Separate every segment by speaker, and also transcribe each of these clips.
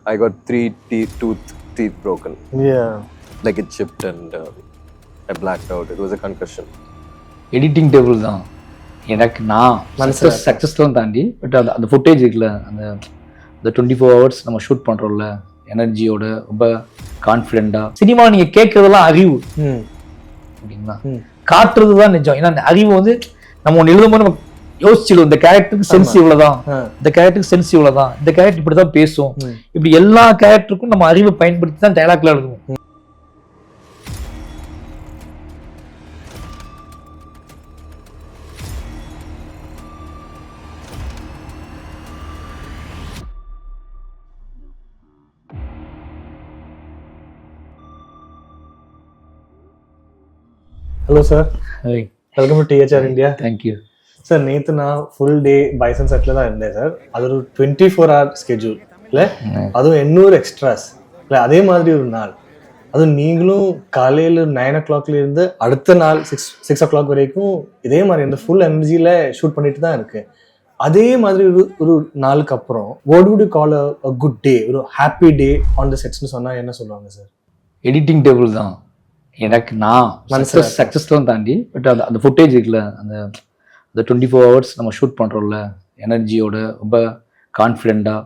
Speaker 1: I got 3 teeth broken.
Speaker 2: Yeah.
Speaker 1: Like it chipped and I blacked out. It was a concussion.
Speaker 3: Editing table தான் எனக்கு. நான் சக்ஸஸ்லாம் தாண்டி but அந்த footage இருக்குல்ல, அந்த 24 hours நம்ம ஷூட் பண்ணுறோம்ல, எனர்ஜியோட ரொம்ப கான்ஃபிடென்ட்டாக. சினிமாவில் நீங்கள் கேட்குறதெல்லாம் அறிவு அப்படிங்களா, காட்டுறது தான் நிஜம். ஏன்னா அறிவு வந்து நம்ம ஒன்று எழுதும்போது நம்ம யோசிச்சிடும், இந்த கேரக்டருக்கு சென்ஸ் இவ்வளோதான், இந்த கேரக்டருக்கு சென்ஸ் இவ்வளோதான், இந்த கேரக்டர் இப்படி தான் பேசும், இப்படி எல்லா கேரக்டருக்கும் நம்ம அறிவை பயன்படுத்தி தான் டைலாக்ல எழுதுவோம்.
Speaker 2: Hello sir, welcome to THR India.
Speaker 3: Thank you
Speaker 2: sir. நேற்று நான் ஃபுல் டே பைசன் செட்டில் தான் இருந்தேன் சார். அது ஒரு 24 hour ஸ்கெட்யூல் இல்லை, அதுவும் 800 எக்ஸ்ட்ராஸ் இல்லை, அதே மாதிரி ஒரு நாள். அதுவும் நீங்களும் காலையில் 9 o'clock இருந்து அடுத்த நாள் 6 o'clock வரைக்கும் இதே மாதிரி இந்த ஃபுல் எனர்ஜியில் ஷூட் பண்ணிட்டு தான் இருக்கு. அதே மாதிரி ஒரு நாளுக்கு அப்புறம் what would you call a good day, ஒரு ஹாப்பி டே ஆன் த செட்ஸ்னு சொன்னால் என்ன சொல்லுவாங்க சார்?
Speaker 3: எடிட்டிங் டேபிள் தான் எனக்கு. நான் சக்ஸஸ்லாம் தாண்டி பட் அந்த ஃபுட்டேஜ் இருக்குல்ல, அந்த 24 hours நம்ம ஷூட் பண்ணுறோம்ல, எனர்ஜியோட ரொம்ப கான்ஃபிடென்ட்டாக.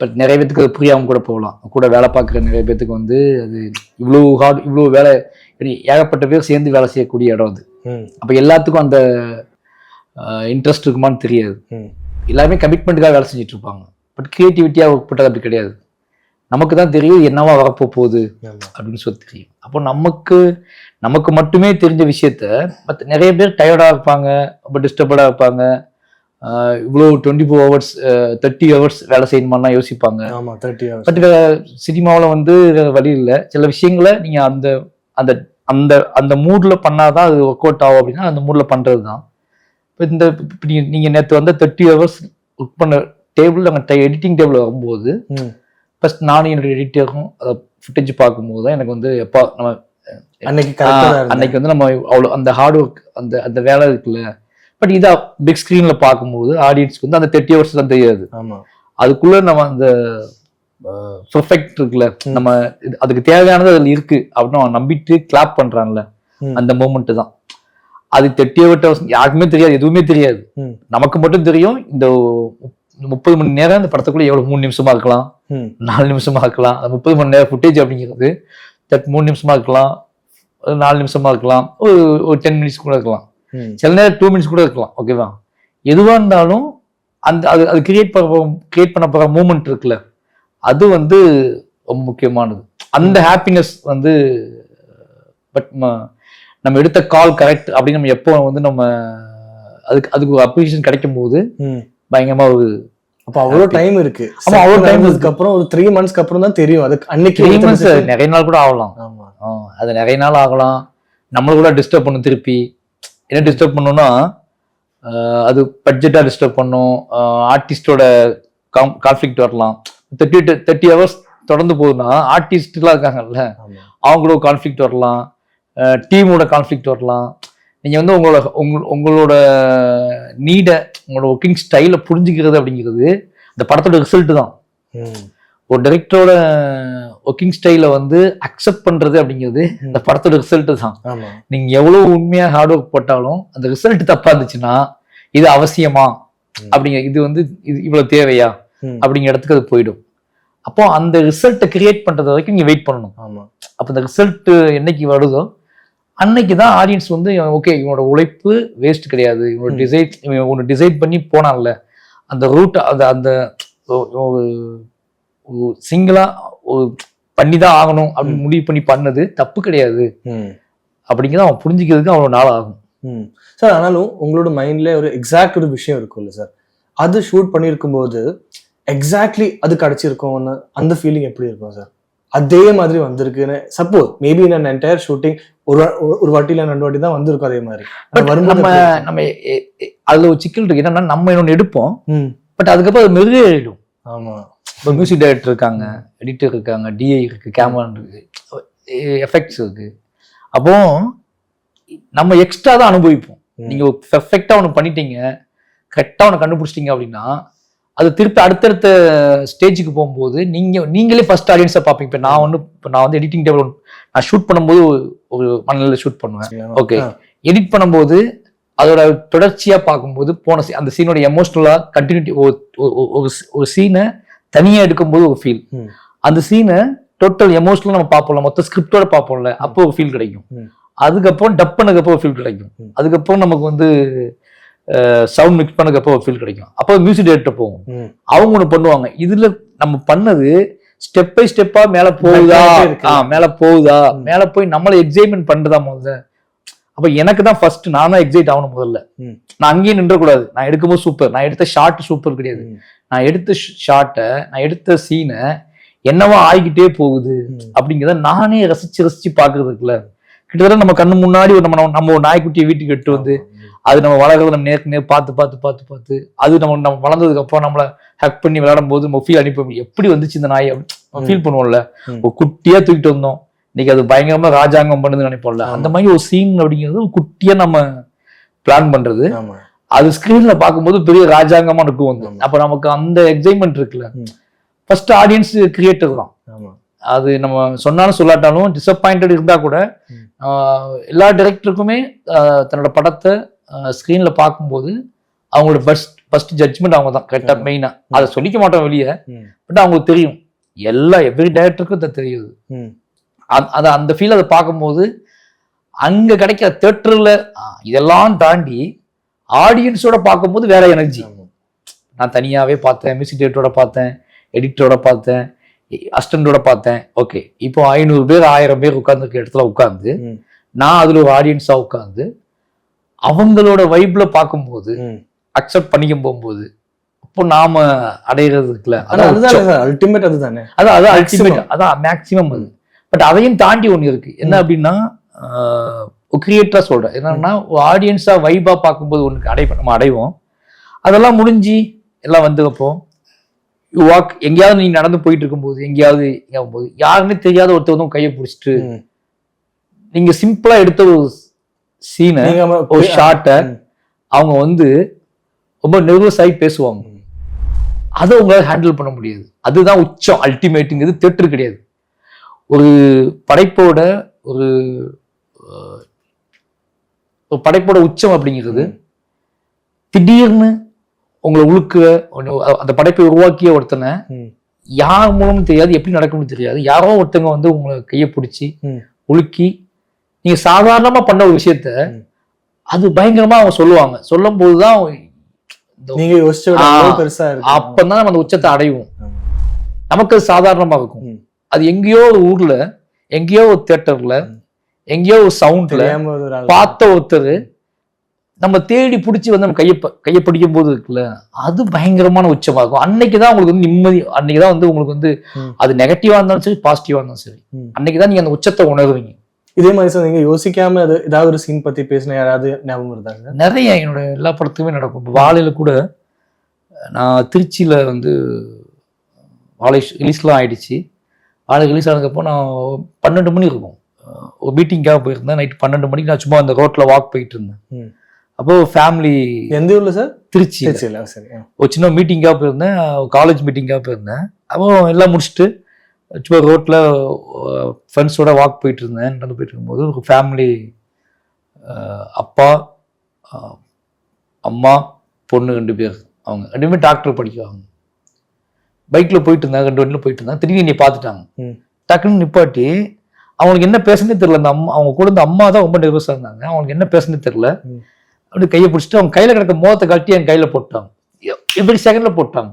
Speaker 3: பட் நிறைய பேத்துக்கு அது புரியாமல் கூட போகலாம். கூட வேலை பார்க்குற நிறைய பேத்துக்கு வந்து அது இவ்வளோ ஹார்ட், இவ்வளோ வேலை, ஏகப்பட்ட பேர் சேர்ந்து வேலை செய்யக்கூடிய இடம் அது. அப்போ எல்லாத்துக்கும் அந்த இன்ட்ரெஸ்ட் இருக்குமான்னு தெரியாது. எல்லாருமே கமிட்மெண்ட்டுக்காக வேலை செஞ்சுட்டு இருப்பாங்க. பட் க்ரியேட்டிவிட்டியாக ஒர்க் பண்ணுறது அப்படி கிடையாது. நமக்கு தான் தெரியும் என்னவா வரப்போ போகுது அப்படின்னு சொல்லி தெரியும். அப்போ நமக்கு மட்டுமே தெரிஞ்ச விஷயத்த பட் நிறைய பேர் டயர்டாக இருப்பாங்க, ரொம்ப டிஸ்டர்படாக இருப்பாங்க. இவ்வளோ 24 hours 30 hours வேலை செய்யணுமான்னா யோசிப்பாங்க. பட் சினிமாவில் வந்து வழி இல்லை. சில விஷயங்களை நீங்கள் அந்த அந்த அந்த அந்த மூடில் பண்ணாதான் அது ஒர்க் அவுட் ஆகும். அப்படின்னா அந்த மூடில் பண்ணுறது தான். இப்போ நீங்கள் நேற்று வந்து 30 hours ஒர்க் பண்ண டேபிள், நாங்கள் எடிட்டிங் டேபிள் வரும்போது ஃபர்ஸ்ட் நானும் என்னோட எடிட்டரும் அதை ஃபுட்டேஜ் பார்க்கும்போது தான் எனக்கு வந்து எப்போ நம்ம அன்னைக்கு வந்து நம்ம அவ்வளோ அந்த ஹார்ட் ஒர்க் அந்த வேலை இருக்குல்ல. பட் இதை பிக் ஸ்க்ரீனில் பார்க்கும்போது ஆடியன்ஸ்க்கு வந்து அந்த 30 hours தான் தெரியாது. அதுக்குள்ளே நம்ம அந்த பெர்ஃபெக்ட் இருக்குல்ல, நம்ம அதுக்கு தேவையானது அதில் இருக்கு அப்படின்னு அவன் நம்பிட்டு கிளாப் பண்ணுறான்ல, அந்த மூமெண்ட்டு தான். அது 38 hours யாருக்குமே தெரியாது, எதுவுமே தெரியாது. நமக்கு மட்டும் தெரியும். இந்த 30 மணி நேரம் இந்த படத்துக்குள்ள எவ்வளவு 3 நிமிஷமா இருக்கலாம், 4 நிமிஷமா இருக்கலாம். 30 மணி நேரம் ஃபுட்டேஜ் அப்படிங்கிறது 3 நிமிஷமா இருக்கலாம், 4 நிமிஷமா இருக்கலாம், ஒரு 10 minutes கூட இருக்கலாம், சில நேரம் 2 minutes கூட இருக்கலாம். ஓகேவா? எதுவா இருந்தாலும் அந்த அது கிரியேட் பண்ண போற மூமெண்ட் இருக்குல்ல, அது வந்து ரொம்ப முக்கியமானது. அந்த ஹாப்பினஸ் வந்து பட் நம்ம எடுத்த கால் கரெக்ட் அப்படின்னு நம்ம எப்போ வந்து நம்ம அதுக்கு ஒரு அப்ரிசியேஷன் கிடைக்கும் போது பயங்கரமா ஒரு.
Speaker 2: அப்ப அவ்வளவு டைம் இருக்கு. அவ்வளவு டைம்க்கு அப்புறம் ஒரு 3 months அப்புறம் தான் தெரியும். அதுக்கு அன்னைக்கு
Speaker 3: 3 months நிறைய நாள் கூட ஆகலாம். அது நிறைய நாள் ஆகலாம். நம்மள கூட டிஸ்டர்ப் பண்ணும். திருப்பி என்ன டிஸ்டர்ப் பண்ணோம்னா, அது பட்ஜெட்டா டிஸ்டர்ப் பண்ணும், ஆர்டிஸ்டோட கான்ஃபிளிக்ட் வரலாம். 30 hours தொடர்ந்து போகுதுன்னா ஆர்டிஸ்ட்லாம் இருக்காங்கல்ல, அவங்களோட கான்ஃபிளிக்ட் வரலாம், டீமோட கான்ஃபிளிக்ட் வரலாம். நீங்கள் வந்து உங்களோட நீடை, உங்களோட ஒர்க்கிங் ஸ்டைலை புரிஞ்சுக்கிறது அப்படிங்கிறது இந்த படத்தோட ரிசல்ட் தான். ஒரு டைரக்டரோட ஒர்க்கிங் ஸ்டைலை வந்து அக்செப்ட் பண்ணுறது அப்படிங்கிறது இந்த படத்தோட ரிசல்ட் தான். நீங்கள் எவ்வளோ உண்மையாக ஹார்ட் ஒர்க் போட்டாலும் அந்த ரிசல்ட் தப்பாக இருந்துச்சுன்னா இது அவசியமா அப்படிங்க, இது வந்து இது இவ்வளோ தேவையா அப்படிங்கிற இடத்துக்கு அது போயிடும். அப்போ அந்த ரிசல்ட்டை கிரியேட் பண்ணுறது வரைக்கும் நீங்கள் வெயிட் பண்ணணும். அப்போ அந்த ரிசல்ட் என்னைக்கு வருதோ அன்னைக்கு தான் ஆடியன்ஸ் வந்து ஓகே, இவனோட உழைப்பு வேஸ்ட் கிடையாது, இவனோட டிசைட் பண்ணி போனான்ல அந்த ரூட், அந்த சிங்கிளா பண்ணிதான் ஆகணும் அப்படின்னு முடிவு பண்ணி பண்ணது தப்பு கிடையாது அப்படிங்கிறத அவன் புரிஞ்சுக்கிறதுக்கு அவ்வளோ நாள் ஆகும்.
Speaker 2: சார், ஆனாலும் உங்களோட மைண்ட்ல ஒரு எக்ஸாக்ட் ஒரு விஷயம் இருக்கும்ல சார், அது ஷூட் பண்ணியிருக்கும் போது எக்ஸாக்ட்லி அது கிடைச்சிருக்கும், அந்த ஃபீலிங் எப்படி இருக்கும் சார்? அதே மாதிரி வந்திருக்குன்னு சப்போஸ் மேபி நான் என்டையர் ஷூட்டிங் ஒரு வாட்டி இல்லை 2 வாட்டி தான் வந்திருக்கும் அதே மாதிரி.
Speaker 3: நம்ம அதுல ஒரு சிக்கல் இருக்கு. என்னன்னா நம்ம இன்னொன்று எடுப்போம், பட் அதுக்கப்புறம் அது மெருகேறிடும்.
Speaker 2: ஆமா,
Speaker 3: இப்போ மியூசிக் டைரக்டர் இருக்காங்க, எடிட்டர் இருக்காங்க, டிஐ இருக்கு, கேமரா இருக்கு, எஃபெக்ட்ஸ் இருக்கு. அப்போ நம்ம எக்ஸ்ட்ரா தான் அனுபவிப்போம். நீங்க பெர்ஃபெக்டா ஒன்று பண்ணிட்டீங்க, கரெக்டா ஒன்று கண்டுபிடிச்சிட்டீங்க அப்படின்னா அது திருப்பி அடுத்தடுத்த ஸ்டேஜுக்கு போகும்போது நீங்களே ஃபர்ஸ்ட் ஆடியன்ஸை பார்ப்பீங்க. இப்போ நான் வந்து எடிட்டிங் டேபிள் நான் ஷூட் பண்ணும்போது ஒரு மண்ணில் ஷூட் பண்ணுவேன். ஓகே, எடிட் பண்ணும்போது அதோட தொடர்ச்சியா பார்க்கும்போது அந்த சீனோட எமோஷனலா கண்டினியூட்டி ஒரு சீனை தனியா எடுக்கும்போது ஒரு ஃபீல், அந்த சீனை டோட்டல் எமோஷனலா நம்ம பார்ப்போம்ல, மொத்த ஸ்கிரிப்டோட பார்ப்போம்ல, அப்போ ஒரு ஃபீல் கிடைக்கும். அதுக்கப்புறம் டப் பண்ணதுக்கப்புறம் ஒரு ஃபீல் கிடைக்கும். அதுக்கப்புறம் நமக்கு வந்து சவுண்ட் மிக்ஸ் பண்ணதுக்கப்புறம் ஒரு ஃபீல் கிடைக்கும். அப்போ மியூசிக் டைரக்டர் போகும், அவங்க ஒன்று பண்ணுவாங்க. இதுல நம்ம பண்ணது ஸ்டெப் பை ஸ்டெப்பா மேல போகுதா, மேல போய் நம்மளை எக்ஸைட்மெண்ட் பண்றதா முதல்ல. அப்ப எனக்கு தான் ஃபர்ஸ்ட் நான் தான் எக்ஸைட் ஆகணும் முதல்ல. நான் அங்கேயே நின்றக்கூடாது. நான் எடுக்கும்போது சூப்பர், நான் எடுத்த ஷார்ட் சூப்பர் கிடையாது, நான் எடுத்த ஷார்ட்டை, நான் எடுத்த சீனை என்னவா ஆகிக்கிட்டே போகுது அப்படிங்கிறத நானே ரசிச்சு பாக்குறது இருக்குல்ல. கிட்டத்தட்ட நம்ம கண்ணு முன்னாடி நம்ம ஒரு நாய்க்குட்டியை வீட்டுக்கு எடுத்து வந்து அது நம்ம வளர்றது நம்ம நேருக்கு பார்த்து அது நம்ம வளர்ந்ததுக்கு அப்புறம் நம்மளை ஹக் பண்ணி விளையாடும் போது நம்ம ஃபீல் அனுப்பி எப்படி வந்துச்சு இந்த நாய் ஃபீல் பண்ணுவோம்ல. ஒரு குட்டியா தூக்கிட்டு வந்தோம், இன்னைக்கு அது பயங்கரமா ராஜாங்கம் பண்ணுதுன்னு நினைப்போம்ல. அந்த மாதிரி ஒரு சீன் அப்படிங்கிறது ஒரு குட்டியா நம்ம பிளான் பண்றது, அது ஸ்கிரீன்ல பார்க்கும்போது பெரிய ராஜாங்கமா இருக்கும் வந்து. அப்ப நமக்கு அந்த எக்ஸைட்மெண்ட் இருக்குல்ல, ஃபர்ஸ்ட் ஆடியன்ஸ் கிரியேட்டர் தான். அது நம்ம சொன்னாலும் சொல்லாட்டாலும் டிசப்பாயிண்டட் இருந்தா கூட எல்லா டைரக்டருக்குமே தன்னோட படத்தை ஸ்கிரீன்ல பார்க்கும்போது அவங்களோட ஃபர்ஸ்ட் ஜட்ஜ்மெண்ட் அவங்க தான் கரெக்டா மெயினா. அதை சொல்லிக்க மாட்டோம் வெளியே, பட் அவங்களுக்கு தெரியும், எவ்ரி டைரக்டருக்கும் அது தெரியுது. அந்த ஃபீல் அதை பார்க்கும்போது அங்க கிடைக்கிற தியேட்டர்ல இதெல்லாம் தாண்டி ஆடியன்ஸோட பார்க்கும்போது வேற எனர்ஜி. நான் தனியாவே பார்த்தேன், மியூசிக் டைரக்டரோட பார்த்தேன், எடிட்டரோட பார்த்தேன், அசிஸ்டண்டோட பார்த்தேன். ஓகே, இப்போ 500 பேர் 1000 பேர் உட்கார்ந்துருக்க இடத்துல உட்கார்ந்து நான் அதுல ஒரு ஆடியன்ஸா உட்கார்ந்து அவங்களோட வைப்ல பார்க்கும்போது அக்செப்ட் பண்ணிக்க போகும்போது அப்போ நாம அடைகிறதுக்குல
Speaker 2: அல்டிமேட் அதுதானே,
Speaker 3: அதான் அல்டிமேட், அதான் மேக்சிமம் அது. பட் அதையும் தாண்டி ஒண்ணு இருக்கு, என்ன அப்படின்னா கிரியேட்டரா சொல்றேன் என்னன்னா, ஆடியன்ஸா வைபா பார்க்கும்போது ஒண்ணு நம்ம அடைவோம். அதெல்லாம் முடிஞ்சு எல்லாம் வந்து அப்போ வாக் எங்கேயாவது நீங்க நடந்து போயிட்டு இருக்கும்போது எங்கேயாவது போது யாருமே தெரியாத ஒருத்தர் கையை பிடிச்சிட்டு நீங்க சிம்பிளா எடுத்த ஒரு சீனை ஒரு ஷார்ட்டை அவங்க வந்து ரொம்ப நெர்வஸ் ஆகி பேசுவாங்க. அதை உங்களால ஹேண்டில் பண்ண முடியாது. அதுதான் உச்சம், அல்டிமேட்டுங்கிறது தியேட்டர் கிடையாது. ஒரு படைப்போட ஒரு படைப்போட உச்சம் அப்படிங்கிறது திடீர்னு உங்களை உழுக்குற அந்த படைப்பை உருவாக்கிய ஒருத்தனை யார் மூலமும் தெரியாது, எப்படி நடக்கும்னு தெரியாது, யாரோ ஒருத்தங்க வந்து உங்களை கையை பிடிச்சி உலுக்கி நீங்க சாதாரணமா பண்ண ஒரு விஷயத்த அது பயங்கரமா அவங்க சொல்லுவாங்க. சொல்லும் போதுதான்
Speaker 2: நீங்க பெருசா
Speaker 3: அப்பதான் நம்ம அந்த உச்சத்தை அடைவோம். நமக்கு அது சாதாரணமா இருக்கும். அது எங்கேயோ ஒரு ஊர்ல, எங்கேயோ ஒரு தியேட்டர்ல, எங்கேயோ ஒரு சவுண்ட்ல பார்த்த ஒருத்தர் நம்ம தேடி பிடிச்சி வந்து நம்ம கையை பிடிக்கும் போது இருக்குல்ல, அது பயங்கரமான உச்சமாகும். அன்னைக்குதான் உங்களுக்கு வந்து நிம்மதி, அன்னைக்குதான் வந்து உங்களுக்கு வந்து அது நெகட்டிவா இருந்தாலும் சரி பாசிட்டிவா இருந்தாலும் சரி, அன்னைக்குதான் நீங்க அந்த உச்சத்தை உணர்வீங்க.
Speaker 2: இதே மாதிரி சார் நீங்க யோசிக்காம ஏதாவது ஒரு சீன் பத்தி பேசின யாராவது ஞாபகம் இருந்தாங்க?
Speaker 3: நிறைய என்னோட எல்லா படத்துக்குமே நடக்கும். இப்போ வாழையில கூட நான் திருச்சியில வந்து வாழை ரிலீஸ்லாம் ஆயிடுச்சு. வாழை ரிலீஸ் ஆனதுக்கப்போ நான் 12 மணி இருக்கும், ஒரு மீட்டிங்காக போயிருந்தேன். நைட்டு 12 மணிக்கு நான் சும்மா அந்த ரோட்ல வாக் போயிட்டு இருந்தேன். அப்போ ஃபேமிலி.
Speaker 2: எந்த ஊர்ல சார்? திருச்சி.
Speaker 3: ஒரு சின்ன மீட்டிங்காக போயிருந்தேன், காலேஜ் மீட்டிங்காக போயிருந்தேன். அப்போ எல்லாம் முடிச்சுட்டு சும்மா ரோட்ல ஃப்ரெண்ட்ஸோட வாக் போயிட்டு இருந்தேன். நடந்து போயிட்டு இருக்கும்போது ஒரு ஃபேமிலி, அப்பா, அம்மா, பொண்ணு 2 பேர், அவங்க 2 பேரும் டாக்டர் படிக்குவாங்க. பைக்ல போயிட்டு இருந்தாங்க, 2 வண்டியில போயிட்டு இருந்தாங்க. திடீர்னு என்னை பார்த்துட்டாங்க. டக்குன்னு நிப்பாட்டி அவங்களுக்கு என்ன பேசுனே தெரியல. அந்த அவங்க கூட இந்த அம்மா தான் ரொம்ப நெர்வஸா இருந்தாங்க. அவங்களுக்கு என்ன பேசுனே தெரியல. அப்படி கையை பிடிச்சிட்டு அவங்க கையில கிடக்க மோகத்தை கட்டி என் கையில போட்டாங்க. எப்படி செகண்ட்ல போட்டாங்க.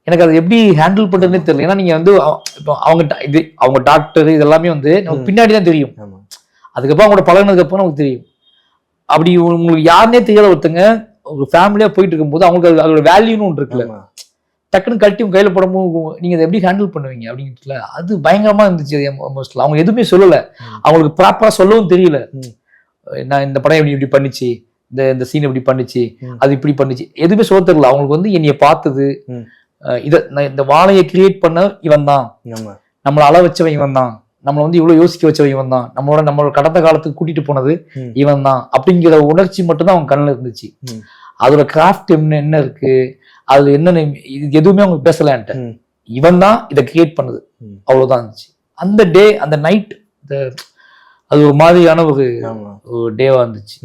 Speaker 3: எனக்கு அதை எப்படி ஹேண்டில் பண்றதுன்னே தெரியல. ஏன்னா நீங்க வந்து இப்போ அவங்க டாக்டர் இதெல்லாமே வந்து நமக்கு பின்னாடி தான் தெரியும். அதுக்கப்புறம் அவங்களோட பழகினதுக்கு அப்புறம் நமக்கு தெரியும். அப்படி உங்களுக்கு யாருன்னே தெரியாத ஒருத்தங்க ஒரு ஃபேமிலியா போயிட்டு இருக்கும்போது அவங்களுக்கு அதோட வேல்யூன்னு ஒன்று இருக்குல்ல, டக்குன்னு கட்டி உங்க கையில போடும்போது நீங்க அதை எப்படி ஹேண்டில் பண்ணுவீங்க அப்படிங்கிறதுல அது பயங்கரமா இருந்துச்சு. அவங்க எதுவுமே சொல்லல, அவங்களுக்கு ப்ராப்பரா சொல்லவும் தெரியல. நான் இந்த படம் இப்படி பண்ணிச்சு, இந்த சீன் இப்படி பண்ணிச்சு, அது இப்படி பண்ணிச்சு, எதுவுமே சொல்ல தெரியல. அவங்களுக்கு வந்து என்னைய பார்த்தது, இந்த வாழையை கிரியேட் பண்ண இவன் தான், நம்மளை அள வச்சவன் இவன் தான், நம்மளை வந்து இவ்வளவு யோசிக்க வச்சவன் இவன் தான், நம்மளோட கடந்த காலத்துக்கு கூட்டிட்டு போனது இவன் தான் அப்படிங்கிற உணர்ச்சி மட்டும்தான் அவங்க கண்ணில் இருந்துச்சு. அதோட கிராஃப்ட் என்ன இருக்கு, அதுல என்னென்ன இது எதுவுமே அவங்க பேசலான்ட்டு. இவன் தான் இதை கிரியேட் பண்ணுது, அவ்வளவுதான் இருந்துச்சு. அந்த டே, அந்த நைட், அது ஒரு மாதிரியான ஒரு டேவா இருந்துச்சு.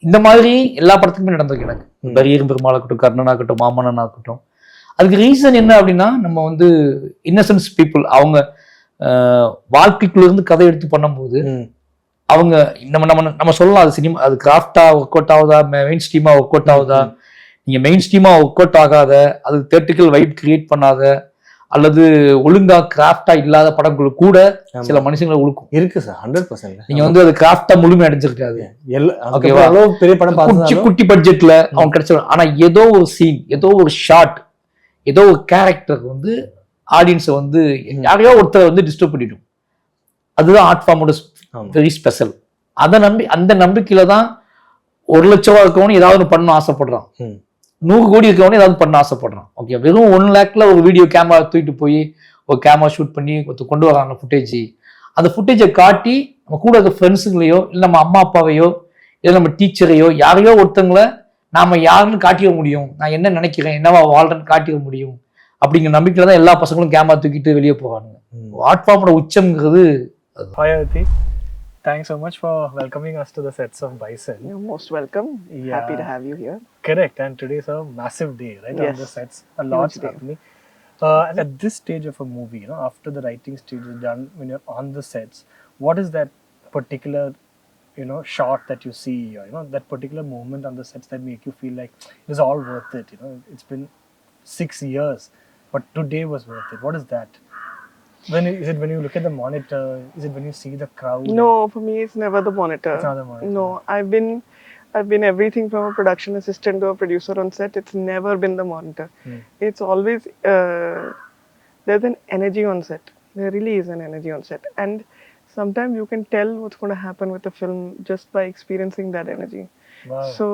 Speaker 3: இந்த மாதிரி எல்லா படத்துக்குமே நடந்திருக்கு எனக்கு. பரியரும் பெருமாளாகட்டும், கர்ணனாகட்டும், மாமன்னனாகட்டும். அதுக்கு ரீசன் என்ன அப்படின்னா, நம்ம வந்து இன்னசென்ஸ் பீப்புள், அவங்க வாழ்க்கைக்குள்ள இருந்து கதை எடுத்து பண்ணும்போது அவங்க நம்ம சொல்லலாம், அது சினிமா, அது கிராஃப்டா ஒர்க் அவுட் ஆகுதா, மெயின் ஸ்ட்ரீமா ஒர்க் அவுட் ஆகுதா. நீங்க மெயின் ஸ்ட்ரீமா ஒர்க் அவுட் ஆகாத, அது தியேட்ரிக்கல் வைப் கிரியேட் பண்ணாத, அல்லது ஒழுங்கா கிராஃப்டா இல்லாத படங்கள் கூட சில மனுஷங்களை உழுக்கும்.
Speaker 2: இருக்கு சார், 100%.
Speaker 3: நீங்க வந்து அது கிராஃப்டா முழுமை அடைஞ்சிருக்காது.
Speaker 2: பெரிய படம்
Speaker 3: குட்டி பட்ஜெட்ல அவங்க கிடைச்ச, ஆனா ஏதோ ஒரு சீன், ஏதோ ஒரு ஷாட், ஏதோ ஒரு கேரக்டர் வந்து ஆடியன்ஸை வந்து யாரையோ ஒருத்தர் வந்து டிஸ்டர்ப் பண்ணிடும். அதுதான் ஆர்ட் ஃபார்மோட வெரி ஸ்பெஷல். அந்த நம்பிக்கையில தான் 1 லட்சம் ரூபா இருக்கவனு ஏதாவது பண்ண ஆசைப்படுறான், 100 கோடி இருக்கவனே ஏதாவது பண்ண ஆசைப்படுறான். ஓகே, வெறும் 1 lakhல ஒரு வீடியோ கேமரா தூக்கிட்டு போய் ஒரு கேமரா ஷூட் பண்ணி கொண்டு வராங்க ஃபுட்டேஜ். அந்த ஃபுட்டேஜை காட்டி நம்ம கூட இருக்க ஃப்ரெண்ட்ஸுங்களையோ, இல்லை நம்ம அம்மா அப்பாவையோ, இல்லை நம்ம டீச்சரையோ, யாரையோ ஒருத்தங்களை நாம யாருன்னு காட்டிட முடியும், நான் என்ன நினைக்கிறேன், என்னவா வாழ்றேன்னு காட்டிட முடியும் அப்படிங்கிற நம்பிக்கையில தான் எல்லா பசங்களும் கேமரா தூக்கிட்டு வெளியே போவாங்க. Art ஃபார்மோட உச்சம்ங்கிறது.
Speaker 2: Hi Aditi, thanks so much for welcoming us to the sets of Bison.
Speaker 4: You're most welcome.
Speaker 2: Yeah.
Speaker 4: Happy to have you here.
Speaker 2: Correct, and today's a massive day, right?
Speaker 4: Yes.
Speaker 2: On the sets, a lot's
Speaker 4: Huge day.
Speaker 2: happening. And at this stage of a movie, after the writing stage is done, when you're on the sets, what is that particular, shot that you see, or that particular moment on the sets that make you feel like it is all worth it? It's been 6 years, but today was worth it. What is that? Is it when you look at the monitor? Is it when you see the crowd?
Speaker 4: No, for me it's never the monitor.
Speaker 2: It's not the monitor.
Speaker 4: No, I've been everything from a production assistant to a producer on set. It's never been the monitor. It's always there's an energy on set. There really is an energy on set, and sometimes you can tell what's going to happen with the film just by experiencing that energy.
Speaker 2: Wow.
Speaker 4: So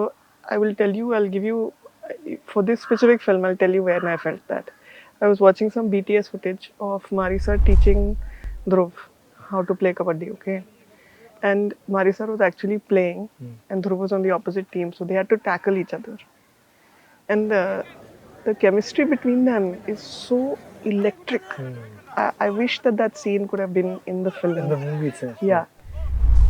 Speaker 4: I'll give you for this specific film, I'll tell you when I felt that. I was watching some BTS footage of Marisa teaching Dhruv how to play kabaddi, okay? And Marisa was actually playing and Dhruv was on the opposite team, so they had to tackle each other. And the chemistry between them is so electric. I wish that scene could have been in the film.
Speaker 2: In the movie itself.
Speaker 4: Yeah.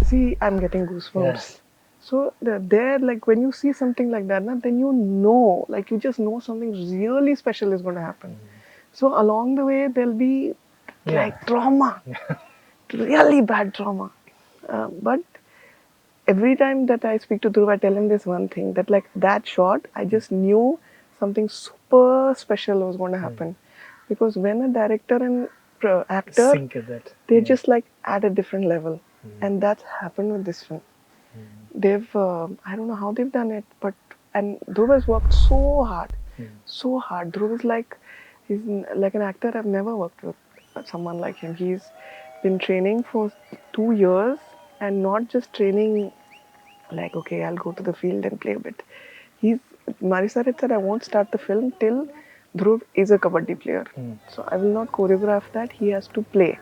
Speaker 4: See, I'm getting goosebumps. Yeah. So there, like when you see something like that, then you know, like you just know something really special is going to happen. So along the way, there'll be like trauma, really bad trauma. But every time that I speak to Dhruv, I tell him this one thing, that like that shot, I just knew something super special was going to happen. Because when a director and actor, they just like at a different level. And that's happened with this film. They've, I don't know how they've done it, and Dhruv has worked so hard. Dhruv is he's like an actor I've never worked with someone like him. He's been training for 2 years, and not just training like, okay, I'll go to the field and play a bit. Marisa had said, I won't start the film till Dhruv is a kabaddi player. So I will not choreograph that, he has to play.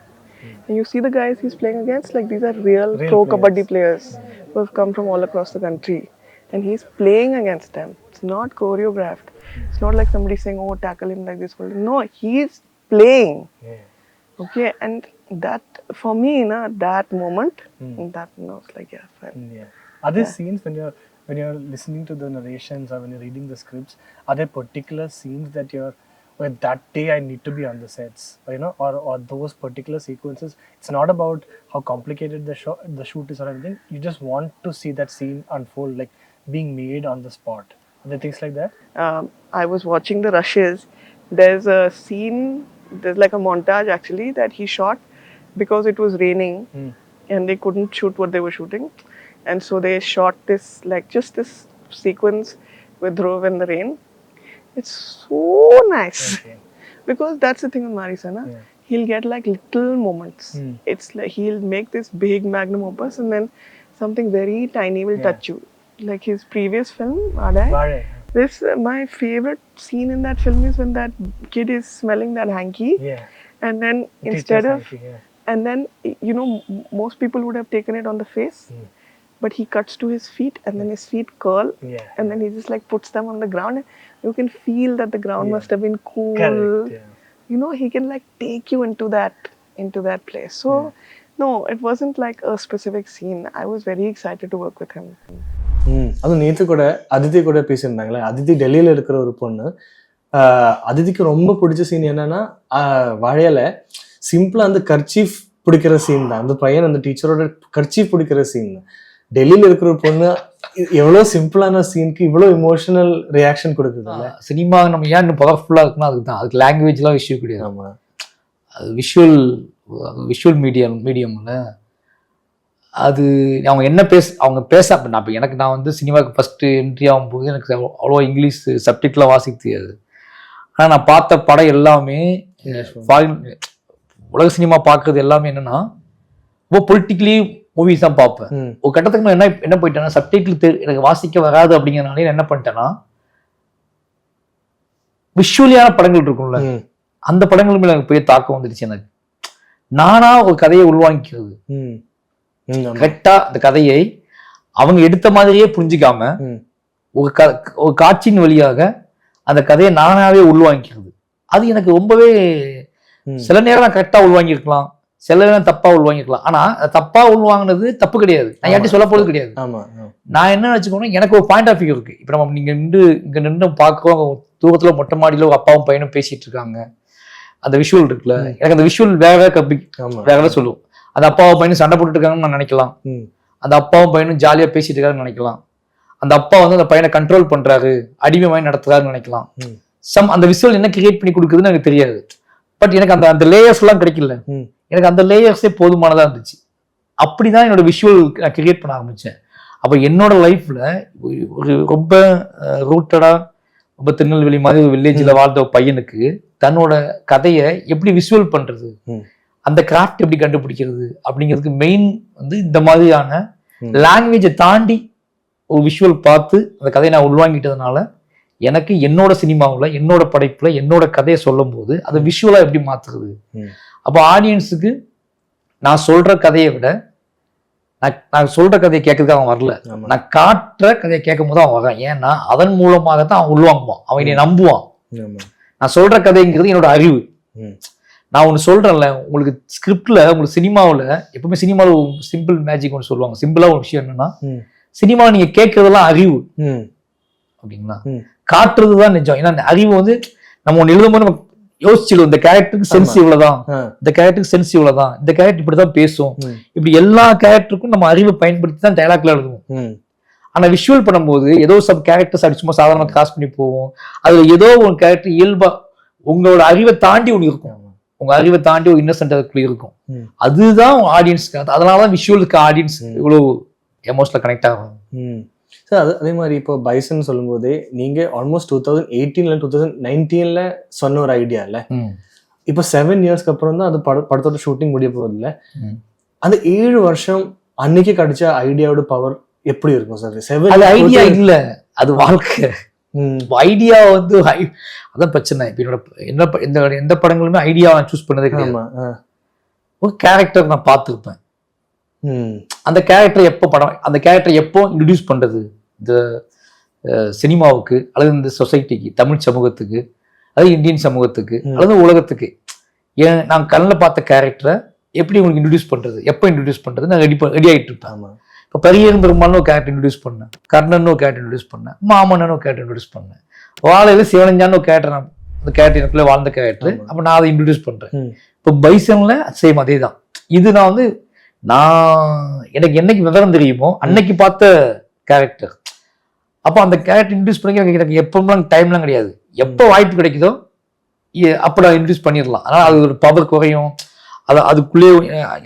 Speaker 4: And you see the guys he's playing against, like these are real pro kabaddi players who have come from all across the country. And he's playing against them. It's not choreographed. It's not like somebody saying, oh, tackle him like this. No, he's playing. Okay, and that, for me, that moment, that was like, yeah, fine.
Speaker 2: Are there scenes when you're listening to the narrations or when you're reading the scripts, are there particular scenes that where that day I need to be on the sets, or those particular sequences? It's not about how complicated the shoot is or anything. You just want to see that scene unfold, like being made on the spot. Are there things like that?
Speaker 4: I was watching the rushes. There's a scene, there's like a montage actually that he shot because it was raining and they couldn't shoot what they were shooting. And so they shot this, like just this sequence with Dhruv in the rain. It's so nice. Okay. Because that's the thing with Marisa, he'll get like little moments. It's like he'll make this big magnum opus and then something very tiny will touch you. Like his previous film, Vaadai. My favorite scene in that film is when that kid is smelling that hanky. And then instead of, and then, most people would have taken it on the face. but he cuts to his feet and then his feet curl,
Speaker 2: Yeah.
Speaker 4: and then he just like puts them on the ground, and you can feel that the ground must have been cool.
Speaker 2: Correct, yeah.
Speaker 4: You know, he can like take you into that place. So no, it wasn't like a specific scene. I was very excited to work with him.
Speaker 2: அதுவும் நேற்று கூட அதித்தி கூட பேசியிருந்தாங்களே, அதித்தி டெல்லியில் இருக்கிற ஒரு பொண்ணு. அதித்திக்கு ரொம்ப பிடிச்ச சீன் என்னன்னா, வாழையில சிம்பிளா அந்த கர்ச்சீஃப் பிடிக்கிற சீன் தான். அந்த பையன் அந்த டீச்சரோட கர்ச்சீஃப் பிடிக்கிற சீன் தான். டெல்லியில் இருக்கிற ஒரு பொண்ணு எவ்வளோ சிம்பிளான சீனுக்கு இவ்வளோ இமோஷனல் ரியாக்ஷன் கொடுக்குது.
Speaker 3: சினிமா நம்ம ஏன் இன்னும் பவர்ஃபுல்லாக இருக்குன்னா அதுக்கு தான். அதுக்கு லாங்குவேஜ்லாம் இஷ்யூ கிடையாது.
Speaker 2: ஆமாம்,
Speaker 3: அது விஷுவல் மீடியமில் அது அவங்க என்ன அவங்க பேச நான் வந்து சினிமாவுக்கு ஃபஸ்ட்டு என்ட்ரி ஆகும்போது எனக்கு அவ்வளோ இங்கிலீஷ் சப்ஜெக்ட்லாம் வாசிக்க தெரியாது. ஆனால் நான் பார்த்த படம் எல்லாமே ஃபாரின் உலக சினிமா பார்க்குறது எல்லாமே என்னென்னா ரொம்ப பொலிட்டிக்கலி மூவிஸ் தான் பார்ப்பேன். ஒரு கட்டத்துக்கு நான் என்ன போயிட்டேன்னா, சப்டைட்டில் எனக்கு வாசிக்க வராது அப்படிங்கிறனாலே என்ன பண்ணிட்டேன்னா, விஷுவலியான படங்கள் இருக்கும்ல, அந்த படங்கள் மேலே எனக்கு போய் தாக்கம் வந்துடுச்சு. எனக்கு நானா ஒரு கதையை உள்வாங்கிக்கிறது, கரெக்டா அந்த கதையை அவங்க எடுத்த மாதிரியே புரிஞ்சுக்காம ஒரு காட்சியின் வழியாக அந்த கதையை நானாவே உள்வாங்கிக்கிறது. அது எனக்கு ரொம்பவே சில நேரம் நான் கரெக்டா உள்வாங்கிருக்கலாம், சில நேரம் தப்பா உள்வாங்கிருக்கலாம். ஆனா தப்பா உள்வாங்கினது தப்பு கிடையாது, நான் யார்ட்டையும் சொல்ல போறது கிடையாது. நான் என்ன நினைச்சுக்கணும், எனக்கு ஒரு பாயிண்ட் ஆஃப் வியூ இருக்கு. இப்ப நம்ம இங்க நின்று பார்க்கிறோம், தூரத்துல மொட்டை மாடியில ஒரு அப்பாவும் பையனும் பேசிட்டு இருக்காங்க, அந்த விஷுவல் இருக்குல்ல, எனக்கு அந்த விஷுவல் வேற சொல்லுவோம். அந்த அப்பாவும் பையனும் சண்டை போட்டுட்டு இருக்காங்கன்னு நான் நினைக்கலாம், அந்த அப்பாவும் பையனும் ஜாலியா பேசிட்டு இருக்காருன்னு நினைக்கலாம், அந்த அப்பா வந்து அந்த பையனை கண்ட்ரோல் பண்றாரு, அடிமை மாதிரி நடத்துறாருன்னு நினைக்கலாம். அந்த விஷுவல் என்ன கிரியேட் பண்ணி கொடுக்குதுன்னு எனக்கு தெரியாது. பட் எனக்கு அந்த லேயர்ஸ் எல்லாம் கிடைக்கல, எனக்கு அந்த லேயர்ஸே போதுமானதா இருந்துச்சு. அப்படிதான் என்னோட விஷுவல் நான் கிரியேட் பண்ண ஆரம்பிச்சேன். அப்போ என்னோட லைஃப்ல ஒரு ரொம்ப ரூட்டடா ரொம்ப திருநெல்வேலி மாதிரி ஒரு வில்லேஜில் வாழ்ந்த ஒரு பையனுக்கு தன்னோட கதையை எப்படி விஷுவல் பண்றது, அந்த கிராஃப்ட் எப்படி கண்டுபிடிக்கிறது அப்படிங்கிறதுக்கு மெயின் வந்து இந்த மாதிரியான லாங்குவேஜை தாண்டி ஒரு விஷுவல் பார்த்து அந்த கதையை நான் உள்வாங்கிட்டதுனால எனக்கு என்னோட சினிமாவில் என்னோட படைப்புல என்னோட கதையை சொல்லும் போது அதை விஷுவலா எப்படி மாத்துறது. அப்போ ஆடியன்ஸுக்கு நான் சொல்ற கதையை விட நான் சொல்ற கதையை கேட்கறதுக்கு அவன் வரல, நான் காட்டுற கதையை கேட்கும் போது அவன் வரான். ஏன்னா அதன் மூலமாகத்தான் அவன் உள்வாங்குவான், அவன் என்னை நம்புவான். நான் சொல்ற கதைங்கிறது என்னோட அறிவு. நான் ஒன்று சொல்றேன்ல, உங்களுக்கு ஸ்கிரிப்ட்ல உங்களுக்கு சினிமாவில் எப்பவுமே சினிமாவில் சிம்பிள் மேஜிக் ஒன்று சொல்லுவாங்க. சிம்பிளா ஒரு விஷயம் என்னன்னா, சினிமாவில் நீங்க கேட்கறதெல்லாம் அறிவு அப்படிங்களா, காட்டுறதுதான் நிஜம். ஏன்னா அறிவு வந்து நம்ம ஒன்று எழுதும்போது நம்ம யோசிச்சிடும், இந்த கேரக்டருக்கு சென்ஸ் இவ்வளவுதான், இந்த கேரக்டருக்கு சென்ஸ் இவ்வளவுதான், இந்த கேரக்டர் இப்படிதான் பேசும், இப்படி எல்லா கேரக்டருக்கும் நம்ம அறிவை பயன்படுத்தி தான் டைலாக்ல எழுதுவோம். ஆனா விஷுவல் பண்ணும்போது ஏதோ சப் கேரக்டர்ஸ் அப்படி சும்மா சாதாரண கிராஸ் பண்ணி போவோம். அதுல ஏதோ ஒரு கேரக்டர் இயல்பா உங்களோட அறிவை தாண்டி ஒன்று இருக்கும், உங்க அறிவை தாண்டி ஒரு இன்னசென்ட் அதுக்குள்ள இருக்கும். அதுதான் ஆடியன்ஸ்க்கு, அதனாலதான் விஷுவலுக்கு ஆடியன்ஸ் இவ்வளவு எமோஷனலா கனெக்ட் ஆகும்.
Speaker 2: சார் அதே மாதிரி இப்போ பைசன் சொல்லும் போதே நீங்க ஆல்மோஸ்ட் 2018 2019 சொன்ன ஒரு ஐடியா இல்ல, இப்போ 7 இயர்ஸ்க்கு அப்புறம் தான் அது படத்தோட ஷூட்டிங் முடிய போகுது இல்ல. அந்த 7 வருஷம் அன்னைக்கு கிடைச்ச ஐடியாவோட பவர் எப்படி இருக்கும் சார்?
Speaker 3: அது ஐடியா இல்ல, அது வாழ்க்கை. ஐடியா வந்து அதான் பிரச்சனை. இப்ப எந்த படங்களுமே ஐடியா நான் சூஸ் பண்ணதே கிடையாது. ஒரு கேரக்டர் நான் பார்த்துருப்பேன், அந்த கேரக்டர் அந்த கேரக்டர் எப்போ இன்ட்ரடியூஸ் பண்றது இந்த சினிமாவுக்கு அல்லது இந்த சொசைட்டிக்கு, தமிழ் சமூகத்துக்கு, அதாவது இந்தியன் சமூகத்துக்கு அல்லது உலகத்துக்கு, ஏன் நான் கண்ணில் பார்த்த கேரக்டரை எப்படி உங்களுக்கு இன்ட்ரடியூஸ் பண்றது, எப்போ இன்ட்ரடியூஸ் பண்றது நான் ரெடி ஆகிட்டு இருப்பேன். இப்போ பெரியன் பெருமாள்னு ஒரு கேரக்டர் இன்ட்ரடியூஸ் பண்ணேன், கர்ணன் ஒரு கேரக்டர் இன்ட்ரடியூஸ் பண்ணேன், மாமன்னன் ஒரு கேரக்டர் இன்ட்ரடியூஸ் பண்ணேன், வாழையில சிவனஞ்சான்னு ஒரு கேரக்டர், அந்த கேரக்டர் எனக்குள்ள வாழ்ந்த கேரக்டர், அப்போ நான் அதை இன்ட்ரடியூஸ் பண்றேன். இப்போ பைசன்ல சேம் அதே தான். இது நான் வந்து எனக்கு என்னைக்கு விவரம் தெரியுமோ அன்னைக்கு பார்த்த கேரக்டர். அப்போ அந்த கேரக்டர் இன்ட்ரடியூஸ் பண்ணி எனக்கு எப்பவும் டைம்லாம் கிடையாது, எப்போ வாய்ப்பு கிடைக்குதோ அப்போ நான் இன்ட்ரடியூஸ் பண்ணிடலாம். அதனால அது ஒரு பவர் குறையும், அதுக்குள்ளே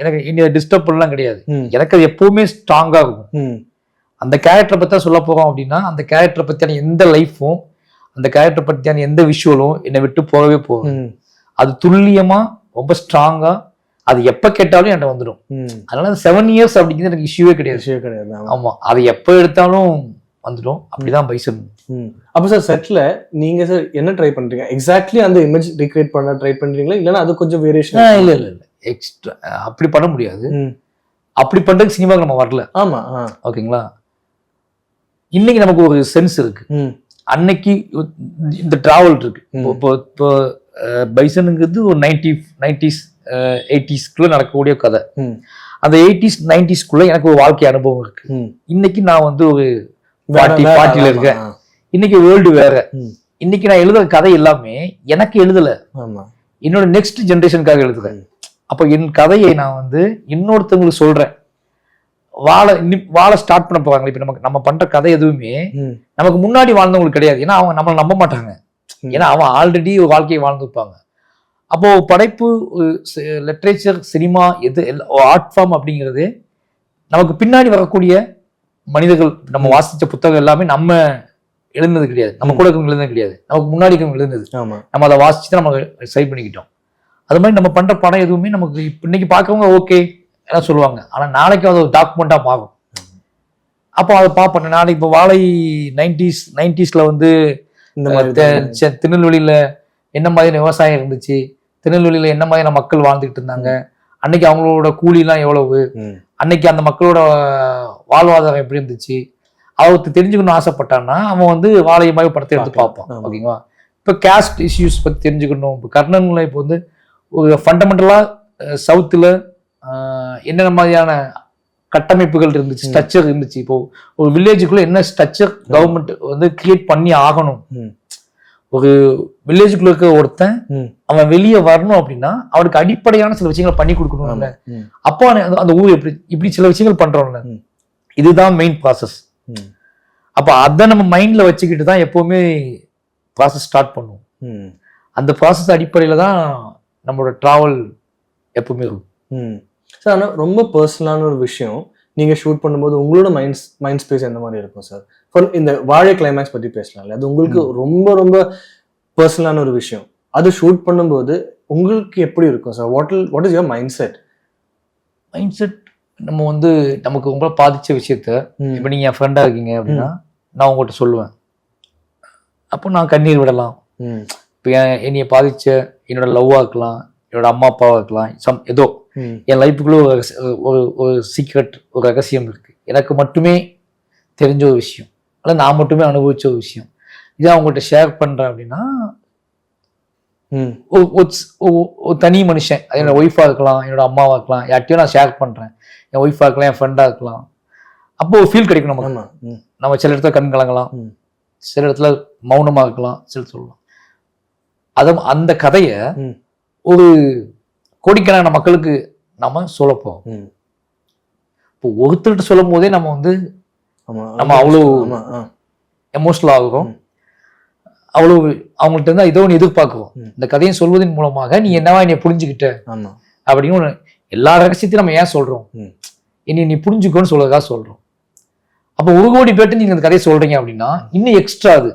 Speaker 3: எனக்கு இனி டிஸ்டர்ப் பண்ணலாம் கிடையாது. எனக்கு அது எப்பவுமே ஸ்ட்ராங்கா இருக்கும். அந்த கேரக்டரை பத்தி சொல்ல போறோம் அப்படின்னா, அந்த கேரக்டரை பத்தியான எந்த லைஃபும், அந்த கேரக்டரை பத்தியான எந்த விஷுவலும் என்னை விட்டு போகவே போகும். அது துல்லியமா ரொம்ப ஸ்ட்ராங்கா அது எப்ப கேட்டாலும் என்கிட்ட வந்துடும். அதனால 7 இயர்ஸ் அப்படிங்கிறது எனக்கு இஷ்யூவே கிடையாது. ஆமா, அது எப்ப எடுத்தாலும் வந்துடும். அப்படிதான் பைசன்.
Speaker 2: அப்ப சார் செட்ல நீங்க சார் என்ன ட்ரை பண்றீங்க? எக்ஸாக்ட்லி அந்த இமேஜ் ரீக்ரியேட் பண்ண ட்ரை பண்றீங்களா, இல்லைன்னா அது கொஞ்சம் வேரியேஷன்?
Speaker 3: இல்ல எக்ஸ்ட்ரா அப்படி பண்ண முடியாது. அப்படி பண்றதுக்கு சினிமாவுக்கு நம்ம வரல.
Speaker 2: ஆமா.
Speaker 3: ஓகேங்களா? இன்னைக்கு நமக்கு ஒரு சென்ஸ் இருக்கு. அன்னைக்கு இந்த டிராவல் இருக்கு. இப்போ பைசனுங்கிறது ஒரு 90s 80s நடக்கக்கூடிய கதை. அந்த 80s 90s எனக்கு ஒரு வாழ்க்கை அனுபவம் இருக்கு. இன்னைக்கு நான் வந்து ஒரு பார்ட்டில இருக்கேன். இன்னைக்கு வேர்ல்டு வேற. இன்னைக்கு நான் எழுதுற கதை எல்லாமே எனக்கு எழுதல, என்னோட நெக்ஸ்ட் ஜெனரேஷனுக்காக எழுதுறேன். அப்ப என் கதையை நான் வந்து இன்னொருத்தவங்களுக்கு சொல்றேன். வாழ ஸ்டார்ட் பண்ண போறாங்க. இப்ப நம்ம பண்ற கதை எதுவுமே நமக்கு முன்னாடி வாழ்ந்தவங்களுக்கு கிடையாது. ஏன்னா அவங்க நம்மளை நம்ப மாட்டாங்க. ஏன்னா அவன் ஆல்ரெடி ஒரு வாழ்க்கையை வாழ்ந்துருப்பாங்க. அப்போ படைப்பு, லிட்ரேச்சர், சினிமா, எது ஆர்ட் ஃபார்ம் அப்படிங்கிறது நமக்கு பின்னாடி வரக்கூடிய மனிதர்கள், நம்ம வாசிச்ச புத்தகம் எல்லாமே நம்ம எழுந்தது கிடையாது, நம்ம கூட எழுந்தது கிடையாது, நமக்கு முன்னாடி எழுந்தது. நம்ம அதை வாசிச்சுட்டு நம்ம சரி பண்ணிக்கிட்டோம். அது மாதிரி நம்ம பண்ற படம் எதுவுமே நமக்கு இன்னைக்கு பார்க்கவங்க ஓகே எல்லாம் சொல்லுவாங்க. ஆனா நாளைக்கு அது ஒரு டாக்குமெண்டா பார்க்கும். அப்போ அதை பார்ப்பேன். நாளைக்கு இப்போ வாழை 90ஸ்ல வந்து திருநெல்வேலியில என்ன மாதிரியான விவசாயம் இருந்துச்சு, திருநெல்வேலியில என்ன மாதிரியான மக்கள் வாழ்ந்துட்டு இருந்தாங்க, அன்னைக்கு அவங்களோட கூலிலாம் எவ்வளவு, அன்னைக்கு அந்த மக்களோட வாழ்வாதாரம் எப்படி இருந்துச்சு, அவருக்கு தெரிஞ்சுக்கணும்னு ஆசைப்பட்டான்னா அவன் வந்து வாழை மாதிரி படத்தை எடுத்து பார்ப்பான். ஓகேங்களா? இப்போ கேஸ்ட் இஷ்யூஸ் பத்தி தெரிஞ்சுக்கணும். இப்போ கர்ணன்ல இப்போ வந்து ஒரு ஃபண்டமெண்டலா சவுத்துல என்னென்ன மாதிரியான கட்டமைப்புகள் இருந்துச்சு, ஸ்ட்ரக்சர் இருந்துச்சு. இப்போ ஒரு வில்லேஜுக்குள்ள என்ன ஸ்ட்ரக்சர் கவர்மெண்ட் வந்து கிரியேட் பண்ணி ஆகணும். ஒரு வில்லேஜுக்குள்ள இருக்க ஒருத்தன் அவன் வெளியே வரணும் அப்படின்னா அவனுக்கு அடிப்படையான சில விஷயங்களை பண்ணி கொடுக்கணும்ல. அப்போ அந்த ஊர் இப்படி சில விஷயங்கள் பண்றோம்ல, இதுதான் மெயின் ப்ராசஸ். அப்ப அதை நம்ம மைண்ட்ல வச்சுக்கிட்டு தான் எப்பவுமே ப்ராசஸ் ஸ்டார்ட் பண்ணுவோம். அந்த ப்ராசஸ் அடிப்படையில தான் நம்மளோட டிராவல் எப்பவுமே இருக்கும்.
Speaker 2: சார், ஆனால் ரொம்ப பர்சனலான ஒரு விஷயம், நீங்க ஷூட் பண்ணும்போது உங்களோட மைண்ட் ஸ்பேஸ் எந்த மாதிரி இருக்கும் சார்? ஃபார் இந்த வாழை கிளைமேக்ஸ் பத்தி பேசலாம்ல, அது உங்களுக்கு ரொம்ப ரொம்ப பர்சனலான ஒரு விஷயம். அது ஷூட் பண்ணும்போது உங்களுக்கு எப்படி இருக்கும் sir? What is your mind set?
Speaker 3: நம்ம வந்து நமக்கு ரொம்ப பாதிச்ச விஷயத்த, இப்போ நீங்க என் ஃப்ரெண்டா இருக்கீங்க அப்படின்னா நான் உங்கள்கிட்ட சொல்லுவேன். அப்போ நான் கண்ணீர் விடலாம். இப்போ என்னைய பாதிச்ச என்னோட லவ்வா இருக்கலாம், என்னோட அம்மா அப்பாவா இருக்கலாம், ஏதோ என் லைஃபுக்குள்ள ஒரு சீக்ரெட், ஒரு ரகசியம் இருக்கு, எனக்கு மட்டுமே தெரிஞ்ச ஒரு விஷயம், அல்லது நான் மட்டுமே அனுபவிச்ச ஒரு விஷயம், இதை அவங்கள்ட்ட ஷேர் பண்றேன் அப்படின்னா ஒரு தனி மனுஷன், என்னோட ஒய்ஃபா இருக்கலாம், என்னோட அம்மாவா இருக்கலாம், யார்ட்டையும் நான் ஷேர் பண்றேன், என் ஒய்ஃபா இருக்கலாம், என் ஃப்ரெண்டா இருக்கலாம். அப்போ ஒரு ஃபீல் கிடைக்கும் நமக்கு. நம்ம சில இடத்துல கண் கலங்கலாம், சில இடத்துல மௌனமா இருக்கலாம், சில சொல்லலாம். அந்த கதைய ஒரு கோடிக்கணக்கான மக்களுக்கு நம்ம சொல்லப்போம். இப்போ ஒருத்தர்கிட்ட சொல்லும் போதே நம்ம வந்து நம்ம அவ்வளவு எமோஷனல் ஆகுறோம், அவ்வளவு அவங்கள்ட்ட இருந்து ஏதோ ஒன்று எதிர்பார்க்கிறோம். இந்த கதையை சொல்வதன் மூலமாக நீ என்னவா என்னை புரிஞ்சுக்கிட்ட அப்படின்னு எல்லா ரகசியத்தையும் நம்ம ஏன் சொல்றோம், நீ புரிஞ்சுக்கோன்னு சொல்றதுக்காக சொல்றோம். அப்போ ஒரு கோடி பேர்ட்டு நீங்க இந்த கதையை சொல்றீங்க அப்படின்னா இன்னும் எக்ஸ்ட்ரா அது.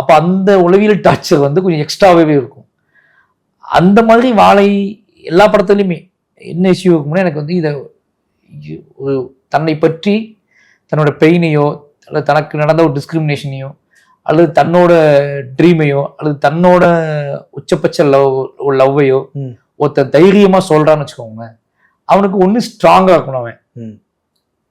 Speaker 3: அப்ப அந்த உளவியல் டார்ச்சர் வந்து கொஞ்சம் எக்ஸ்ட்ராவே இருக்கும். அந்த மாதிரி வாழை எல்லா படத்துலையுமே என்ன இஷ்யூ இருக்கும்னா, எனக்கு வந்து இதை தன்னை பற்றி தன்னோட பெயினையோ அல்லது தனக்கு நடந்த ஒரு டிஸ்கிரிமினேஷனையோ அல்லது தன்னோட ட்ரீமையோ அல்லது தன்னோட உச்சபட்ச லவ்வையோ ஒருத்தன் தைரியமா சொல்றான்னு வச்சுக்கோங்க, அவனுக்கு ஒண்ணு ஸ்ட்ராங்கா இருக்கணும். அவன்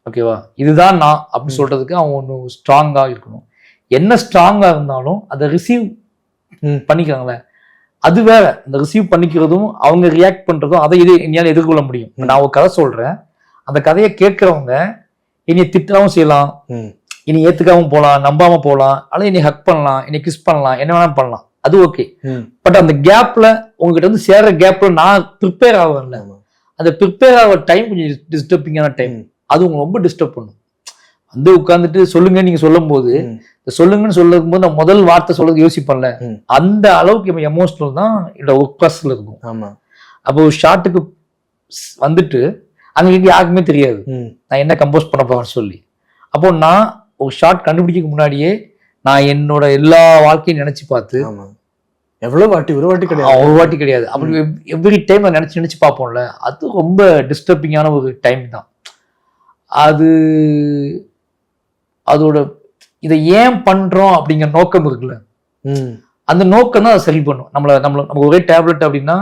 Speaker 3: ஓகேவா, இதுதான் நான் அப்படின்னு சொல்றதுக்கு அவன் ஒன்று ஸ்ட்ராங்கா இருக்கணும். என்ன ஸ்ட்ராங்கா இருந்தாலும் அதை ரிசீவ் பண்ணிக்கிறாங்களே அது வேற. அந்த ரிசீவ் பண்ணிக்கிறதும் அவங்க ரியாக்ட் பண்றதும் அதை என்னால் எதிர்கொள்ள முடியும். நான் ஒரு கதை சொல்றேன், அந்த கதையை கேட்கிறவங்க என்னை திட்டவும் செய்யலாம், இனி ஏத்துக்காவும் போகலாம், நம்பாம போகலாம், அல்லது என்னை ஹக் பண்ணலாம், என்னை கிஸ் பண்ணலாம், என்ன வேணாலும் பண்ணலாம், அது ஓகே. பட் அந்த கேப்ல உங்ககிட்ட வந்து சேர்ற கேப்ல நான் ப்ரிப்பேர் ஆகல, அந்த ப்ரிப்பேர் ஆகிற டைம் கொஞ்சம் டிஸ்டர்பிங்கான டைம். அது உங்களுக்கு ரொம்ப டிஸ்டர்ப் பண்ணும். வந்து உட்காந்துட்டு சொல்லுங்க நீங்க சொல்லும் போது சொல்லுங்கன்னு சொல்லும் போது நான் முதல் வார்த்தை சொல்றது யோசிப்பேன்ல, அந்த அளவுக்கு எமோஷனல் தான் என்னோட ஒர்க் ப்ராசஸ்ல இருக்கும். அப்போ ஒரு ஷார்ட்டுக்கு வந்துட்டு அங்க யாருக்குமே தெரியாது நான் என்ன கம்போஸ் பண்ண போறேன்னு சொல்லி. அப்போ நான் ஒரு ஷார்ட் கண்டுபிடிக்க முன்னாடியே நான் என்னோட எல்லா வாழ்க்கையும் நினைச்சு பார்த்து,
Speaker 2: எவ்வளவு வாட்டி, ஒரு
Speaker 3: வாட்டி கிடையாது, அப்படி எவ்ரி டைம் நான் நினைச்சு பார்ப்போம்ல, அது ரொம்ப டிஸ்டர்பிங்கான ஒரு டைம் தான். அதோட இதை ஏன் பண்றோம் அப்படிங்கிற நோக்கம் இருக்குல்ல, அந்த நோக்கம் தான் அதை சரி பண்ணும். நம்ம ஒரே டேப்லெட் அப்படின்னா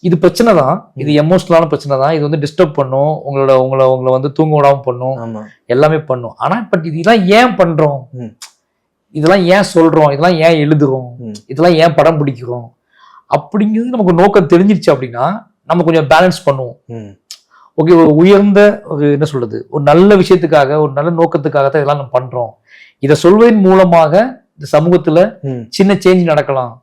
Speaker 3: இது பிரச்சனை தான், இது எமோஷனலான பிரச்சனை தான், இது வந்து டிஸ்டர்ப் பண்ணும், உங்களை வந்து தூங்க விடாம பண்ணும்,
Speaker 2: ஆமா
Speaker 3: எல்லாமே பண்ணும். ஆனா பட் இதெல்லாம் ஏன் பண்றோம், இதெல்லாம் ஏன் சொல்றோம், இதெல்லாம் ஏன் எழுதுறோம், இதெல்லாம் ஏன் படம் பிடிக்கிறோம் அப்படிங்கிறது நமக்கு நோக்கம் தெரிஞ்சிருச்சு அப்படின்னா நம்ம கொஞ்சம் பேலன்ஸ் பண்ணுவோம். ஓகே, ஒரு உயர்ந்த ஒரு என்ன சொல்றது, ஒரு நல்ல விஷயத்துக்காக, ஒரு நல்ல நோக்கத்துக்காக தான் இதெல்லாம் நம்ம பண்றோம். இதை சொல்வதன் மூலமாக இந்த சமூகத்துல சின்ன சேஞ்ச் நடக்கலாம்.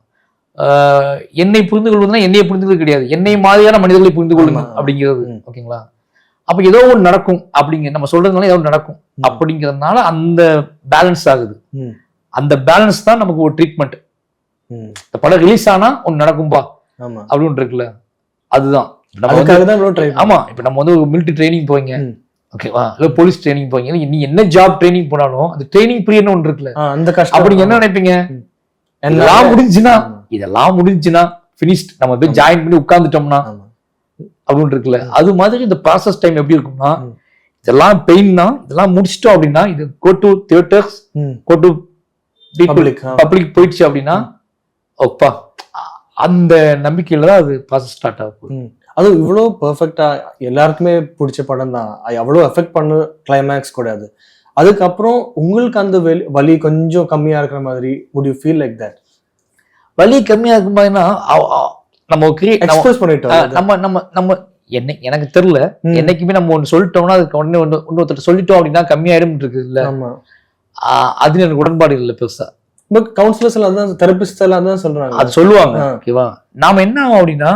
Speaker 3: என்னை புரிந்து கொள்வதுன்னா என்னையை புரிந்து கொள்வது கிடையாது, என்னை மாதிரியான மனிதர்களை புரிந்து கொள்ளணும் அப்படிங்கிறது. ஓகேங்களா? அப்ப ஏதோ ஒன்று நடக்கும் அப்படிங்க, நம்ம சொல்றதுனால ஏதோ நடக்கும் அப்படிங்கிறதுனால அந்த பேலன்ஸ் ஆகுது. அந்த பேலன்ஸ் தான் நமக்கு ஒரு ட்ரீட்மெண்ட். இந்த படம் ரிலீஸ் ஆனா ஒன்று நடக்கும்பா அப்படின்னு இருக்குல்ல, அதுதான். ஆமா, இப்ப நம்ம வந்து ஒரு மிலிட்டரி ட்ரைனிங் போவீங்க, ஓகேவா, இல்ல போலீஸ் ட்ரைனிங் போவீங்க, நீ என்ன ஜாப் ட்ரைனிங் போனாலும் அந்த ட்ரைனிங் பீரியட் ஒன்று இருக்குல்ல, அப்படி என்ன நினைப்பீங்க, இதெல்லாம் முடிஞ்சுன்னா ஃபினிஷ்ட், நம்ம போய் ஜாயின் பண்ணி உட்கார்ந்துட்டோம்னா அப்படின்னு இருக்குல்ல. அது மாதிரி இந்த ப்ராசஸ் டைம் எப்படி இருக்கும்னா, இதெல்லாம் பெயின் தான், இதெல்லாம் முடிச்சிட்டோம் அப்படின்னா இது go to theatres, go to public போயிடுச்சு அப்படின்னா ஓப்பா, அந்த நம்பிக்கையில தான் அது ப்ராசஸ் ஸ்டார்ட் ஆகும்.
Speaker 2: அது இவ்வளோ பெர்ஃபெக்டா எல்லாருக்குமே பிடிச்ச படம் தான், அவ்வளோ எஃபெக்ட் பண்ண கிளைமேக்ஸ் கூட. அது அதுக்கப்புறம் உங்களுக்கு அந்த வலி கொஞ்சம் கம்மியா இருக்கிற மாதிரி would you feel like that?
Speaker 3: வலி கம்மியா இருக்கும் போதுன்னா நம்ம
Speaker 2: எக்ஸ்பிரஸ் பண்ணிட்டோம்.
Speaker 3: நம்ம எனக்கு தெரியல, என்னைக்குமே நம்ம ஒன்று சொல்லிட்டோம்னா அதுக்கு உடனே இன்னொருத்தர் சொல்லிட்டோம் அப்படின்னா கம்மியாயிடும் இருக்கு இல்ல. அது எனக்கு உடன்பாடு இல்லை பெருசா.
Speaker 2: கவுன்சிலர்ஸ் எல்லாம் அதான், தெரபிஸ்ட் எல்லாம் அதான் சொல்றாங்க, அது
Speaker 3: சொல்லுவாங்க. ஓகேவா, நாம என்ன ஆகும் அப்படின்னா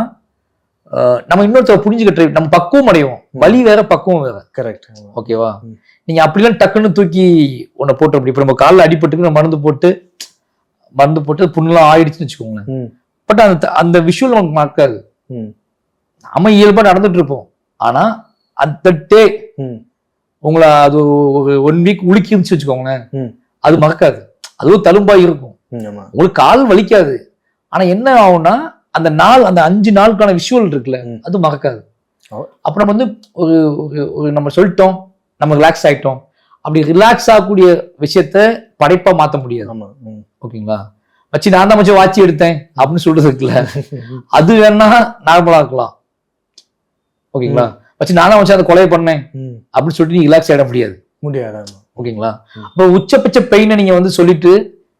Speaker 3: நம்ம இன்னொருத்தர் புரிஞ்சுக்கிட்டு நம்ம பக்குவம் அடையும். வலி வேற, பக்குவம் வேற. கரெக்ட். ஓகேவா, நீங்க அப்படிலாம் டக்குன்னு தூக்கி உன்னை போட்டு அப்படி இப்ப நம்ம காலில் அடிபட்டுக்கு நம்ம மருந்து போட்டு புண்ணெல்லாம் ஆயிடுச்சுன்னு வச்சுக்கோங்களேன். பட் அந்த விஷுவல் நமக்கு மறக்காது. நம்ம இயல்பா நடந்துட்டு இருப்போம். ஆனா அந்த டே உங்களை அது ஒரு 1 வீக் உலுக்கிருந்துச்சு வச்சுக்கோங்களேன், அது மறக்காது. அதுவும் தழும்பாய் இருக்கும், உங்களுக்கு கால் வலிக்காது. ஆனா என்ன ஆகும்னா அந்த 5 நாளுக்கான விஷுவல் இருக்குல்ல, அது மறக்காது. அப்ப நம்ம வந்து ஒரு நம்ம சொல்லிட்டோம், நம்ம ரிலாக்ஸ் ஆயிட்டோம். அப்படி ரிலாக்ஸ் ஆகக்கூடிய விஷயத்த படைப்பா மாத்த முடியாது. ஓகேங்களா, வச்சு நான் தான் வச்சு வாட்சி எடுத்தேன் அப்படின்னு சொல்றது இருக்குல்ல, அது வேணா நார்மலா இருக்கலாம். ஓகேங்களா, வச்சு நான் தான் வச்சு அந்த கொலை பண்ணேன் அப்படின்னு சொல்லிட்டு நீங்க ரிலாக்ஸ் ஆயிட முடியாது. ஓகேங்களா, அப்ப உச்சபட்ச பெயினை நீங்க வந்து சொல்லிட்டு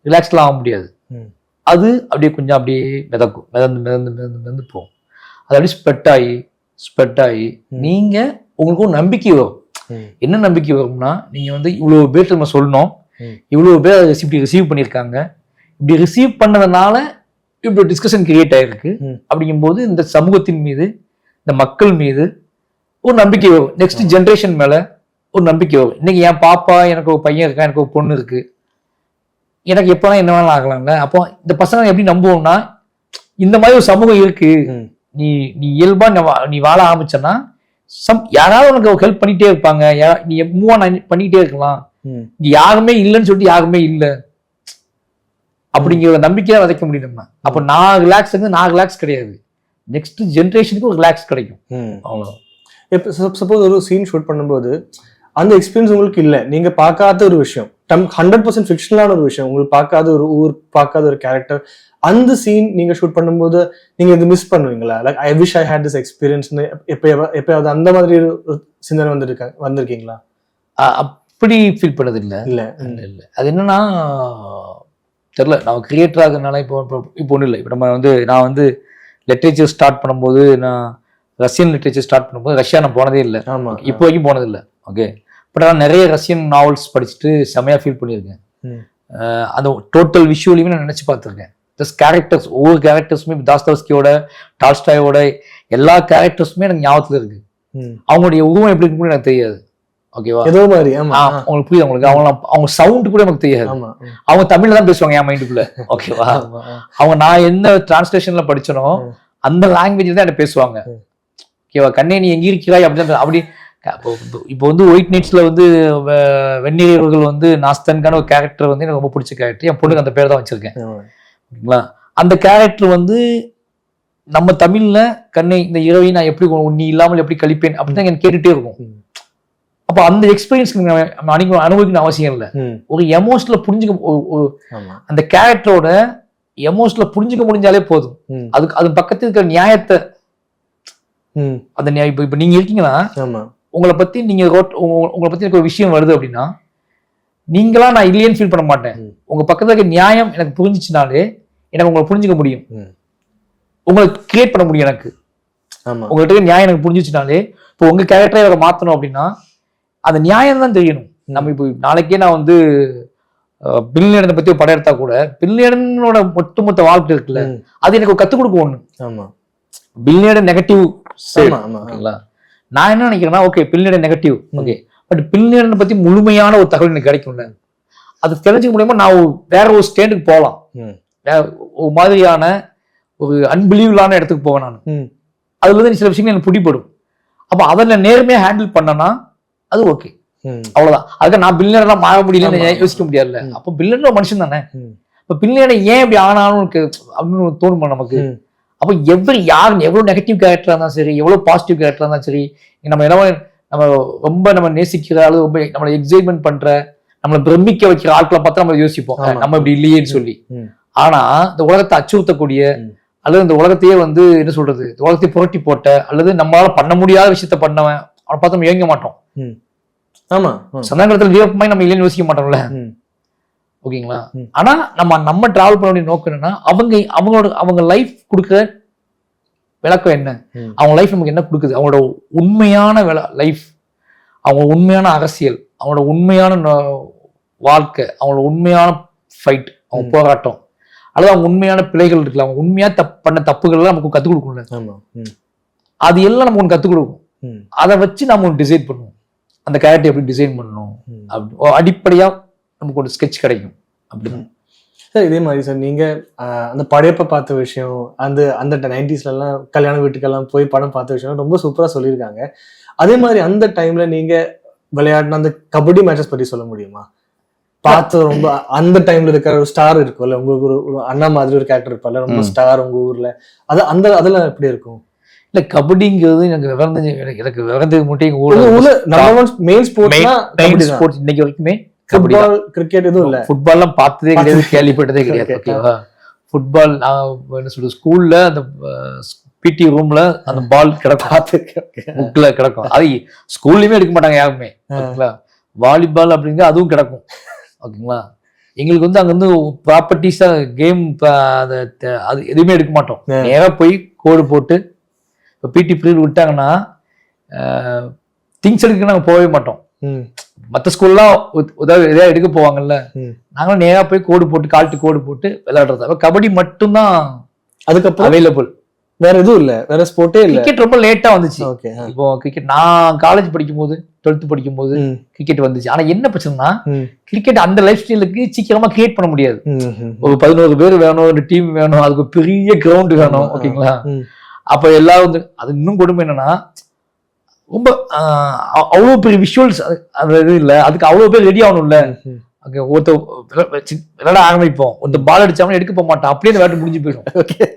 Speaker 3: ரிலாக்ஸ்லாம் ஆக முடியாது. அது அப்படியே கொஞ்சம் அப்படியே மிதக்கும், மிதந்து போகும். அது அப்படியே ஸ்ப்ரெட் ஆகி நீங்க உங்களுக்கு ஒரு நம்பிக்கை வரும். என்ன நம்பிக்கை வரும்னா, நீங்க வந்து இவ்வளவு பேர் நம்ம சொல்லணும், இவ்வளவு பேர் ரிசீவ் பண்ணியிருக்காங்க, இப்படி ரிசீவ் பண்ணதுனால இப்படி டிஸ்கஷன் கிரியேட் ஆயிருக்கு. அப்படிங்கும்போது இந்த சமூகத்தின் மீது, இந்த மக்கள் மீது ஒரு நம்பிக்கை வரும். நெக்ஸ்ட் ஜென்ரேஷன் மேல ஒரு நம்பிக்கை வரும். இன்னைக்கு என் பாப்பா, எனக்கு ஒரு பையன் இருக்கா, எனக்கு ஒரு பொண்ணு இருக்கு, எனக்கு எப்பெல்லாம் என்ன வேணாலும் ஆகலாம்ல. அப்போ இந்த பசங்க எப்படி நம்புவோம்னா, இந்த மாதிரி ஒரு சமூகம் இருக்கு, நீ இயல்பா நீ வாழ ஆரம்பிச்சன்னா யாராவது உனக்கு ஹெல்ப் பண்ணிட்டே இருப்பாங்க, நீ மூவ் ஆன் பண்ணிட்டே இருக்கலாம். இங்க யாருமே இல்லைன்னு சொல்லிட்டு யாருமே இல்லை அப்படிங்கிற நம்பிக்கையா விதைக்க முடியும் நம்ம. அப்ப நான் ரிலாக்ஸ் கிடையாது, நெக்ஸ்ட் ஜென்ரேஷனுக்கு ஒரு ரிலாக்ஸ் கிடைக்கும். அவ்வளவுதான்.
Speaker 2: சப்போஸ் ஒரு சீன் ஷூட் பண்ணும்போது அந்த எக்ஸ்பீரியன்ஸ் உங்களுக்கு இல்லை, நீங்க பார்க்காத ஒரு விஷயம், 100% ஃபிக்ஷனலான ஒரு விஷயம், உங்களுக்கு பார்க்காத ஒரு ஊர், பார்க்காத ஒரு கேரக்டர், அந்த சீன் நீங்க ஷூட் பண்ணும்போது நீங்க இது மிஸ் பண்ணுவீங்களா? Like I wish I had this எக்ஸ்பீரியன்ஸ்னு எப்பயாவது அந்த மாதிரி ஒரு சிந்தனை வந்திருக்கீங்களா?
Speaker 3: அப்படி ஃபீல் பண்ணது இல்லை. அது என்னன்னா தெரியல, நான் கிரியேட்டர் ஆகுறதுனால இப்போ ஒன்றும் இல்லை. இப்போ நான் வந்து லிட்ரேச்சர் ஸ்டார்ட் பண்ணும்போது, நான் ரஷ்யன் லிட்ரேச்சர் ஸ்டார்ட் பண்ணும்போது ரஷ்யா நான் போனதே இல்லை, இப்போ வரைக்கும் போனதில்லை. ஓகே, பட் நான் நிறைய ரஷ்யன் நாவல்ஸ் படிச்சுட்டு செமையா ஃபீல் பண்ணியிருக்கேன். அந்த டோட்டல் விஷுவலையுமே நான் நினைச்சு பார்த்துருக்கேன். கேரக்டர்ஸ், ஒவ்வொரு கேரக்டர்ஸுமே தாஸ்தவஸ்கியோட, டால்ஸ்டாயோட எல்லா கேரக்டர்ஸுமே எனக்கு ஞாபகத்துல இருக்கு. அவங்களுடைய உருவம் எப்படி இருக்குன்னு எனக்கு தெரியாது. ஓகேவா, ஏதோ மாதிரி உங்களுக்கு புரியுது, உங்களுக்கு அவங்க சவுண்ட் கூட எனக்கு தெரியாது. அவங்க தமிழ்ல தான் பேசுவாங்க என் மைண்டுக்குள்ள. ஓகேவா, அவங்க நான் என்ன டிரான்ஸ்லேஷன்ல படிச்சனோ அந்த லாங்குவேஜ் தான் என்ன பேசுவாங்க. ஓகேவா, கண்ணே நீ எங்க இருக்கிறாய் அப்படின்னு. அப்படி இப்போ வந்து ஒயிட் நைட்ஸ்ல வந்து வெந்நீரவர்கள் வந்து நாஸ்தன்கான ஒரு கேரக்டர் வந்து எனக்கு ரொம்ப பிடிச்ச கேரக்டர். என் பொண்ணுக்கு அந்த பேர் தான் வச்சிருக்கேன். ஓகேங்களா, அந்த கேரக்டர் வந்து நம்ம தமிழ்ல கண்ணை இந்த இரவை நான் எப்படி நீ இல்லாமல் எப்படி கழிப்பேன் அப்படின்னு எனக்கு கேட்டுட்டே இருக்கும். அப்போ அந்த எக்ஸ்பீரியன்ஸ் அனுபவிக்கணும் அவசியம் இல்லை. ஒரு எமோஷனல புரிஞ்சுக்க, அந்த கேரக்டரோட எமோஷனல புரிஞ்சுக்க முடிஞ்சாலே போதும். அது பக்கத்தில் இருக்கிற நியாயத்தை அந்த இப்போ நீங்க இருக்கீங்கன்னா
Speaker 2: ஆமா
Speaker 3: உங்களை பத்தி நீங்க உங்களை பத்தி எனக்கு ஒரு விஷயம் வருது அப்படின்னா நீங்களா நான் இல்லையேன்னு ஃபீல் பண்ண மாட்டேன். உங்க பக்கத்துல இருக்க நியாயம் எனக்கு புரிஞ்சிச்சுனாலே எனக்கு உங்களை புரிஞ்சுக்க முடியும், உங்களை கிரியேட் பண்ண முடியும். எனக்கு உங்கள்கிட்ட இருக்க நியாயம் எனக்கு புரிஞ்சிச்சுனாலே இப்போ உங்க கேரக்டரை அவரை மாத்தணும் அப்படின்னா அந்த நியாயம் தான் தெரியணும். நம்ம இப்போ நாளைக்கே நான் வந்து பில்லியனை பத்தி ஒரு படம் எடுத்தா கூட பில்லியனோட ஒட்டுமொத்த வாழ்க்கை இருக்குல்ல அது எனக்கு கத்துக் கொடுக்கும் ஒண்ணு. பில்லியனோட நெகட்டிவ் நான் என்ன நினைக்கிறேன்னா ஓகே பில்லியனோட நெகட்டிவ் ஓகே, பட் பில்லியனை பத்தி முழுமையான ஒரு தகவல் எனக்கு கிடைக்கும்ல. அது தெரிஞ்சுக்க மூலியமா நான் வேற ஒரு ஸ்டேண்டுக்கு போகலாம், ஒரு மாதிரியான ஒரு அன்பிலீவபிளான இடத்துக்கு போவேன் நான். அதுல இருந்து சில விஷயங்கள் எனக்கு பிடிப்படும். அப்ப அதை நேர்மையா ஹேண்டில் பண்ணனா அது ஓகே, அவ்வளவுதான். அதுக்கு நான் பில்லியனெல்லாம் மாற முடியலன்னு யோசிக்க முடியாதுல்ல. அப்போ பில்லியன் மனுஷன் தானே. இப்ப பில்லியனை ஏன் இப்படி ஆனாலும் அப்படின்னு தோணுமா நமக்கு. அப்போ யார் எவ்வளவு நெகட்டிவ் கேரக்டரா இருந்தாலும் சரி, எவ்வளவு பாசிட்டிவ் கேரக்டரா இருந்தாலும் சரி, நம்ம ரொம்ப நம்ம நேசிக்கிற அளவு ரொம்ப நம்மளை எக்ஸைட்மெண்ட் பண்ற நம்மளை பிரமிக்க வைக்கிற ஆட்களை பார்த்தா நம்ம யோசிப்போம் நம்ம இப்படி இல்லையேன்னு சொல்லி. ஆனா இந்த உலகத்தை அச்சுறுத்தக்கூடிய அல்லது இந்த உலகத்தையே வந்து என்ன சொல்றது, இந்த உலகத்தையே புரட்டி போட்ட அல்லது நம்மளால பண்ண முடியாத விஷயத்த பண்ணவன் அவனை பார்த்து நம்ம இயங்க மாட்டோம்.
Speaker 2: ஆமா,
Speaker 3: சந்தானத்துல வீரப்பமாய் நம்ம இல்லைன்னு யோசிக்க மாட்டோம்ல. ஓகேங்களா. ஆனா நம்ம டிராவல் பண்ண வேண்டிய நோக்கம் என்னன்னா அவங்க லைஃப் கொடுக்குற விளக்கம் என்ன, அவங்க லைஃப் நமக்கு என்ன கொடுக்குது, அவங்களோட உண்மையான லைஃப், அவங்க உண்மையான அரசியல், அவங்களோட உண்மையான வாழ்க்கை, அவங்களோட உண்மையான ஃபைட், அவங்க போராட்டம், அல்லது அவங்க உண்மையான பிழைகள் இருக்குல்ல, அவங்க உண்மையா பண்ண தப்புகள்லாம் நமக்கு கத்துக் கொடுக்கணும்ல. அது எல்லாம் நமக்கு ஒன்று கத்துக் கொடுக்கும். அதை வச்சு நம்ம ஒன்று டிசைட் பண்ணுவோம், அந்த கேரக்டர் எப்படி டிசைன் பண்ணணும் அப்படி அடிப்படையா நமக்கு ஒரு ஸ்கெட்ச் கிடைக்கும். அப்படிதான்
Speaker 2: சார். இதே மாதிரி சார் நீங்க அந்த படையப்பை பார்த்த விஷயம், அந்த 90s எல்லாம் கல்யாண வீட்டுக்கெல்லாம் போய் படம் பார்த்த விஷயம் ரொம்ப சூப்பரா சொல்லியிருக்காங்க. அதே மாதிரி அந்த டைம்ல நீங்க விளையாடின அந்த கபடி மேட்சஸ் பத்தி சொல்ல முடியுமா? பார்த்து ரொம்ப அந்த டைம்ல இருக்கிற ஒரு ஸ்டார் இருக்கும்ல, உங்களுக்கு ஒரு அண்ணா மாதிரி ஒரு கேரக்டர் இருப்பார்ல, ரொம்ப ஸ்டார் உங்க ஊர்ல, அதெல்லாம் எப்படி இருக்கும்?
Speaker 3: இல்ல கபடிங்கிறது எனக்கு விவரத்துக்கு
Speaker 2: மட்டும் மெயின் ஸ்போர்ட்ஸ்
Speaker 3: இன்னைக்கு வரைக்குமே
Speaker 2: ஃபுட்பால் கிரிக்கெட் எதுவும் இல்ல.
Speaker 3: ஃபுட்பால்லாம் பார்த்ததே கிடையாது, கேள்விப்பட்டதே கிடையாது. ஓகேவா. ஃபுட்பால் நான் என்ன சொல்றது, ஸ்கூல்ல அந்த பிடி ரூம்ல அந்த பால் கிடக்கும், புக்ல கிடக்கும். அது ஸ்கூல்லயுமே எடுக்க மாட்டாங்க யாருமே. ஓகேங்களா. வாலிபால் அப்படிங்கிறது அதுவும் கிடக்கும். ஓகேங்களா. எங்களுக்கு வந்து அங்க வந்து ப்ராப்பர்ட்டிஸா கேம் அது எதுவுமே எடுக்க மாட்டோம். நேரா போய் கோடு போட்டு இப்போ பிடி பீரியட் விட்டாங்கன்னா திங்ஸ் எடுக்க நாங்கள் போகவே மாட்டோம். மற்ற ஸ்கூல்லாம் எதாவது எடுக்க போவாங்கல்ல, நாங்களும் நேரா போய் கோடு போட்டு கால்ட்டு கோடு போட்டு விளையாடுறது. கபடி மட்டும்தான்
Speaker 2: அதுக்கப்புறம்
Speaker 3: அவைலபிள்,
Speaker 2: வேற எதுவும் இல்ல, வேற ஸ்போர்ட்டே இல்ல.
Speaker 3: கிரிக்கெட் ரொம்ப லேட்டா வந்துச்சு. இப்போ கிரிக்கெட் நான் காலேஜ் படிக்கும் போது 12th படிக்கும் போது கிரிக்கெட் வந்துச்சு. ஆனா என்ன பிரச்சனைனா கிரிக்கெட் அந்த லைஃப் ஸ்டைலுக்கு சீக்கிரமா கிரியேட் பண்ண முடியாது. ஒரு 11 பேர் வேணும், ஒரு டீம் வேணும், அதுக்கு பெரிய கிரவுண்ட் வேணும். ஓகேங்களா. அப்ப எல்லாரும் அது இன்னும் கொடுமை என்னன்னா ரொம்ப அவ்வளவு பெரிய விஷுவல்ஸ் அது இது இல்ல, அதுக்கு அவ்வளவு பேர் ரெடி ஆகணும்ல. விளையாட ஆரம்பிப்போம், ஒரு பால் அடிச்சாலும் எடுக்க போக மாட்டான், அப்படியே அந்த விளையாட்டு முடிஞ்சு போயிடும்.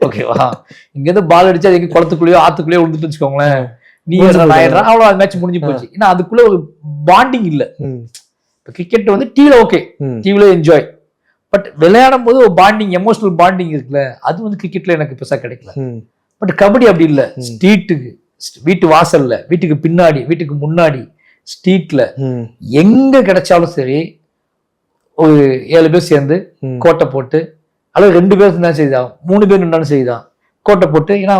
Speaker 3: ஓகேவா. இங்க இருந்து பால் அடிச்சா எங்க குளத்துக்குள்ளேயோ ஆத்துக்குள்ளேயோ விழுந்துட்டு வச்சுக்கோங்களேன், நீ ஆயிடுறான், அவ்வளவு அது மேட்ச் முடிஞ்சு போச்சு. ஏன்னா அதுக்குள்ள ஒரு பாண்டிங் இல்ல. இப்ப கிரிக்கெட் வந்து டிவில ஓகே, டிவில என்ஜாய், பட் விளையாடும் போது ஒரு பாண்டிங், எமோஷனல் பாண்டிங் இருக்குல்ல, அது வந்து கிரிக்கெட்ல எனக்கு பெருசா கிடைக்கல. பட் கபடி அப்படி இல்லை. ஸ்ட்ரீட்டுக்கு, வீட்டு வாசல்ல, வீட்டுக்கு பின்னாடி, வீட்டுக்கு முன்னாடி, ஸ்ட்ரீட்ல எங்க கிடைச்சாலும் சரி ஒரு 7 பேர் சேர்ந்து கோட்டை போட்டு, அல்லது 2 பேர் இருந்தாலும் செய்தான், 3 பேர் இருந்தாலும் செய்தான், கோட்டை போட்டு, ஏன்னா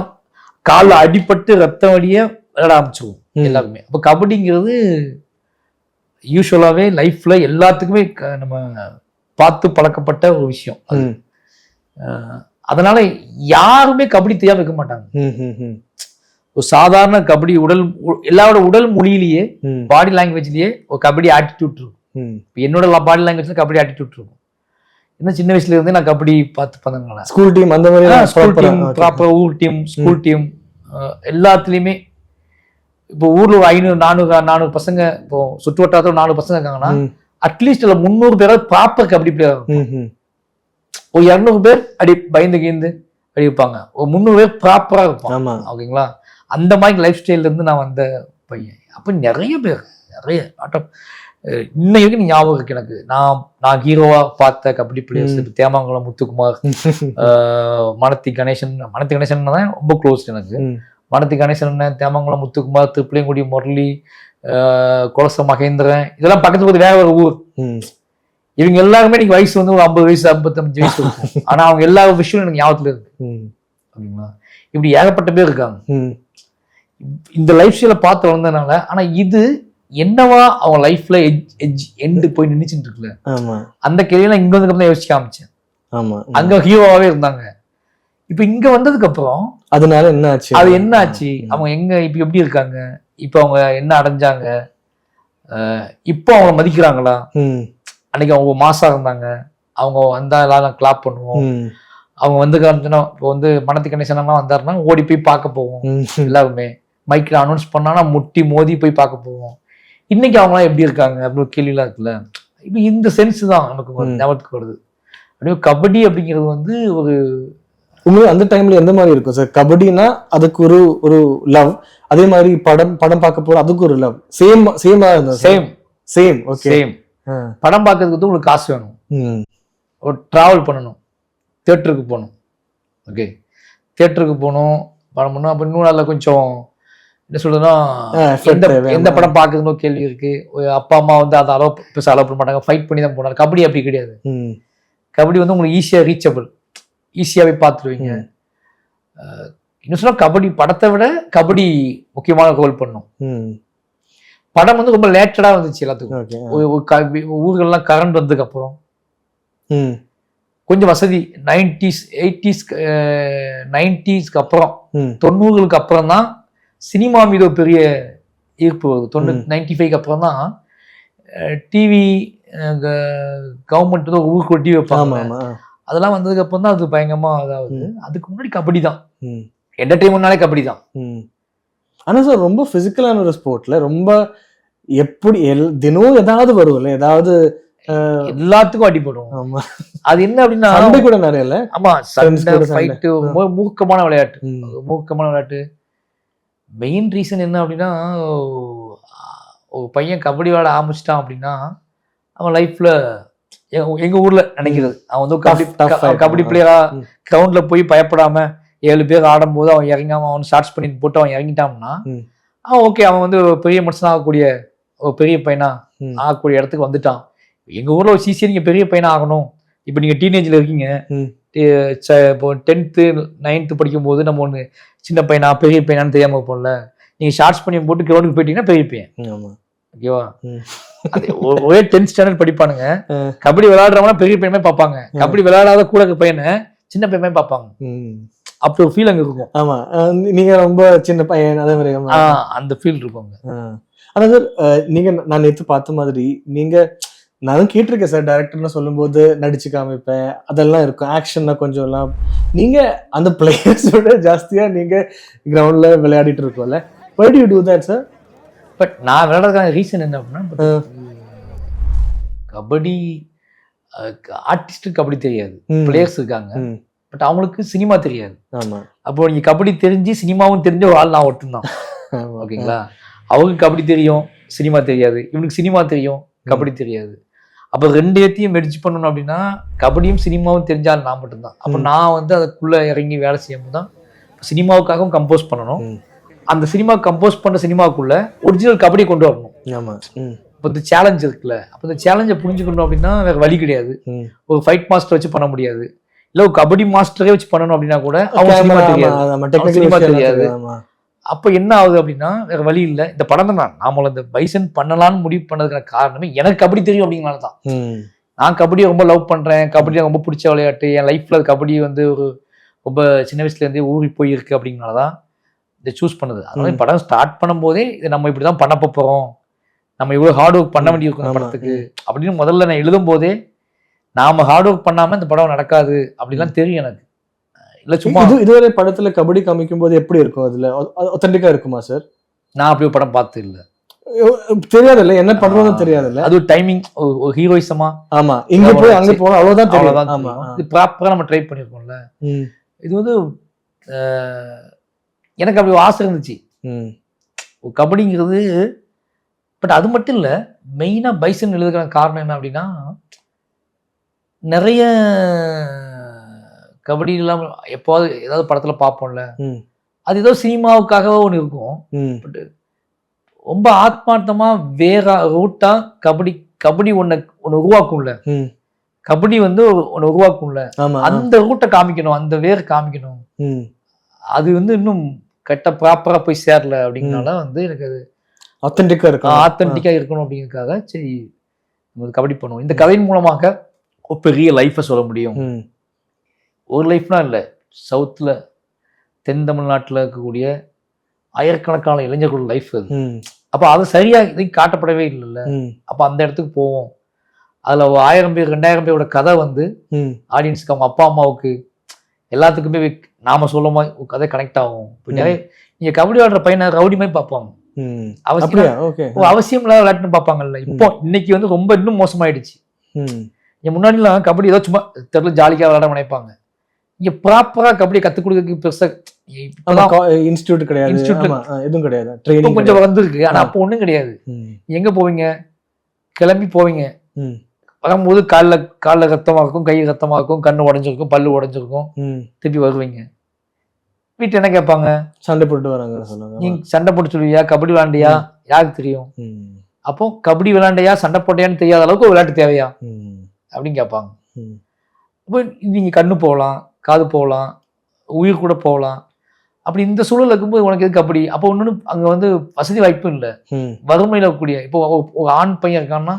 Speaker 3: காலில் அடிபட்டு ரத்தம் வழிய விளையாட ஆரம்பிச்சுவோம் எல்லாருமே. அப்போ கபடிங்கிறது யூஸ்வலாவே லைஃப்ல எல்லாத்துக்குமே நம்ம பார்த்து பழக்கப்பட்ட ஒரு விஷயம். அதனால யாருமே கபடி தெரியாம இருக்க மாட்டாங்க. ஒரு சாதாரண கபடி எல்லாரோட உடல் மொழியிலேயே, பாடி லாங்குவேஜ்லயே ஒரு கபடி ஆட்டிடியூட் இருக்கும். என்னோட பாடி லாங்குவேஜ்ல கபடி ஆட்டிடியூட் இருக்கும். இன்னும் சின்ன வயசுல இருந்து நான் கபடி பார்த்து பண்ணங்களேன்.
Speaker 2: ஸ்கூல் டீம் அந்த மாதிரி,
Speaker 3: ஸ்கூல் டீம், ப்ராப்பர் ஊர் டீம், ஸ்கூல் டீம், எல்லாத்துலயுமே. இப்போ ஊர்ல ஒரு 500-400 பசங்க, இப்போ சுற்று வட்டாரத்துல 4 பசங்க இருக்காங்கன்னா அட்லீஸ்ட் 300 பேராவது ப்ராப்பர் கபடி பிளேயர். ஒரு 200 பேர் அடி பயந்து கீந்து அடி வைப்பாங்க, ஒரு 300 பேர் ப்ராப்பரா இருப்பாங்க. ஓகேங்களா. அந்த மாதிரி லைஃப் ஸ்டைல்ல இருந்து நான் வந்த பையன். அப்ப நிறைய பேர், நிறைய ஆட்டம் இன்னைக்கு ஞாபகம் இருக்கு எனக்கு. நான் ஹீரோவா பார்த்த கபடி பிளேயர்ஸ் தேமாங்குளம் முத்துக்குமார், மனத்தி கணேசன் தான் ரொம்ப க்ளோஸ் எனக்கு. மணத்தி கணேசன், தேமங்கலம் முத்துக்குமார், திருப்பிள்ளைங்குடி முரளி, குலச மகேந்திரன், இதெல்லாம் பக்கத்து பக்கத்து வேற ஒரு ஊர். இவங்க எல்லாருமே இன்னைக்கு வயசு வந்து ஒரு 50 வயசு 55 வயசு இருக்கும். ஆனா அவங்க எல்லா விஷயம் எனக்கு ஞாபகத்துல இருக்கு. அப்படிங்களா? இப்படி ஏகப்பட்ட பேர் இருக்காங்க இந்த லைஃப் ஸ்டைல பார்த்து வளர்ந்ததுனால. ஆனா இது என்னவா அவங்க லைஃப்ல எண்டு போய் நின்னுச்சுட்டு இருக்குல்ல, அந்த கேள்வியெல்லாம் இங்க வந்து யோசிக்க ஆரம்பிச்சேன். அங்க ஹீரோவாவே இருந்தாங்க. இப்ப இங்க வந்ததுக்கு அப்புறம்
Speaker 2: அதனால என்ன ஆச்சு,
Speaker 3: அது என்ன ஆச்சு, அவங்க எங்க இப்ப எப்படி இருக்காங்க, இப்ப அவங்க என்ன அடைஞ்சாங்க, இப்போ அவங்க மதிக்கிறாங்களா, அன்னைக்கு அவங்க மாசா இருந்தாங்க, அவங்க வந்தா எல்லாரும் கிளாப் பண்ணுவோம், அவங்க வந்து இப்போ வந்து மணத்தி கணேசன் வந்தாருன்னா ஓடி போய் பார்க்க போவோம், எல்லாருமே மைக்ல அனௌன்ஸ் பண்ணானா முட்டி மோதி போய் பார்க்க போவோம். இன்னைக்கு அவங்களாம் எப்படி இருக்காங்க அப்படின்னு ஒரு கேள்விலாம் இருக்குல்ல. இப்போ இந்த சென்ஸ் தான் நமக்கு ஞாபகத்துக்கு வருது. அப்படியே கபடி அப்படிங்கிறது வந்து ஒரு
Speaker 2: உண்மையாக அந்த டைம்ல எந்த மாதிரி இருக்கும் சார்? கபடினா அதுக்கு ஒரு லவ், அதே மாதிரி படம் பார்க்க போற அதுக்கு ஒரு லவ், சேமா இருந்தது. Same okay.
Speaker 3: சேம் படம் பார்க்கறதுக்கு வந்து உங்களுக்கு காசு வேணும், ஒரு டிராவல் பண்ணணும், தியேட்டருக்கு போகணும். ஓகே, தியேட்டருக்கு போகணும், படம் பண்ணணும். அப்போ இன்னும் அதில் கொஞ்சம் என்ன சொல்றதுன்னா, எந்த படம் பார்க்குறதுன்னு கேள்வி இருக்கு. அப்பா அம்மா வந்து அதை அலோவ் பண்ண மாட்டாங்க, ஃபைட் பண்ணி தான் போனாங்க. கபடி அப்படி கிடையாது. கபடி வந்து உங்களுக்கு ஈஸியாக ரீச்சபிள், ஈஸியாகவே பார்த்துருவீங்க. இன்னும் சொன்னா கபடி படத்தை விட கபடி முக்கியமான ரோல் பண்ணும். படம் வந்து ரொம்ப லேட்டடா வந்துச்சு எல்லாத்துக்கும். ஊர்கள்லாம் கரண்ட் வந்ததுக்கு அப்புறம் கொஞ்சம் வசதி 90s 80s அப்புறம் 90களுக்கு அப்புறம் தான் சினிமா மீது ஒரு பெரிய ஈர்ப்பு வருது. 95க்கு அப்புறம் தான் டிவி கவர்மெண்ட் வந்து ஊருக்கு டிவி வைப்பாங்க. அதெல்லாம் வந்ததுக்கு அப்புறம் தான் அது பயங்கரமா அதாவது. அதுக்கு முன்னாடி கபடி தான் என்டர்டெயின்மெண்ட்னாலே கபடி தான்.
Speaker 2: ஆனா சார் ரொம்ப பிசிக்கலான ஒரு ஸ்போர்ட்ல ரொம்ப எப்படி தினம் ஏதாவது வரும்ல, ஏதாவது
Speaker 3: எல்லாத்துக்கும் அடிபடும்.
Speaker 2: ஆமா,
Speaker 3: அது என்ன அப்படின்னா
Speaker 2: சண்டை கூட நிறைய இல்ல.
Speaker 3: ஆமா, சண்டை ஃபைட் மூர்க்கமான விளையாட்டு. மெயின் ரீசன் என்ன அப்படின்னா, ஒரு பையன் கபடி விளையாட ஆரம்பிச்சிட்டான் அப்படின்னா அவன் லைஃப்ல எங்க ஊர்ல நினைக்கிறது அவன் வந்து கபடி பிளேயரா கிரவுண்ட்ல போய் பயப்படாம 7 பேர் ஆடும் போது அவன் இறங்காம அவன் ஷார்ட்ஸ் பண்ணி போட்டு அவன் இறங்கிட்டான்னா அவன் ஓகே, அவன் வந்து பெரிய மனுஷனா ஆகக்கூடிய ஒரு பெரிய பையனா ஆகக்கூடிய இடத்துக்கு வந்துட்டான். எங்க ஊர்ல ஒரு சிசி நீங்க பெரிய பையனா ஆகணும். இப்ப நீங்க டீனேஜ்ல இருக்கீங்க, இப்போ 10th 9th படிக்கும் போது நம்ம ஒண்ணு சின்ன பையனா பெரிய பையனான்னு தெரியாம இருப்போம்ல. நீங்க ஷார்ட்ஸ் பண்ணி போட்டு கிரவுண்டுக்கு போயிட்டீங்கன்னா பெரிய பையன். ஓகேவா? ஒரே 10th ஸ்டாண்டர்ட் படிப்பானுங்க, கபடி விளையாடுறவங்க பெரிய பையனமே பார்ப்பாங்க, கபடி விளையாடாத கூட பையனை சின்ன பையனமே பார்ப்பாங்க. அப்படி ஒரு ஃபீல் அங்க இருக்கும்.
Speaker 2: ஆமா, நீங்க ரொம்ப சின்ன பையன் அதே மாதிரி
Speaker 3: அந்த ஃபீல் இருக்கும்.
Speaker 2: ஆனா சார் நீங்க நான் நேற்று பார்த்த மாதிரி நீங்க நானும் கேட்டிருக்கேன் சார், டைரக்டர்னு சொல்லும் போது நடிச்சு காமிப்பேன் அதெல்லாம் இருக்கும், ஆக்ஷன்னா கொஞ்சம் எல்லாம். நீங்க அந்த பிளேயர்ஸோட ஜாஸ்தியா நீங்க கிரவுண்ட்ல விளையாடிட்டு இருக்கோம்ல, why do you do that sir?
Speaker 3: But நான் விளையாடுறதுக்கான ரீசன் என்ன அப்படின்னா, கபடி ஆர்டிஸ்ட் கபடி தெரியாது, பிளேயர்ஸ் இருக்காங்க, பட் அவங்களுக்கு சினிமா தெரியாது. அப்போ நீங்க கபடி தெரிஞ்சு சினிமாவும் தெரிஞ்ச ஒரு ஆள் நான் ஒட்டுந்தான். ஓகேங்களா? அவங்களுக்கு கபடி தெரியும், சினிமா தெரியாது. இவனுக்கு சினிமா தெரியும், கபடி தெரியாது. அப்போ 2 மெர்ஜ் பண்ணணும் அப்படின்னா கபடியும் சினிமாவும் தெரிஞ்சால் நான் மட்டும்தான். அப்போ நான் வந்து அதுக்குள்ள இறங்கி வேலை செய்யும்போது தான் சினிமாவுக்காகவும் கம்போஸ் பண்ணணும். அந்த சினிமா கம்போஸ் பண்ண சினிமாவுக்குள்ள ஒரிஜினல் கபடி கொண்டு வரணும். இப்போ இந்த சேலஞ்ச் இருக்குல்ல, அப்போ இந்த சேலஞ்சை புரிஞ்சுக்கணும் அப்படின்னா வேற வழி கிடையாது. ஒரு ஃபைட் மாஸ்டர் வச்சு பண்ண முடியாது, இல்ல ஒரு கபடி மாஸ்டரே வச்சு பண்ணணும் அப்படின்னா கூட அவங்க சினிமா தெரியாது. அப்ப என்ன ஆகுது அப்படின்னா வேற வழி இல்லை. இந்த படம் தான் நாம இந்த பைசன் பண்ணலான்னு முடிவு பண்ணதுக்கான காரணமே எனக்கு கபடி தெரியும் அப்படிங்கிறனாலதான். நான் கபடியை ரொம்ப லவ் பண்றேன், கபடி ரொம்ப பிடிச்ச விளையாட்டு, என் லைஃப்ல கபடி வந்து ஒரு ரொம்ப சின்ன வயசுல இருந்தே ஊறி போயிருக்கு அப்படிங்கிறனாலதான் இதை சூஸ் பண்ணுது. அதனால படம் ஸ்டார்ட் பண்ணும் போதே இதை நம்ம இப்படிதான் பண்ண போறோம், நம்ம இவ்வளவு ஹார்ட் ஒர்க் பண்ண வேண்டியிருக்கும் படத்துக்கு அப்படின்னு முதல்ல நான் எழுதும் போதே நாம ஹார்ட் ஒர்க் பண்ணாம இந்த படம் நடக்காது அப்படின்லாம் தெரியும் எனக்கு. இல்ல சும்மா
Speaker 2: இதுவரை படத்துல கபடி காமிக்கும் போது எப்படி இருக்கும், அதுல ஒத்தென்டிக்கா இருக்குமா சார்? நான் அப்படி ஒரு படம் பார்த்து இல்ல, தெரியாதுல்ல, என்ன பண்றதுன்னு தெரியாதுல்ல. அது ஒரு டைமிங், ஒரு ஹீரோயிசமா, ஆமா, இங்க போய் அங்க போனா அவ்வளவுதான் தெரியும். இது ப்ராப்பரா நம்ம ட்ரை பண்ணிருக்கோம்ல. இது வந்து எனக்கு அப்படி ஆசை இருந்துச்சு கபடிங்கிறது. பட் அது மட்டும் இல்ல, மெயினா பைசன் எழுதுக்கான காரணம் என்ன அப்படின்னா, நிறைய கபடி இல்லாம எப்போது ஏதாவது படத்துல பார்ப்போம்ல,
Speaker 3: அது ஏதோ சினிமாவுக்காகவே ஒன்று இருக்கும்.
Speaker 2: ம்
Speaker 3: பட் ரொம்ப ஆத்மார்த்தமா வேற ரூட்டா கபடி ஒன்று உருவாக்கும்ல,
Speaker 2: ம்
Speaker 3: கபடி வந்து ஒன்று உருவாக்கும்ல,
Speaker 2: ஆமா
Speaker 3: அந்த ரூட்டை காமிக்கணும், அந்த வேர் காமிக்கணும்.
Speaker 2: ம்
Speaker 3: அது வந்து இன்னும் ப்ராப்பரா போய் சேரல அப்படிங்கனால வந்து எனக்கு அது
Speaker 2: ஆத்தென்டிக்கா இருக்கு.
Speaker 3: ஆத்தென்டிக்கா இருக்கணும் அப்படிங்கிறதுக்காக சரி நம்ம கபடி பண்ணுவோம். இந்த கதையின் மூலமாக ஒரு பெரிய லைஃப்பை சொல்ல முடியும்.
Speaker 2: ம்
Speaker 3: ஒரு லைஃப்னா இல்லை, சவுத்தில் தென் தமிழ்நாட்டில் இருக்கக்கூடிய ஆயிரக்கணக்கான இளைஞர்களோட லைஃப் அது.
Speaker 2: ம்
Speaker 3: அப்போ அது சரியாக இதையும் காட்டப்படவே இல்லைல்ல.
Speaker 2: ம்
Speaker 3: அப்போ அந்த இடத்துக்கு போவோம். அதில் 1000 பேர் 2000 பேரோட கதை வந்து
Speaker 2: ம்
Speaker 3: ஆடியன்ஸுக்கு அவங்க அப்பா அம்மாவுக்கு எல்லாத்துக்குமே நாம சொல்லும் போது கதை கனெக்ட் ஆகும். இப்போ நிறைய நீங்கள் கபடி ஆடுற பையனை ரவுடி மாதிரி பார்ப்பாங்க,
Speaker 2: ம்
Speaker 3: அவசியம்
Speaker 2: அப்படியா? ஓகே.
Speaker 3: அவசியம் இல்லாத விளையாட்டுன்னு பார்ப்பாங்கல்ல. இப்போ இன்னைக்கு வந்து ரொம்ப இன்னும் மோசமாயிடுச்சு.
Speaker 2: ம்
Speaker 3: என் முன்னாடிலாம் கபடி ஏதோ சும்மா தெருல ஜாலிக்காக விளையாட நினைப்பாங்க. இங்க ப்ராப்பரா கபடி கத்துக் கொடுக்க பெருசா
Speaker 2: இன்ஸ்டிடியூட் கிடையாது,
Speaker 3: இன்ஸ்டிடியூட்ல
Speaker 2: எதுவும் கிடையாது,
Speaker 3: இப்போ
Speaker 2: ட்ரைனிங்
Speaker 3: கொஞ்சம் வந்திருக்கு. ஆனா அப்போ ஒண்ணும் கிடையாது. எங்க போவீங்க, கிளம்பி போவீங்க,
Speaker 2: ம்
Speaker 3: வரும்போது காலில் ரத்தமா இருக்கும், கை ரத்தமா இருக்கும், கண்ணு உடஞ்சிருக்கும், பல்லு உடஞ்சிருக்கும், திருப்பி வருவீங்க. வீட்டுல என்ன கேட்பாங்க,
Speaker 2: சண்டை போட்டு வராங்க சொல்லுவாங்க.
Speaker 3: நீ சண்டை போட்டு சொல்லுவியா, கபடி விளையாண்டியா, யாருக்கு தெரியும்? அப்போ கபடி விளையாண்டையா சண்டை போட்டையான்னு தெரியாத அளவுக்கு விளையாட்டு தேவையா அப்படின்னு கேட்பாங்க. அப்போ நீங்க கண்ணு போகலாம், காது போகலாம், உயிர் கூட போகலாம். அப்படி இந்த சூழல் இருக்கும்போது உனக்கு எது கபடி? அப்போ ஒண்ணு அங்க வந்து வசதி வாய்ப்பும் இல்லை, வறுமையில கூடிய. இப்போ ஒரு ஆண் பையன் இருக்கான்னா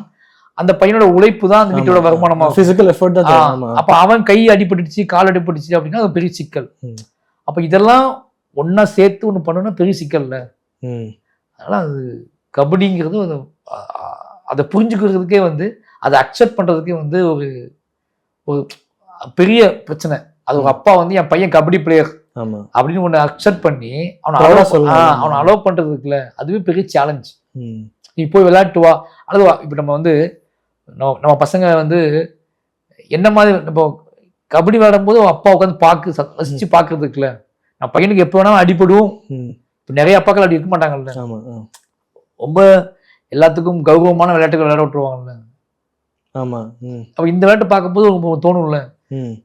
Speaker 3: அந்த பையனோட உழைப்பு தான் அந்த வீட்டோட வருமானமா,
Speaker 2: பிசிக்கல் எஃபர்ட் தான்.
Speaker 3: அப்ப அவன் கை அடிபட்டுடுச்சு, கால் அடிபட்டுச்சு அப்படின்னா அது பெரிய சிக்கல். அப்ப இதெல்லாம் ஒன்னா சேர்த்து ஒண்ணு பண்ணணும்னா பெரிய சிக்கல்ல. அதனால அது கபடிங்கிறது அதை புரிஞ்சுக்கிறதுக்கே வந்து அதை அக்செப்ட் பண்றதுக்கே வந்து ஒரு ஒரு பெரிய பிரச்சனை. அது ஒரு அப்பா வந்து என் பையன் கபடி பிளேயர் அப்படின்னு ஒண்ணு அக்செப்ட் பண்ணி அவனை அலோவ் பண்றதுக்குல அதுவே பெரிய சேலஞ்ச். நீ போய் விளையாட்டு வா, அல்லது இப்ப நம்ம வந்து நம்ம பசங்க வந்து என்ன மாதிரி இப்போ கபடி விளையாடும் போது அப்பா உட்காந்து ரசிச்சு பாக்குறதுக்குல, நான் பையனுக்கு எப்போ வேணாலும் அடிபடுவோம். இப்போ நிறைய அப்பாக்கள் அடி இருக்க மாட்டாங்கல்ல, ரொம்ப எல்லாத்துக்கும் கௌரவமான விளையாட்டுகள் விளையாட விட்டுருவாங்கல்ல.
Speaker 2: ஆமா.
Speaker 3: அப்ப இந்த விளையாட்டு பார்க்கும்போது தோணும்ல,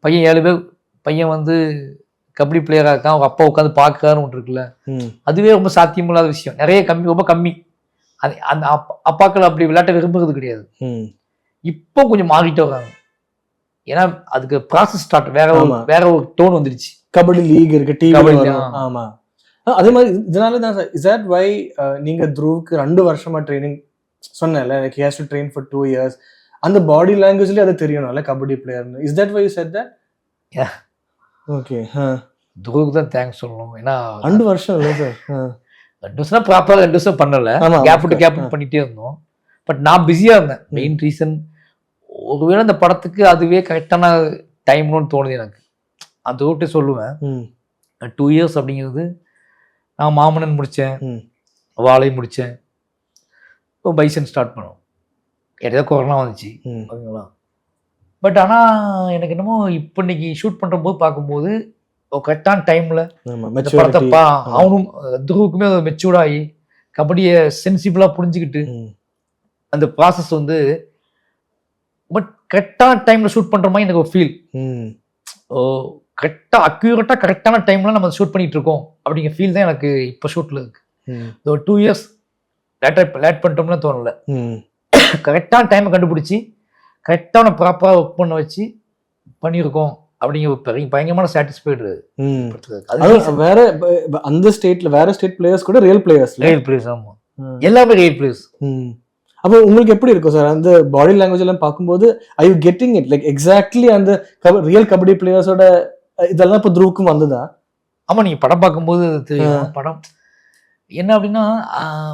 Speaker 3: பையன் 7 பேர் பையன் வந்து கபடி பிளேயரா இருக்கான், அவங்க அப்பா உட்காந்து பாக்குறாருன்னு ஒன்று இருக்குல்ல, அதுவே ரொம்ப சாத்தியமில்லாத விஷயம். நிறைய ரொம்ப கம்மி. அந்த அப்பாக்கள் அப்படி விளையாட்டை விரும்புறது கிடையாது. இப்போ கொஞ்சம் மாறிட்டு வராங்க. ஏன்னா அதுக்கு ப்ராசஸ் ஸ்டார்ட் வேற ஒரு டோன் வந்துடுச்சு.
Speaker 2: கபடி லீக் இருக்கு, டிவி. ஆமா, அதே மாதிரி இதனால தான் சார். இஸ் தட் வை நீங்க த்ரூவுக்கு 2 வருஷமா ட்ரைனிங் சொன்னேன்ல, like he has to train for 2 years. அந்த பாடி லாங்குவேஜ்லயே அது தெரியணும்ல கபடி பிளேயர்னு. Is that why you said that? Okay.
Speaker 3: த்ரூவுக்கு தான் தேங்க்ஸ் சொல்லணும். ஏன்னா
Speaker 2: 2 வருஷம் இல்லை சார்.
Speaker 3: 2 வருஷம் ப்ராப்பராக 2 வருஷம் பண்ணல, கேப் பண்ணிட்டே இருந்தோம். பட் நான் பிஸியா இருந்தேன். மெயின் ரீசன் ஒருவேளை அந்த படத்துக்கு அதுவே கரெக்டான டைம்னு தோணுது எனக்கு. அது விட்டு சொல்லுவேன். 2 years அப்படிங்கிறது, நான் மாமன்னன் முடித்தேன், வாழை முடித்தேன், இப்போ பைசன் ஸ்டார்ட் பண்ணோம். ஏதோ கொரோனா வந்துச்சு, ஓகேங்களா. பட் ஆனால் எனக்கு என்னமோ இப்போ இன்னைக்கு ஷூட் பண்ணுற போது பார்க்கும்போது ஒரு கரெக்டான டைமில் படத்தை அவனும் துருவுக்குமே மெச்சூர்ட் ஆகி கபடியை சென்சிபிளாக புரிஞ்சுக்கிட்டு அந்த ப்ராசஸ் வந்து பட் கரெக்டான டைமில் ஷூட் பண்ணுற மாதிரி எனக்கு ஒரு ஃபீல். கரெக்டாக அக்யூரேட்டாக கரெக்டான டைமில் நம்ம ஷூட் பண்ணிட்டு இருக்கோம் அப்படிங்கிற ஃபீல் தான் எனக்கு இப்போ ஷூட்டில் இருக்கு. ஒரு 2 years லேட் பண்ணிட்டோம்னு தோணலை. கரெக்டான டைமை கண்டுபிடிச்சி கரெக்டான ப்ராப்பராக ஒர்க் பண்ண வச்சு பண்ணியிருக்கோம் அப்படிங்கிற பயங்கரமான சாட்டிஸ்ஃபைடு.
Speaker 2: வேற அந்த ஸ்டேட்ல வேற ஸ்டேட் பிளேயர்ஸ் கூட ரியல் பிளேயர்ஸ்.
Speaker 3: ஆமா, எல்லாமே ரியல் பிளேயர்ஸ்.
Speaker 2: அப்போ உங்களுக்கு எப்படி இருக்கும் சார் அந்த பாடி லாங்குவேஜ் எல்லாம் பார்க்கும்போது? I you getting it like exactly அந்த ரியல் கபடி பிளேயர்ஸோட இதெல்லாம் இப்போ த்ரூவுக்கும் வந்துதா?
Speaker 3: ஆமா, நீங்க படம் பார்க்கும்போது தெரியும். படம் என்ன அப்படின்னா,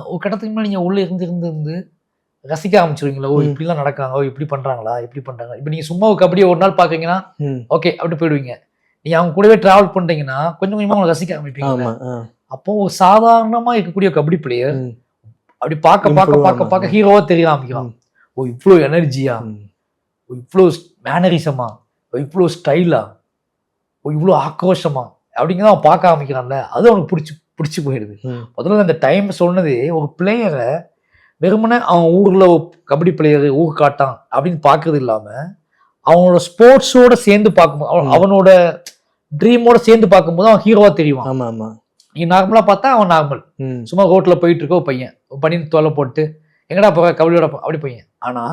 Speaker 3: ஒரு கட்டத்துக்கு மேலே நீங்க உள்ள இருந்து ரசிக்க ஆரம்பிச்சிருவீங்களா. ஓ இப்படிலாம் நடக்காங்க, ஓ இப்படி பண்றாங்களா, எப்படி பண்றாங்க. இப்போ நீங்க சும்மா கபடியை ஒரு நாள் பாக்குறீங்கன்னா ஓகே அப்படி போயிடுவீங்க. நீங்க அவங்க கூடவே டிராவல் பண்றீங்கன்னா கொஞ்சம் கொஞ்சமா அவங்க ரசிக்க ஆரம்பிப்பீங்க. அப்போ ஒரு சாதாரணமா இருக்கக்கூடிய கபடி பிளேயர் அப்படி பார்க்க ஹீரோவா தெரிய ஆரம்பிக்கலாம். ஓ இவ்வளோ எனர்ஜியா, ஓ இவ்வளோ மேனரிசமா, ஓ இவ்வளோ ஸ்டைலா, ஓ இவ்வளோ ஆக்ரோஷமா அப்படிங்கிறத அவன் பார்க்க ஆரம்பிக்கிறான்ல, அது அவனுக்கு பிடிச்சி போயிடுது. முதல்ல அந்த டைம் சொன்னதே ஒரு பிளேயரை வெறுமனே அவன் ஊர்ல கபடி பிளேயர் ஊர் காட்டான் அப்படின்னு பார்க்கறது இல்லாம அவனோட ஸ்போர்ட்ஸோட சேர்ந்து பார்க்கும்போது, அவனோட ட்ரீமோட சேர்ந்து பார்க்கும்போது அவன் ஹீரோவா தெரியும். நீ நார்மலா பார்த்தா அவன் நார்மல், சும்மா ரோட்ல போயிட்டு இருக்க ஒரு பையன், பண்ணின்னு தொலை போட்டு எங்கடா போக கபடியோட அப்படி பையன். ஆனா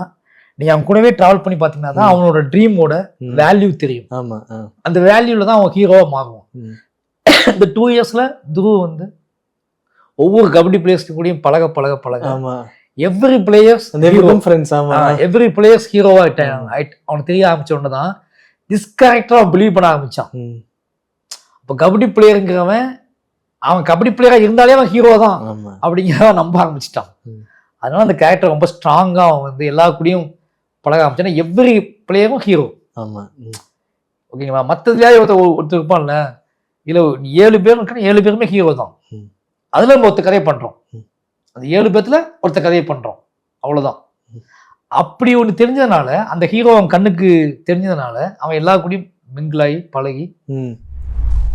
Speaker 3: நீ அவன் கூடவே டிராவல் பண்ணி பாத்தீங்கன்னா தான் அவனோட ட்ரீமோட வேல்யூ தெரியும்.
Speaker 2: ஆமா,
Speaker 3: அந்த வேல்யூல தான் அவன் ஹீரோவா மாறுவான். இந்த 2 இயர்ஸ்ல துருவ் வந்து ஒவ்வொரு கபடி பிளேயர்ஸ்க்கு கூடயும் பழக பழக பழக எவ்ரி பிளேயர்ஸ் எவ்ரி பிளேயர்ஸ் ஹீரோவா அவனுக்கு தெரிய ஆரம்பிச்ச உடனே தான் திஸ் கேரக்டர் அவன் பிலீவ் பண்ண ஆரம்பிச்சான். இப்போ கபடி பிளேயருங்கிறவன் அவன் கபடி பிளேயரா இருந்தாலே அவன் ஹீரோ தான் அப்படிங்கிறத நம்ப ஆரம்பிச்சிட்டான். அதனால அந்த கேரக்டர் ரொம்ப ஸ்ட்ராங்கா அவன் வந்து எல்லா கூடயும் பழக ஆரம்பிச்சான். எவ்ரி பிளேயரும் ஹீரோ. ஓகேங்களா? மற்றதுலேயே ஒருத்தர் இருப்பான்ல, இல்லை 7 பேர் இருக்கான 7 பேருமே ஹீரோ தான். அதுல நம்ம ஒருத்த கதையை பண்றோம், அந்த 7 பேர்த்துல ஒருத்த கதையை பண்றோம், அவ்வளவுதான். அப்படி ஒண்ணு தெரிஞ்சதுனால, அந்த ஹீரோ அவன் கண்ணுக்கு தெரிஞ்சதுனால அவன் எல்லா கூடயும் மிங்கிளாகி பழகி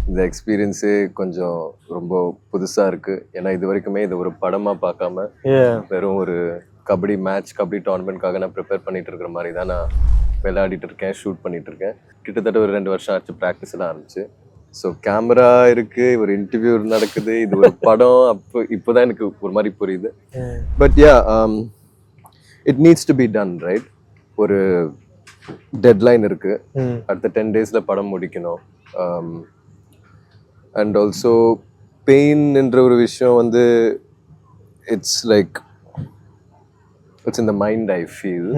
Speaker 1: இந்த எக்ஸ்பீரியன்ஸே கொஞ்சம் ரொம்ப புதுசா இருக்கு. ஏன்னா இது வரைக்குமே இது ஒரு படமா பார்க்காம வெறும் ஒரு கபடி மேட்ச், கபடி டோர்னமெண்ட்காக நான் ப்ரிப்பேர் பண்ணிட்டு இருக்கிற மாதிரி தான் நான் விளையாடிட்டு இருக்கேன், ஷூட் பண்ணிட்டு இருக்கேன். கிட்டத்தட்ட ஒரு 2 வருஷம் ஆச்சு ப்ராக்டிஸ் எல்லாம் ஆரம்பிச்சு. ஸோ கேமரா இருக்கு, ஒரு இன்டர்வியூ நடக்குது, இது ஒரு படம். இப்போதான் எனக்கு ஒரு மாதிரி புரியுது. But yeah, it needs to be done, right? ஒரு டெட்லைன் இருக்கு, அடுத்த 10 daysல படம் முடிக்கணும். அண்ட் ஆல்சோ பெயின் என்ற ஒரு விஷயம் வந்து it's like it's in the mind. I feel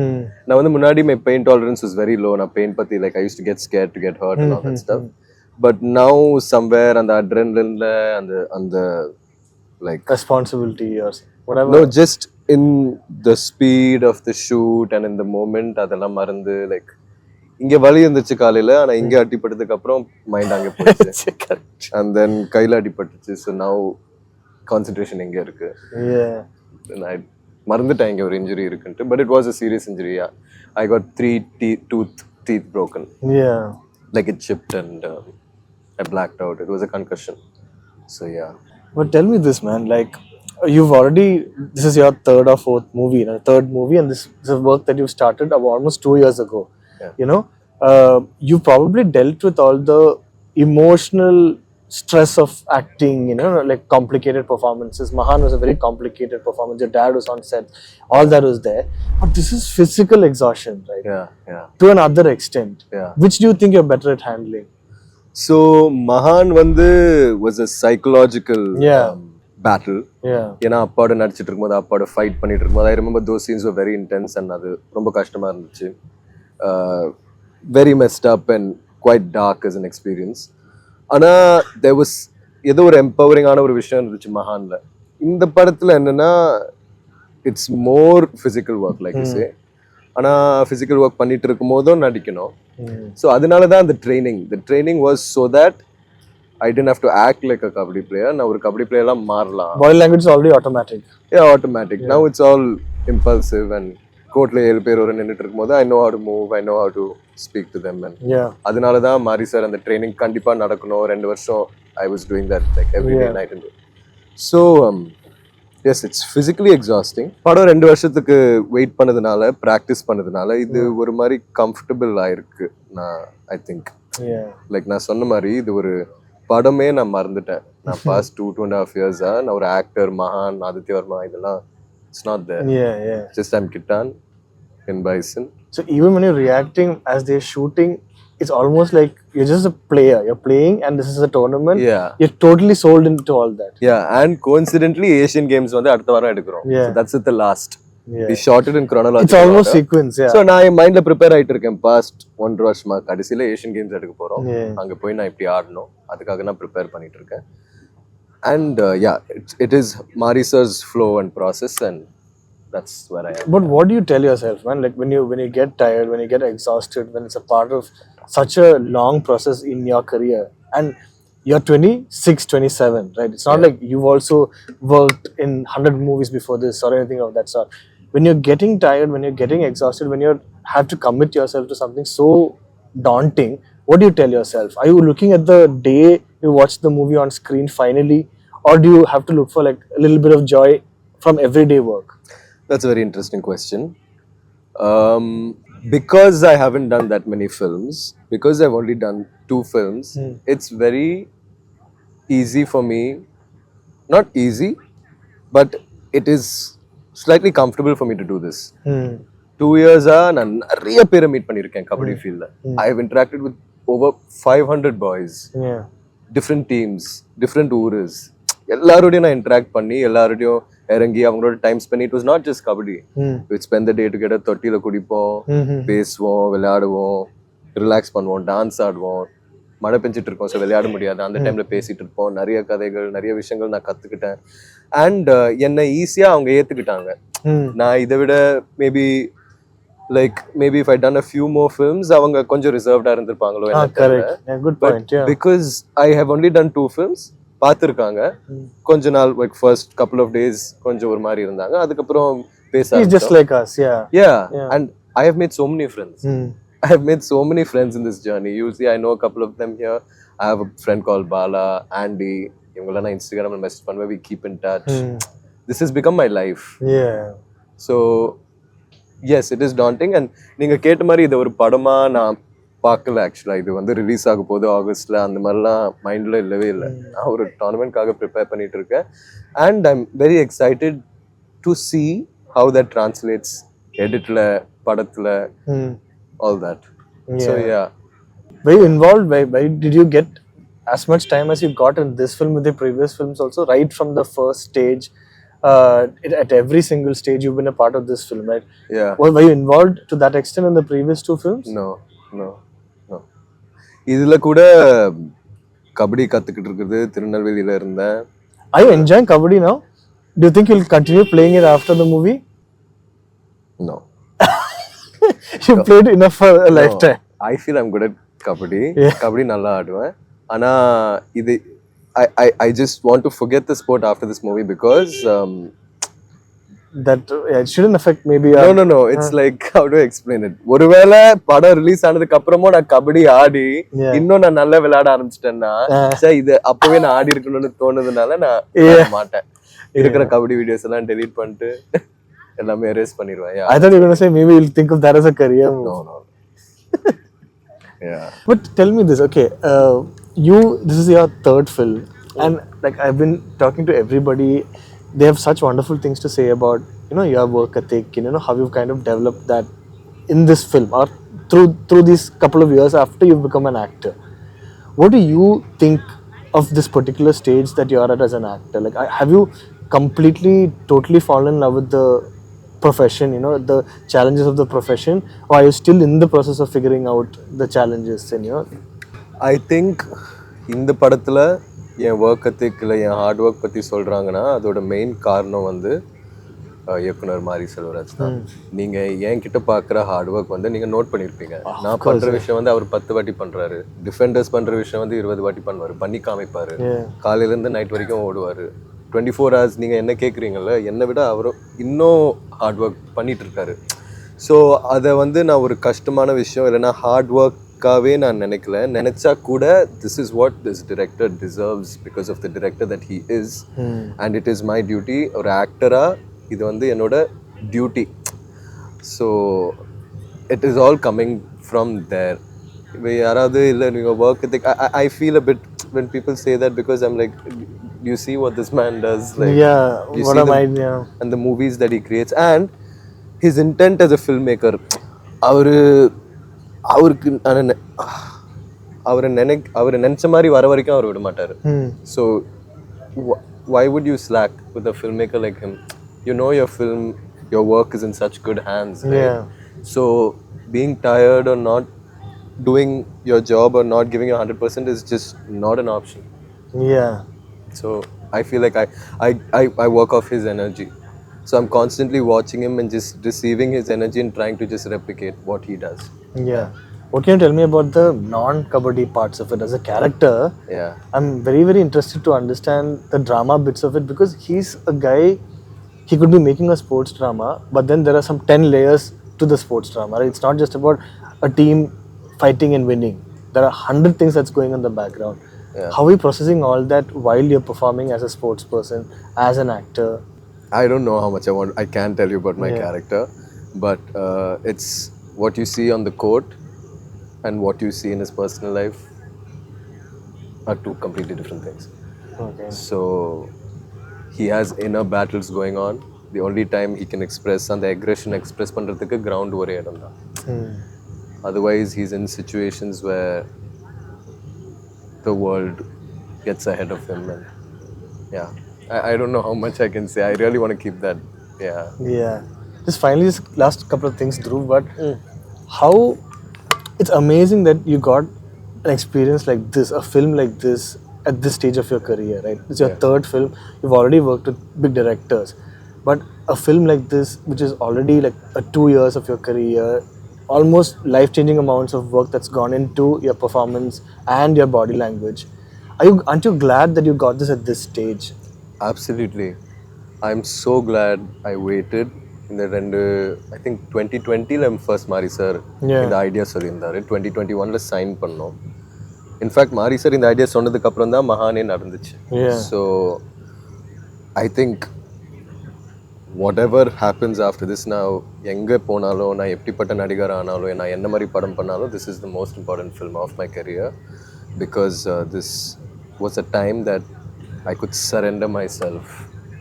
Speaker 1: நான் வந்து முன்னாடி my pain tolerance was very low. நான் பெயின் பத்தி like I used to get scared to get hurt and all that stuff. But now somewhere அந்த அட்ரெனலின்ல அந்த like
Speaker 2: responsibility or whatever,
Speaker 1: no, just in the speed of the shoot and in the moment அதெல்லாம் மறந்து like இங்க வலி இருந்துச்சு காலையில, ஆனா இங்க அடிபட்டதுக்கு அப்புறம் மைண்ட் அங்க போயிடுச்சு. அண்ட் தென் கையில அடிபட்டுச்சு. ஸோ நவ் கான்சென்ட்ரேஷன் எங்க இருக்கு, நான் மறந்துட்டேன் இங்க ஒரு இன்ஜுரி இருக்குன்ட்டு. But it was a serious injury. I got 3 teeth broken. Like it chipped and I blacked out. It was a concussion. So yeah.
Speaker 2: But tell me this, man, like you've already, this is your 3rd or 4th movie, third movie, and this is a work that you started about almost 2 years ago. You know, you probably dealt with all the emotional stress of acting, you know, like complicated performances. Mahan was a very complicated performance. Your dad was on set, all that was there. But this is physical exhaustion, right?
Speaker 1: Yeah.
Speaker 2: To another extent.
Speaker 1: Yeah.
Speaker 2: Which do you think you're better at handling?
Speaker 1: So Mahan was a psychological battle. ஏன்னா அப்பாவோட நடிச்சிட்டு இருக்கும்போது, அப்பாவோட fight பண்ணிட்டு இருக்கும்போது, I remember those scenes were very intense and அது ரொம்ப கஷ்டமா இருந்துச்சு. Very messed up and quite dark as an experience. ஆனா there was ஏதோ ஒரு எம்பவரிங்கான ஒரு விஷயம் இருந்துச்சு மகான்ல. இந்த படத்துல என்னன்னா it's more physical work, like you say. ஆனா ஃபிசிக்கல் ஒர்க் பண்ணிட்டு இருக்கும் போதும் நடிக்கணும். ஸோ அதனாலதான் அந்த training was so that I didn't have to act like a kabaddi player. நான் ஒரு கபடி பிளேயர்லாம் மாறலாம்.
Speaker 2: Body language is already automatic.
Speaker 1: Yeah, automatic. Now it's all impulsive and கோர்ட்ல 7 பேர் ஒரு நின்னுட்டு இருக்கும்போது I know how to move, I know how to speak to them. And அதனால தான் மாரி சார் அந்த ட்ரைனிங் கண்டிப்பா நடக்கணும். 2 வருஷம் I was doing that like every day, night and day. So yes, it's physically exhausting. படம் 2 வருஷத்துக்கு வெயிட் பண்ணதுனால, பிராக்டிஸ் பண்ணதுனால இது ஒரு மாதிரி கம்ஃபர்டபிள் ஆயிருக்கு. நான் ஐ திங்க் லைக் நான் சொன்ன மாதிரி இது ஒரு படமே நான் மறந்துட்டேன். நான் பாஸ்ட் 2.5 years-ஆ நான் ஒரு ஆக்டர், மகான், ஆதித்ய வர்மா, இதெல்லாம் it's not there. Just I'm Kitan in Bison.
Speaker 2: So even when you're reacting as they're shooting, it's almost like you're just a player. You're playing and this is a tournament. You're totally sold into all that.
Speaker 1: And coincidentally Asian Games வந்து அடுத்த வாரம் எடுக்கிறோம். So that's at the last. We shot it in chronological.
Speaker 2: It's almost sequence.
Speaker 1: So நான் என் மைண்ட்ல prepare ஆயிட்டு இருக்கேன். Past 1 வருஷமா கடைசியில ஏஷியன் கேம்ஸ் எடுக்க போறோம். அங்க போய் நான் இப்படி ஆடணும், அதுக்காக நான் ப்ரிப்பேர் பண்ணிட்டு இருக்கேன். And it is Mari sir's flow and process, and that's where I am.
Speaker 2: But what do you tell yourself, man? Like when you get tired, when you get exhausted, when it's a part of such a long process in your career, and you're 26, 27, right? It's not like you've also worked in 100 movies before this or anything of that sort. When you're getting tired, when you're getting exhausted, when you have to commit yourself to something so daunting, what do you tell yourself? Are you looking at the day you watch the movie on screen finally, or do you have to look for like a little bit of joy from everyday work?
Speaker 1: That's a very interesting question. Because I haven't done that many films, because I've only done 2 films, it's very easy for me not easy, but it is slightly comfortable for me to do this. 2 years நான் நிறைய பேரை meet பண்ணியிருக்கேன் கபடி ஃபீல்ட்ல. I have interacted with over 500 boys,
Speaker 2: Yeah.
Speaker 1: different teams, different ours. எல்லாரோடையும் நான் interact பண்ணி எல்லாரோடையும் இறங்கி அவங்களோட time spend. It was not just kabaddi. With spend the day together, தொட்டியில குடிப்போம், பேசுவோம், விளையாடுவோம், ரிலாக்ஸ் பண்ணுவோம், டான்ஸ் ஆடுவோம். மழை பெஞ்சிட்டு இருக்கோம், ஸோ விளையாட முடியாது, அந்த டைம்ல பேசிட்டு இருப்போம். நிறைய கதைகள், நிறைய விஷயங்கள் நான் கத்துக்கிட்டேன். அண்ட் என்னை ஈஸியா அவங்க ஏத்துக்கிட்டாங்க. நான் இதை விட maybe if I done a few more films, அவங்க கொஞ்சம் ரிசர்வ்டா இருந்திருப்பாங்களோ because I have only done 2 films. பார்த்திருக்காங்க கொஞ்ச நாள், like first couple of days கொஞ்சம் ஒரு மாதிரி இருந்தாங்க. அதுக்கப்புறம் பேச
Speaker 2: just like us.
Speaker 1: Yeah. And I have made so many friends. I have made so many friends in this journey. You see, I know a couple of them here. I have a friend called Bala, Andy. இவங்கள நான் இன்ஸ்டாகிராம்ல message பண்ணுவேன். We keep in touch. This has become my life.
Speaker 2: Yeah.
Speaker 1: So yes, it is daunting. And நீங்க கேட்ட மாதிரி இது ஒரு படமா நான் பார்க்கல. ஆக்சுவலா இது வந்து ரிலீஸ் ஆக போகுது ஆகஸ்ட்ல, அந்த மாதிரிலாம் மைண்ட்ல இல்லவே இல்லை. நான் ஒரு டோர்னமெண்ட்காக ப்ரிப்பேர் பண்ணிட்டு இருக்கேன். And I am very excited to see how that translates எடிட்ல, படத்துல, all that. So yeah.
Speaker 2: Were you involved? Why did you get as much time as you got in this film with the previous films also, right from the first stage? At every single stage you've been a part of this film, right?
Speaker 1: Yeah.
Speaker 2: Were you involved to that extent in the previous 2 films?
Speaker 1: No. இதுல கூட கபடி கத்துக்கிட்டு இருக்குது, திருநெல்வேலியில இருந்தேன்.
Speaker 2: Are you enjoying kabaddi now? Do you think you'll continue playing it after the movie?
Speaker 1: No.
Speaker 2: You played enough for a lifetime.
Speaker 1: I feel I'm good at kabadi.
Speaker 2: Yeah.
Speaker 1: Kabaddi நல்லா ஆடுவேன். ஆனா இது I just want to forget the sport after this movie because
Speaker 2: That it shouldn't affect maybe.
Speaker 1: No. It's like, how do I explain it? ஒருவேளை படம் release ஆனதுக்கு அப்புறமும் நான் கபடி ஆடி இன்னும் நான் நல்லா விளையாட ஆரம்பிச்சிட்டேன்னா, சரி இது அப்பவே நான் ஆடி இருக்கணும்னு தோணுதுனால நான் மாட்டேன். இருக்கிற கபடி வீடியோஸ் எல்லாம் டெலீட் பண்ணிட்டு எல்லாமே எரேஸ் பண்ணிடுவேன்.
Speaker 2: I thought you were going to say maybe you'll think of that as a career.
Speaker 1: No. Yeah.
Speaker 2: But tell me this, okay? This is your 3rd film, and like I've been talking to everybody. They have such wonderful things to say about, you know, your work ethic, and you know how you've kind of developed that in this film or through these couple of years after you've become an actor. What do you think of this particular stage that you are at as an actor? Like, have you completely, totally fallen in love with the profession, you know, the challenges of the profession, or are you still in the process of figuring out the challenges? And you know,
Speaker 1: I think இந்த படத்துல என் work ethic இல்லை என் hard work பற்றி சொல்கிறாங்கன்னா அதோட main காரணம் வந்து இயக்குனர் மாரி செல்வராஜ் தான். நீங்கள் என்கிட்ட பார்க்குற ஹார்ட் ஒர்க் வந்து நீங்கள் நோட் பண்ணியிருப்பீங்க. நான் பண்ணுற விஷயம் வந்து அவர் 10 வாட்டி பண்ணுறாரு. டிஃபெண்டர்ஸ் பண்ணுற விஷயம் வந்து 20 வாட்டி பண்ணுவார், பண்ணி காமிப்பார். காலையிலேருந்து நைட் வரைக்கும் ஓடுவார். 24 hours. நீங்கள் என்ன கேட்குறீங்கல்ல, என்னை விட அவரும் இன்னும் ஹார்ட் ஒர்க் பண்ணிட்டு இருக்காரு. ஸோ அதை வந்து நான் ஒரு கஷ்டமான விஷயம் இல்லைன்னா ஹார்ட் ஒர்க்காகவே நான் நினச்சா கூட this is what this director deserves because of the director that he is, and it is my duty. ஒரு ஆக்டராக இது வந்து என்னோட duty. So it is all coming from there. இப்போ யாராவது இல்லை நீங்கள் work ethic, I feel a bit when people say that because I'm like, you see what this man does, like and the movies that he creates and his intent as a filmmaker. அவருக்கு அவர் நினைச்ச மாதிரி வர வரைக்கும் அவர் விட மாட்டாரு. So why would you slack with a filmmaker like him? You know your film, your work is in such good hands, right? So being tired or not doing your job or not giving you 100% is just not an option. So I feel like I work off his energy. So I'm constantly watching him and just receiving his energy and trying to just replicate what he does.
Speaker 2: What can you tell me about the non-kabaddi parts of it as a character? I'm very, very interested to understand the drama bits of it because he's a guy, he could be making a sports drama, but then there are some 10 layers to the sports drama. Right? It's not just about a team fighting and winning. There are 100 things that's going on in the background. How are you processing all that while you're performing as a sports person, as an actor?
Speaker 1: I don't know how much I can tell you about my character, but it's what you see on the court and what you see in his personal life are 2 completely different things.
Speaker 2: Okay.
Speaker 1: So he has inner battles going on. The only time he can express and the aggression express பண்றதுக்கு ground ஒரே இடம் தான். Otherwise he's in situations where the world gets ahead of him, and yeah, I don't know how much I can say. I really want to keep that.
Speaker 2: Yeah. Just finally, just last couple of things, Dhruv, but how it's amazing that you got an experience like this, a film like this at this stage of your career, right? It's your third film. You've already worked with big directors, but a film like this, which is already like 2 years of your career, almost life-changing amounts of work that's gone into your performance and your body language. Aren't you glad that you got this at this stage?
Speaker 1: Absolutely. I'm so glad I waited. In the I think 2020 la first Mari sir இந்த idea சொல்லியிருந்தாரு. 2021 sign பண்ணோம். In fact மாரி sir இந்த idea சொன்னதுக்கு அப்புறம் தான் மகானே நடந்துச்சு. So I think what ever happens after this, நான் எங்கே போனாலும், நான் எப்படிப்பட்ட நடிகர் ஆனாலும், நான் என்ன மாதிரி படம் பண்ணாலும், this is the most important film of my career, because this was a time that I could surrender myself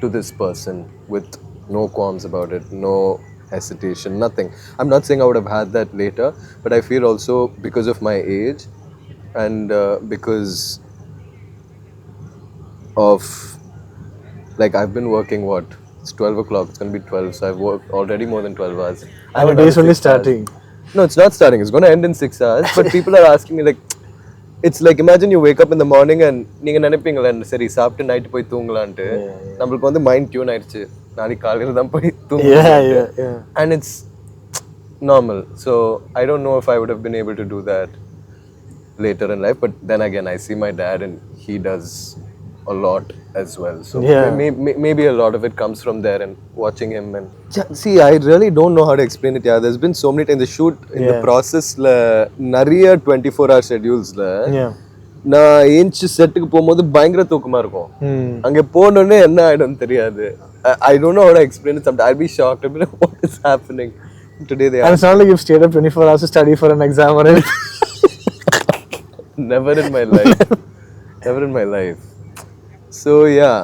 Speaker 1: to this person with no qualms about it, no hesitation, nothing. I'm not saying I would have had that later, but I feel also because of my age and because of, like, I've been working, what? It's 12 o'clock, it's going to be 12, so I've worked already more than 12 hours.
Speaker 2: And the day's only starting.
Speaker 1: No, it's not starting, it's going to end in 6 hours, but people are asking me, like, it's like, imagine you wake up in the morning and நீங்க நினைப்பீங்களா சரி சாப்பிட்டு night போய் தூங்கலான்ட்டு, நம்மளுக்கு வந்து mind tune ஆயிடுச்சு, நாளைக்கு காலையில தான் போய் தூங்க, and it's normal. So I don't know if I would have been able to do that later in life, but then again I see my dad and he does a lot as well, so maybe a lot of it comes from there and watching him. And see, I really don't know how to explain it. There's been so many times the shoot in the process la nariya 24-hour schedules la நான் ஏஞ்சி செட்டுக்கு போகும்போது பயங்கர தூக்கமா இருக்கும், அங்க போனோடனே என்ன ஆயிடும் தெரியாது. I don't know how to explain it. Sometimes I'll be shocked. I'll be like, what is happening today? And
Speaker 2: it's not like you've stayed up 24 hours to study for an exam or anything.
Speaker 1: Never in my life. Never in my life. So yeah,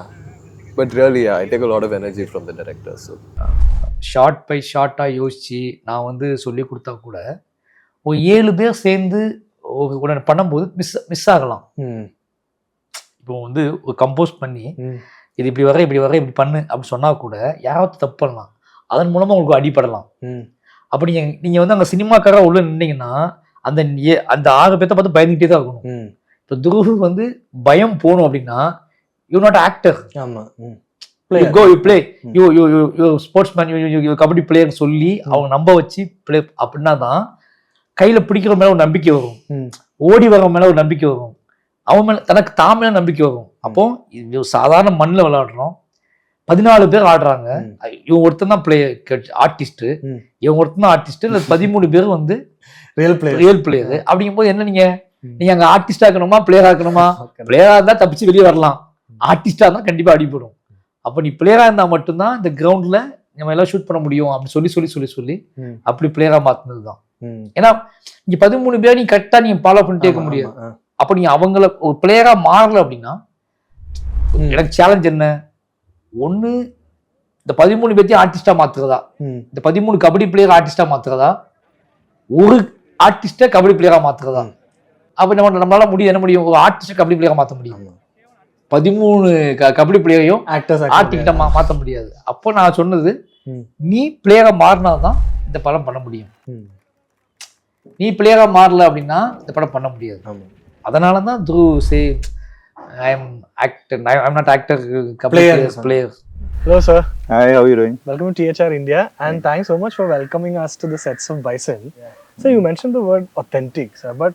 Speaker 1: but really I take a lot of energy from the director. So
Speaker 3: short by ஷார்ட்டாக யோசித்து நான் வந்து சொல்லி கொடுத்தா கூட ஒரு 7 பேர் சேர்ந்து உடனே பண்ணும்போது மிஸ் ஆகலாம். இப்போ வந்து ஒரு கம்போஸ் பண்ணி இது இப்படி வர இப்படி பண்ணு அப்படின்னு சொன்னால் கூட யாராவது தப்பு பண்ணலாம், அதன் மூலமாக உங்களுக்கு அடிப்படலாம். அப்போ நீங்கள் வந்து அங்கே சினிமாக்காராக உள்ள நின்னீங்கன்னா அந்த 6 பேர்த்த பார்த்து பயந்துகிட்டே தான் இருக்கணும். இப்போ துருவு வந்து பயம் போகணும் அப்படின்னா you're not an actor. You go, you play, you sportsman, you kabaddi player சொல்லி அவங்க நம்ப வச்சு பிளே அப்படின்னா தான் கையில பிடிக்கிற மேல ஒரு நம்பிக்கை வரும், ஓடி வர மேல ஒரு நம்பிக்கை வரும், அவன் மேல தனக்கு தான் மேல நம்பிக்கை வரும். அப்போ இது சாதாரண மண்ணில் விளையாடுறோம், 14 பேர் ஆடுறாங்க, இவங்க ஒருத்தன் தான் ஆர்டிஸ்ட், இவங்க ஒருத்தன் தான் ஆர்டிஸ்ட், 13 பேர் வந்து ரியல் பிளேயர். அப்படிங்கும்போது என்ன நீங்க அங்க ஆர்டிஸ்ட் ஆக்கணுமா பிளேயர் ஆக்கணுமா? பிளேயரா இருந்தா தப்பிச்சு வெளியே வரலாம், ஆர்டிஸ்டா இருந்தா கண்டிப்பா அடிபடும். அப்ப நீ பிளேயரா இருந்தா மட்டும்தான் இந்த கிரவுண்ட்ல நம்ம எல்லாம் ஷூட் பண்ண முடியும் அப்படின்னு சொல்லி அப்படி பிளேயரா மாத்தினதுதான். ஏன்னா இங்க 13 பேர் நீ கரெக்டா நீங்க ஃபாலோ பண்ணிட்டே இருக்க முடியாது. அப்ப நீங்க அவங்கள ஒரு பிளேயரா மாறல அப்படின்னா எனக்கு சேலஞ்ச் என்ன, ஒண்ணு இந்த 13 பேர்த்தையும் ஆர்டிஸ்டா மாத்துறதா, இந்த 13 கபடி பிளேயர் ஆர்டிஸ்டா மாத்துறதா, ஒரு ஆர்டிஸ்ட கபடி பிளேயரா மாத்துறதா. அப்ப நம்மளால என்ன முடியும், ஒரு ஆர்டிஸ்ட கபடி பிளேயரா மாத்த முடியும், 13 கபடி பிளேயரையும் ஆர்டிஸ்டா மாத்த முடியாது. அப்போ நான் சொன்னது, நீ பிளேயரா மாறினாதான் இந்த படம் பண்ண முடியும், நீ பிளேயரா மாறல அப்படின்னா இந்த படம் பண்ண முடியாது. அதனாலதான் I'm not actor, player.
Speaker 2: Hello sir.
Speaker 5: Hi, how are you doing?
Speaker 2: Welcome to THR India, and thanks so much for welcoming us to the sets of Bison. So you mentioned the word authentic, sir, but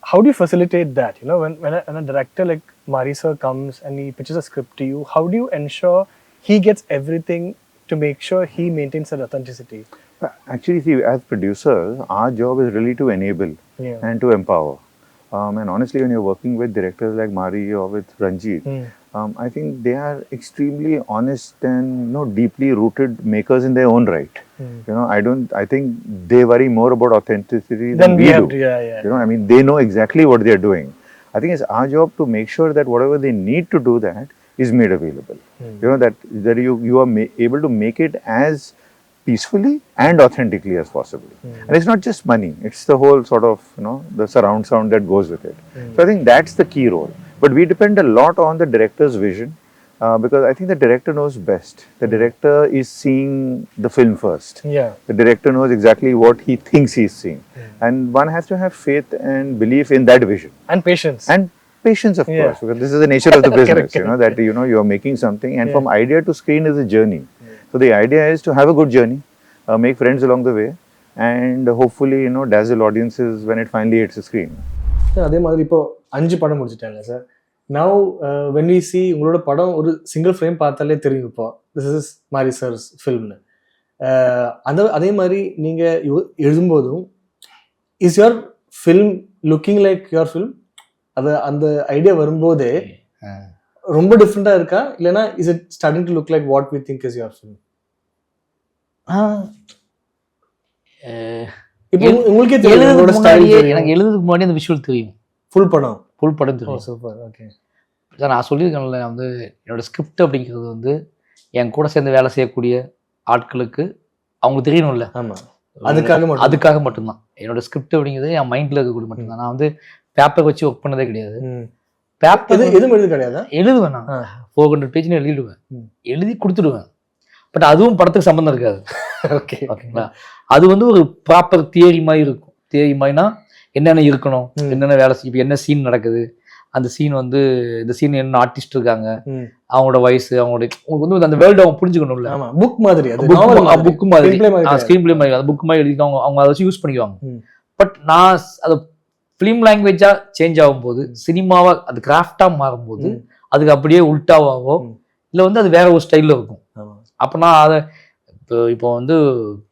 Speaker 2: how do you facilitate that? You know, when a director like Mari sir comes and he pitches a script to you, how do you ensure he gets everything to make sure he maintains that authenticity?
Speaker 5: Actually, see, as producers, our job is really to enable and to empower. And honestly, when you're working with directors like Mari or with Ranjit, I think they are extremely honest and deeply rooted makers in their own right. I think they worry more about authenticity than we do. I mean, they know exactly what they are doing. I think it's our job to make sure that whatever they need to do that is made available. You know, that you are able to make it as peacefully and authentically as possible. And it's not just money, it's the whole sort of, you know, the surround sound that goes with it. So I think that's the key role. But we depend a lot on the director's vision, because I think the director knows best. The director is seeing the film first.
Speaker 2: Yeah.
Speaker 5: The director knows exactly what he thinks he's seeing. And one has to have faith and belief in that vision.
Speaker 2: And patience.
Speaker 5: And patience, of
Speaker 2: Yeah.
Speaker 5: course, because this is the nature of the business,
Speaker 2: Correct,
Speaker 5: you know, that, you know, you're making something, and from idea to screen is a journey. So the idea is to have a good journey, make friends along the way, and hopefully, you know, dazzle audiences when it finally hits the screen.
Speaker 2: Sir அதே மாதிரி இப்போ 5 படம் முடிச்சிட்டாங்க sir. Now when we see உங்களோட படம் ஒரு single frame பார்த்தாலே தெரியும் இப்போ திஸ் இஸ் மாரி சார்ஸ் ஃபில்ம்னு. அதே மாதிரி நீங்கள் எழுதும்போதும் is your film looking like your film? அந்த ஐடியா வரும்போதே ரொம்ப டிஃப்ரெண்டா இருக்கா, இல்லைன்னா is it starting to look like what we think is your film? இப்போ உங்களுக்கே தெரியும் உங்களோட ஸ்டைல்.
Speaker 3: எனக்கு எழுதுறதுக்கு முன்னாடி அந்த விஷுவல் தெரியும்,
Speaker 2: ஃபுல் படம்
Speaker 3: தெரியும்.
Speaker 2: சூப்பர். ஓகே
Speaker 3: சார், நான் சொல்லியிருக்கேன்ல, வந்து என்னோட ஸ்கிரிப்ட் அப்படிங்கிறது வந்து என் கூட சேர்ந்து வேலை செய்யக்கூடிய ஆட்களுக்கு அவங்களுக்கு தெரியணும்ல.
Speaker 2: ஆமாம், அதுக்காக மட்டும்தான் என்னோட ஸ்கிரிப்ட் அப்படிங்கிறது என் மைண்டில் இருக்கக்கூடிய மட்டும்தான். நான் வந்து பேப்பர் வச்சு ஒர்க் பண்ணதே கிடையாது. பேப்பர் எதுவும் எழுது கிடையாது. எழுதுவேன், நான் 400 பேஜ்னு எழுதிடுவேன், எழுதி கொடுத்துடுவேன். பட் அதுவும் படத்துக்கு சம்மந்தம் இருக்காது. ஓகேங்களா? அது வந்து ஒரு ப்ராப்பர் தியரி மாதிரி இருக்கும். தியரி மாதிரினா என்னென்ன இருக்கணும், என்னென்ன வேலை செய்யும், இப்போ என்ன சீன் நடக்குது, அந்த சீன் வந்து இந்த சீன் என்ன ஆர்டிஸ்ட் இருக்காங்க, அவங்களோட வயசு, அவங்களுடைய உங்களுக்கு வந்து அந்த வேர்ல்டு அவங்க புரிஞ்சுக்கணும்ல. புக் மாதிரி,
Speaker 3: புக் மாதிரி, ஸ்க்ரீன் பிளே மாதிரி, அந்த புக் மாதிரி எழுதிட்டு அவங்க அதை வச்சு யூஸ் பண்ணிக்குவாங்க. பட் நான் அதை ஃபிலிம் லாங்குவேஜா சேஞ்ச் ஆகும்போது, சினிமாவா அது கிராஃப்டா மாறும்போது, அதுக்கு அப்படியே உல்டாவாவோ இல்லை வந்து அது வேற ஒரு ஸ்டைலில் இருக்கும். அப்போ நான் அதை இப்போ வந்து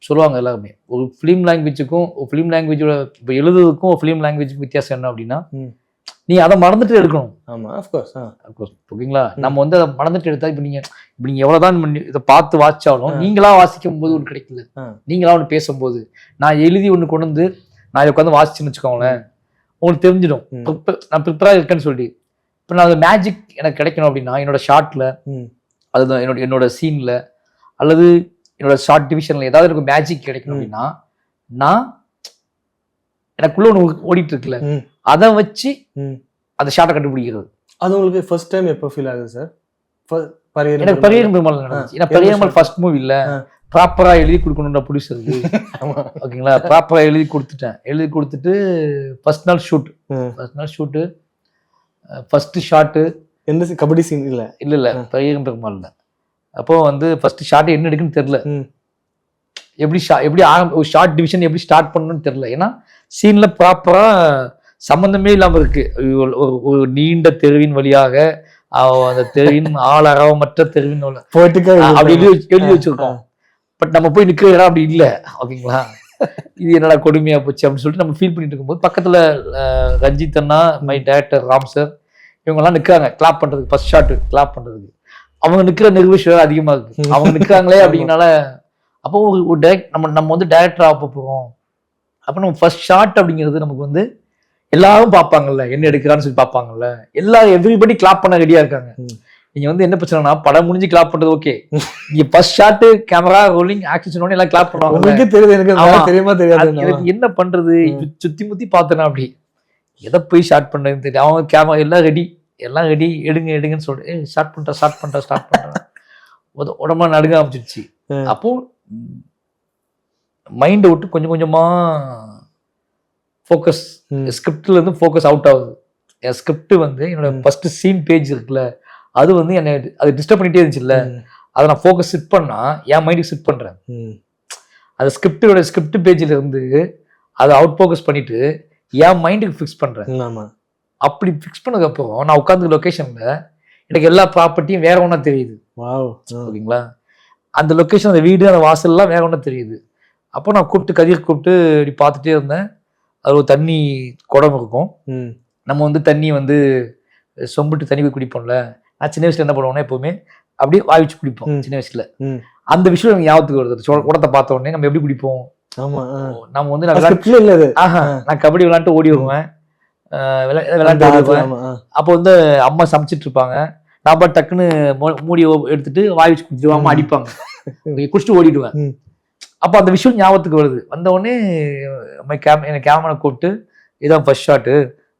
Speaker 3: சொல்லுவாங்க எல்லாருமே, ஒரு ஃபிலிம் லாங்குவேஜுக்கும் ஒரு ஃபிலிம் லாங்குவேஜோட இப்போ எழுதுறதுக்கும் ஒரு ஃபிலிம் லாங்குவேஜுக்கும் வித்தியாசம் என்ன அப்படின்னா, நீ அதை மறந்துட்டு எடுக்கணும்.
Speaker 2: ஆமாம், அஃப்கோர்ஸ்.
Speaker 3: ஓகேங்களா? நம்ம வந்து அதை மறந்துட்டு எடுத்தா இப்போ நீங்கள் எவ்வளோதான் இதை பார்த்து வாசிச்சாலும் நீங்களா வாசிக்கும் போது ஒன்று கிடைக்கல. நீங்களா ஒன்று பேசும்போது, நான் எழுதி ஒன்று கொண்டு வந்து நான் இதை உட்காந்து வாசிச்சுன்னு வச்சுக்கோங்களேன், உங்களுக்கு தெரிஞ்சிடும் நான் ப்ரிப்பராக இருக்கேன்னு சொல்லி. இப்போ நான் அந்த மேஜிக் எனக்கு கிடைக்கணும் அப்படின்னா என்னோட ஷார்ட்ல, அதுதான் என்னோட சீன்ல அல்லது என்னோட ஷார்ட் டிவிஷன்ல ஏதாவது எனக்கு மேஜிக் கிடைக்கணும் அப்படின்னா, நான் எனக்குள்ள ஒன்று ஓடிட்டு இருக்குல்ல, அதை வச்சு அந்த ஷார்ட்டை கண்டுபிடிக்கிறது.
Speaker 2: அது உங்களுக்கு ஃபர்ஸ்ட் டைம் எப்போ ஃபீல் ஆகுது சார்?
Speaker 3: எனக்கு பரியேறும் பெருமாள் நடந்துச்சு. ஏன்னா பரியேறும் ஃபர்ஸ்ட் மூவி இல்லை, ப்ராப்பரா எழுதி கொடுக்கணும்ன்ற ப்ரொடியூசருக்கு. ஓகேங்களா? ப்ராப்பரா எழுதி கொடுத்துட்டு ஃபர்ஸ்ட் நாள் ஷூட்டு ஃபர்ஸ்ட் ஷாட்டு
Speaker 2: எந்த கபடி சீன் இல்லை
Speaker 3: பரியேறும் பெருமாள். அப்போ வந்து ஃபர்ஸ்ட் ஷாட் என்ன எடுக்குன்னு தெரியல, எப்படி ஒரு ஷார்ட் டிவிஷன் எப்படி ஸ்டார்ட் பண்ணணும்னு தெரியல. ஏன்னா சீன்ல ப்ராப்பரா சம்பந்தமே இல்லாம இருக்கு. ஒரு நீண்ட தெருவின் வழியாக அந்த தெருவின் ஆளரவமற்ற தெருவின் அப்படி எழுதி வச்சிருக்கோம். பட் நம்ம போய் நிக்கிற இடம் அப்படி இல்லை. ஓகேங்களா? இது என்னடா கொடுமையா போச்சு அப்படின்னு சொல்லிட்டு நம்ம ஃபீல் பண்ணிட்டு இருக்கும்போது, பக்கத்துல ரஞ்சித் அண்ணா, மை டைரக்டர் ராம் சார், இவங்கெல்லாம் நிற்கிறாங்க கிளாப் பண்றதுக்கு, ஃபர்ஸ்ட் ஷாட் கிளாப் பண்றதுக்கு. அவங்க நிற்கிற நிர்வேஷம் அதிகமா இருக்கு, அவங்க நிற்கிறாங்களே அப்படின்னால. அப்போ ஒரு டைரக்ட் நம்ம வந்து டைரக்டர் ஆக போகிறோம். அப்போ நம்ம ஃபர்ஸ்ட் ஷாட் அப்படிங்கிறது நமக்கு வந்து எல்லாரும் பார்ப்பாங்கல்ல, என்ன எடுக்கிறான்னு சொல்லி பார்ப்பாங்கல்ல, எல்லாரும் எவ்ரிபடி கிளாப் பண்ண ரெடியா இருக்காங்க. நீங்க வந்து என்ன பிரச்சனைனா, படம் முடிஞ்சு கிளாப் பண்றது ஓகே, நீங்க first shot camera rolling action உடனே எல்லாம் கிளாப் பண்ணுவாங்க. எனக்கு என்ன பண்றது, சுத்தி முத்தி பார்த்தேன்னா அப்படி எதை போய் ஷார்ட் பண்றதுன்னு தெரியும். அவங்க கேமரா எல்லாம் ரெடி எடுங்கன்னு சொல்லிட்டு ஸ்டார்ட் பண்றேன். உடம்பா நடுங்க ஆரம்பிச்சிருச்சு. அப்போ மைண்டை விட்டு கொஞ்சம் கொஞ்சமா ஃபோக்கஸ், ஸ்கிரிப்ட்ல இருந்து ஃபோக்கஸ் அவுட் ஆகுது. என் ஸ்கிரிப்ட் வந்து என்னோட ஃபர்ஸ்ட் சீன் பேஜ் இருக்குல்ல, அது வந்து என்னை அது டிஸ்டர்ப் பண்ணிட்டே இருந்துச்சுல்ல, அதை நான் ஃபோக்கஸ் செட் பண்ணா என் மைண்டுக்கு செட் பண்றேன். அது ஸ்கிரிப்ட் பேஜ்ல இருந்து அதை அவுட் ஃபோக்கஸ் பண்ணிட்டு என் மைண்டுக்கு ஃபிக்ஸ் பண்றேன். அப்படி ஃபிக்ஸ் பண்ணதுக்கு அப்புறம் நான் உட்காந்து லொகேஷன்ல எனக்கு எல்லா ப்ராப்பர்ட்டியும் வேற ஒன்றா தெரியுது. ஓகேங்களா? அந்த லொக்கேஷன், அந்த வீடு, அந்த வாசல்லாம் வேற ஒன்றா தெரியுது. அப்போ நான் கதிர் கூப்பிட்டு இப்படி பார்த்துட்டே இருந்தேன். அது ஒரு தண்ணி குடம் இருக்கும். நம்ம வந்து தண்ணி வந்து சொம்பிட்டு தண்ணி போய் குடிப்போம்ல. நான் சின்ன வயசுல என்ன பண்ணுவோம்னா, எப்பவுமே அப்படியே வாய் வச்சு குடிப்போம் சின்ன வயசுல. அந்த விஷயம் எனக்கு ஞாபகத்துக்கு வருது. குடத்தை பார்த்த உடனே நம்ம எப்படி குடிப்போம், நம்ம வந்து நான் கபடி விளையாண்டு ஓடி வருவேன், விளையாண்டு ஓடி வருவேன். அப்போ வந்து அம்மா சமைச்சிட்டு இருப்பாங்க, நான் பாட்டு டக்குன்னு மூடி எடுத்துட்டு வாய் வச்சு குடிச்சிருவாம அடிப்பாங்க, குடிச்சிட்டு ஓடிடுவேன். அப்போ அந்த விஷயம் ஞாபகத்துக்கு வருது. வந்த உடனே எனக்கு கேமரா கூப்பிட்டு இதான் ஃபர்ஸ்ட் ஷாட்டு,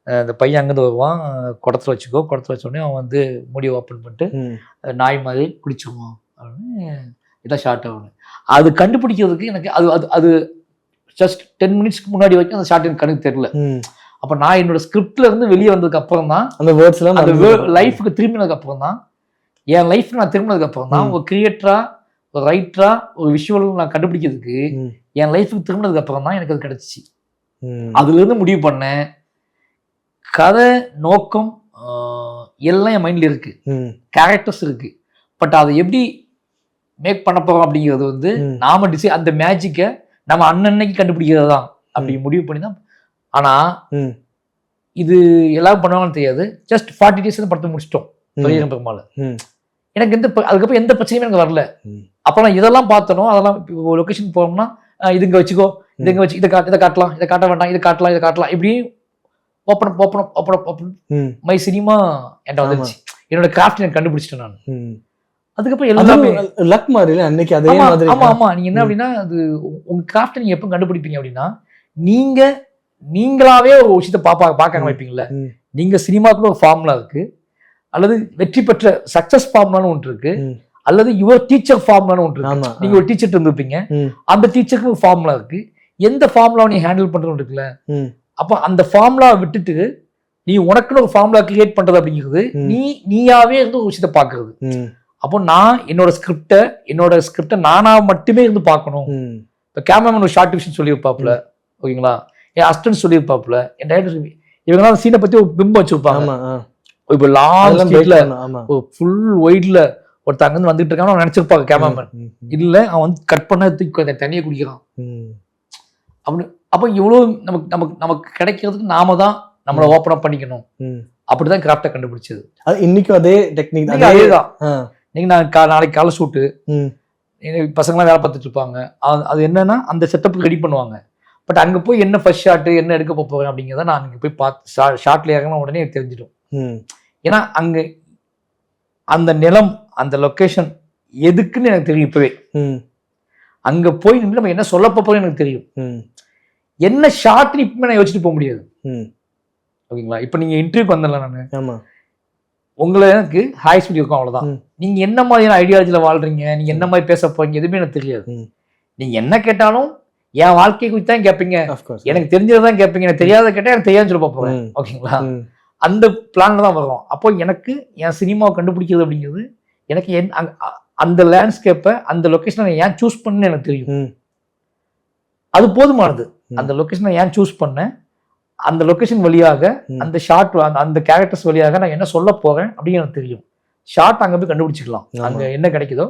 Speaker 3: அந்த பையன் அங்கேருந்து வருவான், குடத்துல வச்சுக்கோ, குடத்துல வச்ச உடனே அவன் வந்து மூடியை ஓப்பன் பண்ணிட்டு நாய் மாதிரி குடிச்சிருவான் அப்படின்னு இதான் ஷார்ட் ஆகணும். அது கண்டுபிடிக்கிறதுக்கு எனக்கு அது அது அது ஜஸ்ட் 10 மினிட்ஸ்க்கு முன்னாடி வரைக்கும் அந்த ஷார்ட் எனக்கு கணக்கு தெரியல. அப்போ நான் என்னோட ஸ்கிரிப்ட்ல இருந்து வெளியே வந்ததுக்கு அப்புறம் தான்
Speaker 2: அந்த வேர்ட்ஸ்லாம்
Speaker 3: அந்த லைஃபுக்கு திரும்பினதுக்கு அப்புறம் தான், என் லைஃப் நான் திரும்பினதுக்கு அப்புறம் தான் ஒரு கிரியேட்டரா ஒரு ரைட்டரா ஒரு விஷுவல் நான் கண்டுபிடிக்கிறதுக்கு என் லைஃபுக்கு திரும்பினதுக்கு அப்புறம் தான் எனக்கு அது கிடைச்சிச்சு. அதுல இருந்து முடிவு பண்ணேன், கதை நோக்கம் எல்லாம் என் மைண்ட்ல இருக்கு, கேரக்டர்ஸ் இருக்கு, பட் அதை எப்படி மேக் பண்ண போறோம் அப்படிங்கிறது வந்து நாம அந்த மேஜிக்கை நம்ம அன்னன்னைக்கு கண்டுபிடிக்கிறது தான் அப்படி முடிவு பண்ணி தான். ஆனா இது எல்லாரும் பண்ணுவாங்கன்னு தெரியாது. ஜஸ்ட் 40 days படத்தை முடிச்சிட்டோம் பெரிய பெருமாள். எனக்கு அதுக்கப்புறம் எந்த பிரச்சனையுமே எனக்கு வரல. அப்போ நான் இதெல்லாம் பார்த்தனோ அதெல்லாம் லொக்கேஷன் போனோம்னா இது இங்கே வச்சுக்கோ, இது இங்கே வச்சு இதை காட்டலாம், இதை காட்ட வேண்டாம், இதை காட்டலாம் இப்படி ஓப்பன் மை சினிமா என்கிட்ட வந்துருச்சு. என்னோட கிராஃப்ட் எனக்கு கண்டுபிடிச்சிட்டேன் நான். அதுக்கப்புறம் எல்லாமே
Speaker 2: லக் மாதிரி அன்னைக்கு அதே மாதிரி.
Speaker 3: ஆமா நீங்க என்ன அப்படின்னா, அது உங்க கிராஃப்ட் நீங்க எப்போ கண்டுபிடிப்பீங்க அப்படின்னா, நீங்களாவே ஒரு விஷயத்தை பார்க்க வைப்பீங்கல்ல. நீங்க சினிமாக்குள்ள ஒரு ஃபார்முலா இருக்கு, அல்லது வெற்றி பெற்ற சக்சஸ் ஃபார்முலான்னு ஒன்று இருக்கு, அல்லது யுவர் டீச்சர் ஃபார்முலான்னு ஒன்று இருக்கு. நீங்க ஒரு டீச்சர் இருந்திருப்பீங்க, அந்த டீச்சருக்கு ஒரு ஃபார்முலா இருக்கு. எந்த ஃபார்முலாவை நீ ஹேண்டில் பண்றது இருக்குல்ல, அப்போ அந்த ஃபார்முலாவை விட்டுட்டு நீ உனக்குன்னு ஒரு ஃபார்முலா கிரியேட் பண்றது அப்படிங்கிறது நீயாவே இருந்து ஒரு விஷயத்தை பாக்குறது. அப்போ நான் என்னோட ஸ்கிரிப்டை நானா மட்டுமே இருந்து பார்க்கணும். இப்போ கேமராமேன் ஒரு ஷார்ட் விஷயம் சொல்லியிருப்பாப்புல, ஓகேங்களா, என் அசிஸ்டன்ட் சொல்லியிருப்பாப்புல, என் டைரக்டர் இவங்க சீனை பத்தி ஒரு பிம்பம் வச்சிருப்பாங்க. இப்போ லாங் ஸ்ட்ரீட்ல ஃபுல் ஒயிட்ல ஒருத்தங்க வந்து வந்துட்டு இருக்கான்னு அவன் நினைச்சிருப்பாங்க கேமராமேன். இல்ல அவன் வந்து கட் பண்ண தூக்கி தண்ணியை குடிக்கிறான் அப்படின்னு. அப்போ இவ்வளவு நமக்கு கிடைக்கிறதுக்கு நாம தான் நம்மளை ஓப்பன் அப் பண்ணிக்கணும். அப்படிதான் கிராஃப்டை கண்டுபிடிச்சது.
Speaker 2: இன்னைக்கும் அதே டெக்னிக்
Speaker 3: அதேதான். நீங்க நாளைக்கு காலை ஷூட்டு, பசங்களாம் வேலை பார்த்துட்டு இருப்பாங்க. அது என்னன்னா அந்த செட்டப்புக்கு ரெடி பண்ணுவாங்க. பட் அங்க போய் என்ன ஃபர்ஸ்ட் ஷாட்டு என்ன எடுக்க போறேன் அப்படிங்கிறத நான் அங்க போய் பார்த்து ஷார்ட்ல இறங்கின உடனே எனக்கு தெரிஞ்சிடும். ஏன்னா அங்க அந்த நிலம் அந்த லொக்கேஷன் எதுக்குன்னு எனக்கு தெரியும். இப்பவே அங்க போய் நின்று நம்ம என்ன சொல்ல போறோம் எனக்கு தெரியும். என்ன ஷார்ட்னு இப்பவுமே நான் யோசிச்சுட்டு போக முடியாது. ஓகேங்களா, இப்ப நீங்க இன்டர்வியூக்கு வந்தல நானு உங்களை எனக்கு ஹாய் ஸ்பீட் இருக்கும், அவ்வளவுதான். நீங்க என்ன மாதிரியான ஐடியாலஜில வாழ்றீங்க, நீங்க என்ன மாதிரி பேச போறீங்க எதுவுமே எனக்கு தெரியாது. நீங்க என்ன கேட்டாலும் என் வாழ்க்கையை குறித்து தான் கேட்பீங்க, எனக்கு தெரிஞ்சதான் கேட்பீங்க, எனக்கு தெரியாத கேட்டா எனக்கு தெரியாதுன்னு சொல்ல போறேன். ஓகேங்களா, அந்த பிளான்ல தான் வரும். அப்போ எனக்கு என் சினிமாவை கண்டுபிடிக்கிறது அப்படிங்கிறது எனக்கு அந்த லேண்ட்ஸ்கேப்பை அந்த லொக்கேஷனை ஏன் சூஸ் பண்ணு எனக்கு தெரியும். அது போதுமானது. அந்த லொக்கேஷனை ஏன் சூஸ் பண்ணேன், அந்த லொக்கேஷன் வழியாக அந்த ஷார்ட் அந்த கேரக்டர்ஸ் வழியாக நான் என்ன சொல்ல போறேன் அப்படின்னு எனக்கு தெரியும். ஷார்ட் அங்க போய் கண்டுபிடிச்சிக்கலாம், அங்க என்ன கிடைக்குதோ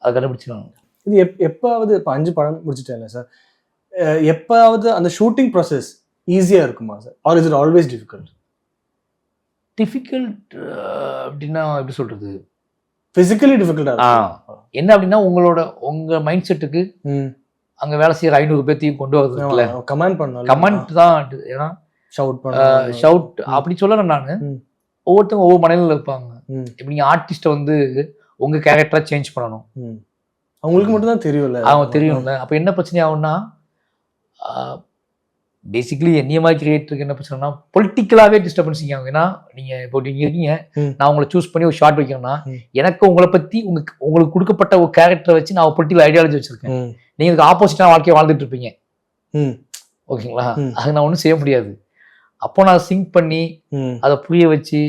Speaker 3: அதை கண்டுபிடிச்சிக்கலாம்.
Speaker 2: இது எப்பாவது இப்போ 5 படம் முடிச்சுட்டேன்ல சார், எப்பாவது அந்த ஷூட்டிங் ப்ராசஸ் ஈஸியா இருக்குமா sir, or is it always difficult?
Speaker 3: Difficult அப்படின்னா எப்படி சொல்றது,
Speaker 2: பிசிக்கலி டிஃபிகல்ட்டா
Speaker 3: என்ன அப்படின்னா உங்க மைண்ட் செட்டுக்கு அங்க வேலை செய்யற 500 பேர்த்தையும் கொண்டு வரதுல கமெண்ட் தான். ஏன்னா ஷவுட் அப்படி சொல்லல நானு, ஒவ்வொருத்தவங்க ஒவ்வொரு மனநிலையில இருப்பாங்க. இப்ப நீங்க ஆர்டிஸ்ட வந்து உங்க கேரக்டரா சேஞ்ச் பண்ணணும்,
Speaker 2: அவங்களுக்கு மட்டும் தான் தெரியும்ல,
Speaker 3: அவங்க தெரியும்ல. அப்ப என்ன பிரச்சனை ஆகும்னா, பேசிக்கலி என்னைய மாதிரி கிரியேட்டருக்கு என்ன பிரச்சனைனா பொலிட்டிக்கலாவே டிஸ்டர்பன்ஸிங் ஆகும். ஏன்னா நீங்க இப்போ நீங்க இருக்கீங்க, நான் உங்களை சூஸ் பண்ணி ஒரு ஷார்ட் வைக்கணும்னா எனக்கு உங்களை பத்தி உங்களுக்கு கொடுக்கப்பட்ட ஒரு கேரக்டரை வச்சு நான் பொலிட்டிக்கல் ஐடியாலஜி வச்சிருக்கேன், நீங்க இதுக்கு ஆப்போசிட்டான வாழ்க்கையை வாழ்ந்துட்டு இருப்பீங்க. ஓகேங்களா, அது நான் ஒன்றும் செய்ய முடியாது. அப்போ நான் சிங்க் பண்ணி அதை புரிய வச்சு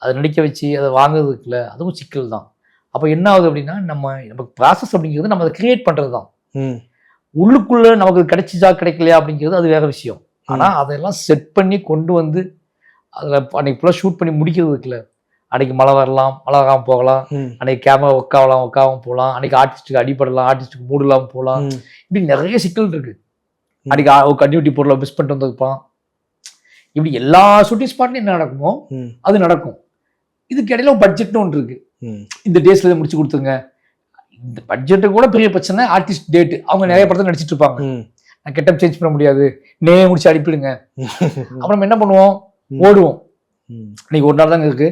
Speaker 3: அதை நடிக்க வச்சு அதை வாங்குறதுக்குல அதுவும் சிக்கல் தான். அப்போ என்ன ஆகுது அப்படின்னா, நமக்கு ப்ராசஸ் அப்படிங்கிறது நம்ம அதை கிரியேட் பண்றது தான். உள்ளுக்குள்ள நமக்கு கிடைச்சிச்சா கிடைக்கலையா அப்படிங்கிறது அது வேற விஷயம். ஆனா அதெல்லாம் செட் பண்ணி கொண்டு வந்து அதில் அன்னைக்கு ஃபுல்லாக ஷூட் பண்ணி முடிக்கிறதுக்குல, அன்னைக்கு மழை வரலாம், மழை வராம போகலாம், அன்னைக்கு கேமரா ஒக்காம போகலாம், அன்னைக்கு ஆர்டிஸ்ட்டுக்கு அடிபடலாம், ஆர்டிஸ்ட்டுக்கு மூடலாம் போகலாம், இப்படி நிறைய சிக்கல் இருக்கு. அன்னைக்கு ஒரு கன்டினியூட்டி பொருளை மிஸ் பண்ணிட்டு வந்திருப்பான். இப்படி எல்லா ஷூட்டிங் ஸ்பாட்லையும் என்ன நடக்குமோ அது நடக்கும். இதுக்கு இடையில பட்ஜெட்னு ஒன்று இருக்கு, இந்த டேஸ்ல முடிச்சு கொடுத்துருங்க. இந்த பட்ஜெட்டு கூட பெரிய பிரச்சனை, ஆர்டிஸ்ட் டேட். அவங்க நிறைய படத்தை நடிச்சிட்டு இருப்பாங்க, நான் கெட்டப் சேஞ்ச் பண்ண முடியாது, முடிச்சு அனுப்பிடுங்க. அப்புறம் நம்ம என்ன பண்ணுவோம், ஓடுவோம். இன்னைக்கு ஒரு நாள் தாங்க இருக்கு,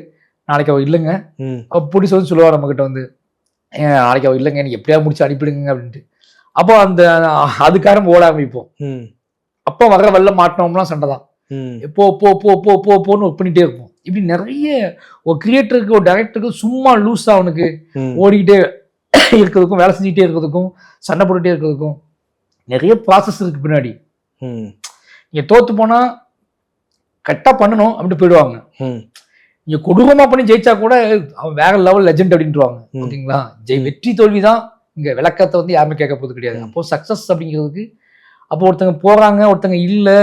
Speaker 3: நாளைக்கு அவள் இல்லைங்க,
Speaker 2: ம்
Speaker 3: அவள் பிடிச்சி வந்து சொல்லுவா நம்மக்கிட்ட வந்து, நாளைக்கு அவள் இல்லைங்க, நீ எப்படியா முடிச்சு அனுப்பிடுங்க அப்படின்ட்டு. அப்போ அந்த அதுக்காரம் ஓட ஆரம்பிப்போம்.
Speaker 2: ம்
Speaker 3: அப்போ வர வெள்ள மாட்டினோம்லாம் சண்டை தான்.
Speaker 2: ம்
Speaker 3: போ போ போ போ போ போன்னு ஒர்க் பண்ணிகிட்டே இருப்போம். இப்படி நிறைய ஒரு கிரியேட்டருக்கு ஒரு டைரக்டருக்கு சும்மா லூஸாக அவனுக்கு
Speaker 2: ம்
Speaker 3: ஓடிக்கிட்டே இருக்கிறதுக்கும் வேலை செஞ்சுக்கிட்டே இருக்கிறதுக்கும் சண்டை போட்டுகிட்டே இருக்கிறதுக்கும் நிறைய ப்ராசஸ் இருக்கு பின்னாடி.
Speaker 2: ம்
Speaker 3: நீங்கள் தோற்று போனால் கரெக்டாக பண்ணணும் அப்படின்ட்டு போயிடுவாங்க.
Speaker 2: ம்
Speaker 3: நீங்கள் கொடூரமாக பண்ணி ஜெயிச்சா கூட அவன் வேற லெவல் லெஜெண்ட் அப்படின்ட்டுருவாங்க.
Speaker 2: ம்.
Speaker 3: ஓகேங்களா? வெற்றி தோல்வி தான் இங்கே விளக்கத்தை வந்து யாருமே கேட்க போகிறது கிடையாது. அப்போது சக்ஸஸ் அப்படிங்கிறதுக்கு அப்போ ஒருத்தங்க போகிறாங்க, ஒருத்தங்க இல்லை,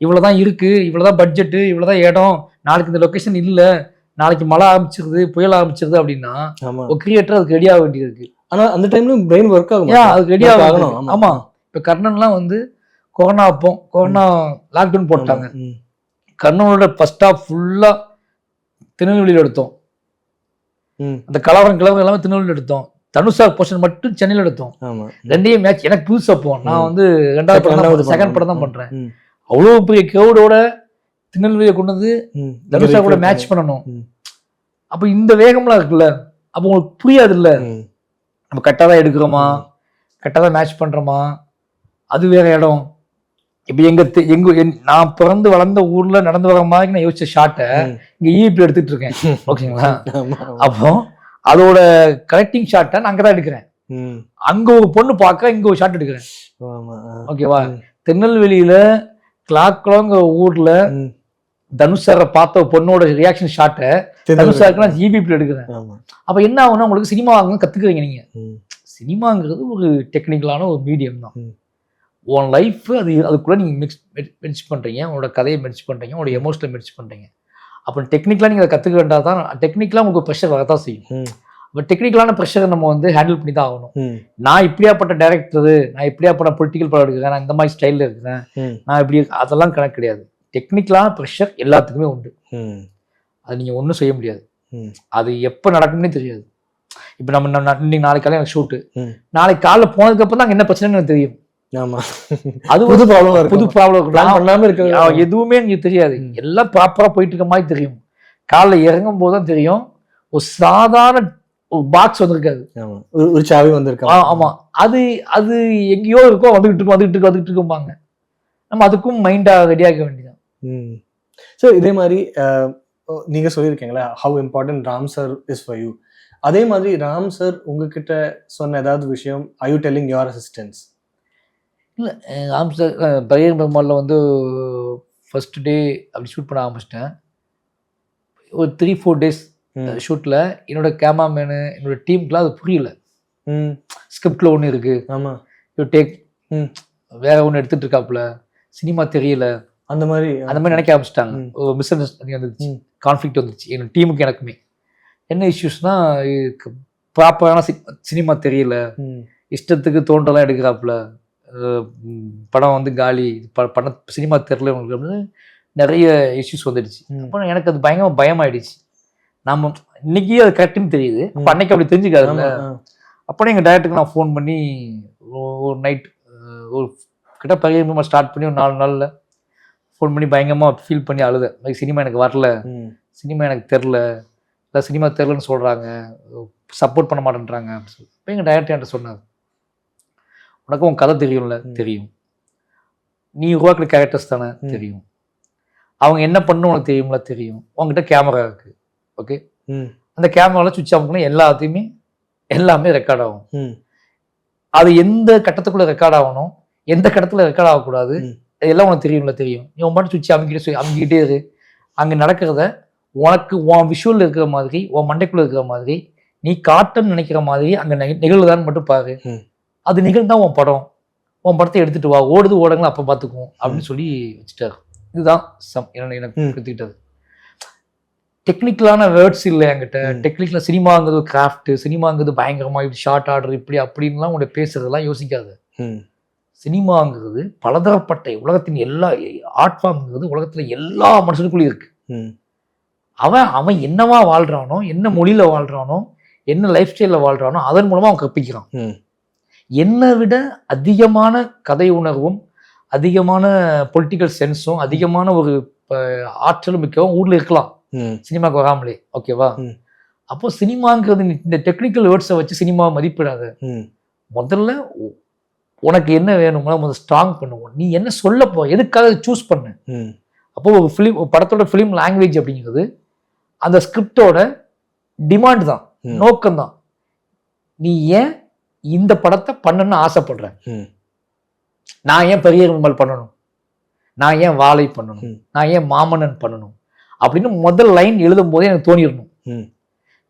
Speaker 3: இவ்வளோதான் இருக்குது, இவ்வளோதான் பட்ஜெட்டு, இவ்வளோதான் இடம், நாளைக்கு இந்த லொக்கேஷன் இல்லை, நாளைக்கு மழை ஆரம்பிச்சிருது, புயல் ஆரம்பிச்சிருது அப்படின்னா
Speaker 2: ஆமா.
Speaker 3: ஒரு கிரியேட்டர் அதுக்கு ரெடி ஆக வேண்டியது இருக்கு.
Speaker 2: ஆனா அந்த டைம்ல பிரெயின் ஒர்க் ஆகும்.
Speaker 3: அதுக்கு ரெடி ஆகணும்.
Speaker 2: ஆமா.
Speaker 3: ஆமா, இப்போ கர்ணன்லாம் வந்து கொரோனா லாக்டவுன் போட்டாங்க.
Speaker 2: ம்.
Speaker 3: கர்ணனோட ஃபர்ஸ்ட் ஹாஃப் ஃபுல்லா திருநெல்வேலியில் எடுத்தோம்.
Speaker 2: ம்.
Speaker 3: அந்த கலவரம் எல்லாமே திருநெல்வேலியில் எடுத்தோம். தனுஷா போர்ஷன் மட்டும் சென்னையில் எடுத்தோம்.
Speaker 2: ஆமா.
Speaker 3: ரெண்டையும் மேட்ச் எனக்கு புதுசு. அப்போ நான் வந்து செகண்ட் படம் தான் பண்றேன்.
Speaker 2: ம்.
Speaker 3: அவ்வளோ பெரிய கிரௌடோட திருநெல்வேலியை கொண்டு வந்து
Speaker 2: ம்.
Speaker 3: தனுஷா கூட மேட்ச் பண்ணணும்.
Speaker 2: ம்.
Speaker 3: அப்போ இந்த வேகம்லாம் இருக்குல்ல, அப்போ உங்களுக்கு புரியாது இல்ல,
Speaker 2: ம்.
Speaker 3: நம்ம கரெக்டாக தான் எடுக்கிறோமா, கரெக்டாக தான் மேட்ச் பண்றோமா, அது வேற இடம். இப்போ நான் பிறந்து வளர்ந்த ஊர்ல நடந்து வர மாதிரி நான் யோசிச்ச ஷாட்டை இங்க ஈபி எடுத்துட்டு இருக்கேன். ஓகேங்களா?
Speaker 2: ஆமா.
Speaker 3: அப்போ அதோட கரெக்டிங் ஷாட்டை நான் அங்கதான் எடுக்கிறேன்.
Speaker 2: ம்.
Speaker 3: அங்க ஒரு பொண்ணு பார்க்க இங்க ஒரு ஷாட் எடுக்கிறேன்.
Speaker 2: ஆமா.
Speaker 3: ஓகேவா? திருநெல்வேலியில கிளாக்குளங்கிற ஊர்ல
Speaker 2: ம்.
Speaker 3: தனுஷாரை பார்த்த ஒரு பொண்ணோட ரியாக்ஷன் ஷாட்டை தனுஷாருக்கு நான் ஜிபிபில எடுக்கிறேன்.
Speaker 2: ஆமா.
Speaker 3: அப்ப என்ன ஆகும்னா உங்களுக்கு சினிமா வாங்க கத்துக்குறீங்க. நீங்க
Speaker 2: ம்.
Speaker 3: சினிமாங்கிறது ஒரு டெக்னிக்கலான ஒரு மீடியம் தான்.
Speaker 2: ம்.
Speaker 3: உன் லைஃப் அதுக்குள்ள நீங்க மெர்ஜ் பண்றீங்க, உங்களோட கதையை மெர்ஜ் பண்றீங்க, உங்களோட எமோஷனல் மெர்ஜ் பண்றீங்க. அப்போ டெக்னிக்கலா நீங்க அதை கத்துக்க வேண்டாம் தான். டெக்னிக்கலா உங்களுக்கு ப்ரெஷர் வரதான் செய்யும்.
Speaker 2: ம்.
Speaker 3: அப்போ டெக்னிக்கலான ப்ரெஷரை நம்ம வந்து ஹேண்டில் பண்ணி தான் ஆகணும்.
Speaker 2: ம்.
Speaker 3: நான் இப்படியாப்பட்ட டைரக்டரு, நான் இப்படியாப்பட்ட பொலிட்டிக்கல் படம் எடுக்கிறேன், நான் இந்த மாதிரி ஸ்டைலில் இருக்கிறேன்,
Speaker 2: ம்.
Speaker 3: நான் இப்படி, அதெல்லாம் கணக்கு கிடையாது. டெக்னிக்கலான ப்ரெஷர் எல்லாத்துக்குமே உண்டு.
Speaker 2: ம்.
Speaker 3: அது நீங்கள் ஒன்றும் செய்ய முடியாது.
Speaker 2: ம்.
Speaker 3: அது எப்போ நடக்கும்னே தெரியாது. இப்போ நம்ம இன்னைக்கு நாளைக்கு காலையில் எனக்கு ஷூட்டு,
Speaker 2: ம்.
Speaker 3: நாளைக்கு காலைல போனதுக்கப்புறம் தான் என்ன பிரச்சனைன்னு எனக்கு தெரியும்.
Speaker 2: ஆமா.
Speaker 3: அது
Speaker 2: புது ப்ராப்ளம்
Speaker 3: புது ப்ராப்ளம்
Speaker 2: பண்ணாம இருக்க
Speaker 3: எதுவுமே எனக்கு தெரியாது. எல்லாம் ப்ராப்பராக போயிட்டு இருக்க மாதிரி தெரியும். காலைல இறங்கும் போது தான் தெரியும் ஒரு சாதாரண ஒரு பாக்ஸ் வந்திருக்காது.
Speaker 2: ஆமா. ஒரு சாவி வந்திருக்கா.
Speaker 3: ஆமா. அது அது எங்கேயோ இருக்கோ, வந்துகிட்டு இருக்கும்பாங்க. நம்ம அதுக்கும் மைண்டா ரெடியாக வேண்டியதான்.
Speaker 2: ஸோ இதே மாதிரி நீங்க சொல்லியிருக்கீங்களா how important Ram sir is for you. அதே மாதிரி ராம் சார் உங்ககிட்ட சொன்ன ஏதாவது விஷயம், I you telling your assistance?
Speaker 3: இல்லை, ராம் சார் பையன் பெருமாளில் வந்து ஃபர்ஸ்ட் டே அப்படி ஷூட் பண்ண ஆரம்பிச்சிட்டேன். ஒரு 3-4 டேஸ் ஷூட்டில் என்னோட கேமராமேனு என்னோட டீமுக்குலாம் அது புரியல. ஸ்கிரிப்டில் ஒன்று இருக்குது,
Speaker 2: ஆமாம்,
Speaker 3: யூ டேக் வேற ஒன்று எடுத்துகிட்டு இருக்காப்புல, சினிமா தெரியல,
Speaker 2: அந்த மாதிரி
Speaker 3: நினைக்க ஆரம்பிச்சிட்டாங்க. ஒரு மிஸ் அண்டர்ஸ்டாண்டிங் வந்துச்சு, கான்ஃப்ளிக்ட் வந்துச்சு என்னோட டீமுக்கு எனக்குமே. என்ன இஷ்யூஸ்னால் ப்ராப்பரான சினிமா தெரியல, இஷ்டத்துக்கு தோன்றலாம் எடுக்கிறாப்புல, படம் வந்து காலி, படம் சினிமா தெரியல உங்களுக்கு அப்படின்னு நிறைய இஷ்யூஸ் வந்துடுச்சு. அப்போ எனக்கு அது பயமாயிடுச்சு. நம்ம இன்னைக்கு அது கரெக்டுன்னு தெரியுது, அப்போ அன்னைக்கு அப்படி தெரிஞ்சுக்காதுல்ல. அப்போ எங்கள் டேரக்டருக்கு நான் ஃபோன் பண்ணி ஒரு நைட் ஒரு கிட்ட பையன் ஸ்டார்ட் பண்ணி ஒரு 4 நாளில் ஃபோன் பண்ணி பயங்கரமாக ஃபீல் பண்ணி அழுத. சினிமா எனக்கு வரல, சினிமா எனக்கு தெரில, இல்லை சினிமா தெரிலன்னு சொல்கிறாங்க, சப்போர்ட் பண்ண மாட்டேன்றாங்க அப்படின்னு சொல்லி. இப்போ எங்கள் டைரக்டர் என்கிட்ட சொன்னார், உனக்கு உன் கதை தெரியும்ல, தெரியும், நீ உருவாக்குற கேரக்டர்ஸ் தானே தெரியும், அவங்க என்ன பண்ணணும் உனக்கு தெரியும்ல, தெரியும், உங்ககிட்ட கேமரா இருக்குது, ஓகே, அந்த கேமராவில் சுவிட்ச் ஆஃப் எல்லாமே ரெக்கார்ட் ஆகும். அது எந்த கட்டத்துக்குள்ள ரெக்கார்ட் ஆகணும், எந்த கட்டத்தில் ரெக்கார்ட் ஆகக்கூடாது, இதெல்லாம் உனக்கு தெரியும்ல, தெரியும், நீ உன் பாட்டு சுவிட்ச் அமைக்கிட்டே இரு. அங்கே நடக்கிறத உனக்கு உன் விஷுவல் இருக்கிற மாதிரி, உன் மண்டைக்குள்ள இருக்கிற மாதிரி, நீ காட்டுன்னு நினைக்கிற மாதிரி அங்கே நிகழ்வுதான்னு மட்டும் பாரு. அது நிகழ்ந்தான் உன் படம், உன் படத்தை எடுத்துட்டு வா, ஓடுங்களா அப்போ பார்த்துக்குவோம் அப்படின்னு சொல்லி வச்சுட்டாரு. இதுதான் எனக்கு கற்றுக்கிட்டது. டெக்னிக்கலான வேர்ட்ஸ் இல்லை என்கிட்ட. டெக்னிக்கலாக சினிமாங்கிறது கிராஃப்ட், சினிமாங்கிறது பயங்கரமா இப்படி ஷார்ட் ஆர்டர் இப்படி அப்படின்லாம் உங்களை பேசுறதெல்லாம் யோசிக்காது. சினிமாங்கிறது பலதரப்பட்ட உலகத்தின் எல்லா ஆர்ட் ஃபார்ம்ங்கிறது உலகத்துல எல்லா மனுஷனுக்குள்ளேயும் இருக்கு. அவன் என்னவா வாழ்றானோ, என்ன மொழியில வாழ்றானோ, என்ன லைஃப் ஸ்டைலில் வாழ்றானோ அதன் மூலமா அவன் கற்பிக்கிறான். என்னை விட அதிகமான கதை உணர்வும், அதிகமான பொலிட்டிக்கல் சென்ஸும், அதிகமான ஒரு ஆற்றலும் மிக்கவும் ஊர்ல இருக்கலாம். சினிமாக்கு வராமலே, ஓகேவா? அப்போ சினிமாங்கிறது இந்த டெக்னிக்கல் வேர்ட்ஸை வச்சு சினிமாவை மதிப்பிடாத. முதல்ல உனக்கு என்ன வேணுமோ முதல்ல ஸ்ட்ராங் பண்ணுவோம். நீ என்ன சொல்ல போ, எதுக்காக சூஸ் பண்ணு. அப்போ ஒரு ஃபிலிம், ஒரு படத்தோட ஃபிலிம் லாங்குவேஜ் அப்படிங்கிறது அந்த ஸ்கிரிப்டோட டிமாண்ட் தான், நோக்கம் தான். நீ ஏன் இந்த படத்தை பண்ணணும்னு ஆசைப்படுற? நான் ஏன் பெரிய கும்பல் பண்ணணும், நான் ஏன் வாழை பண்ணணும், நான் ஏன் மாமன்னன் பண்ணணும் அப்படின்னு முதல் லைன் எழுதும் போதே எனக்கு தோணிடணும்.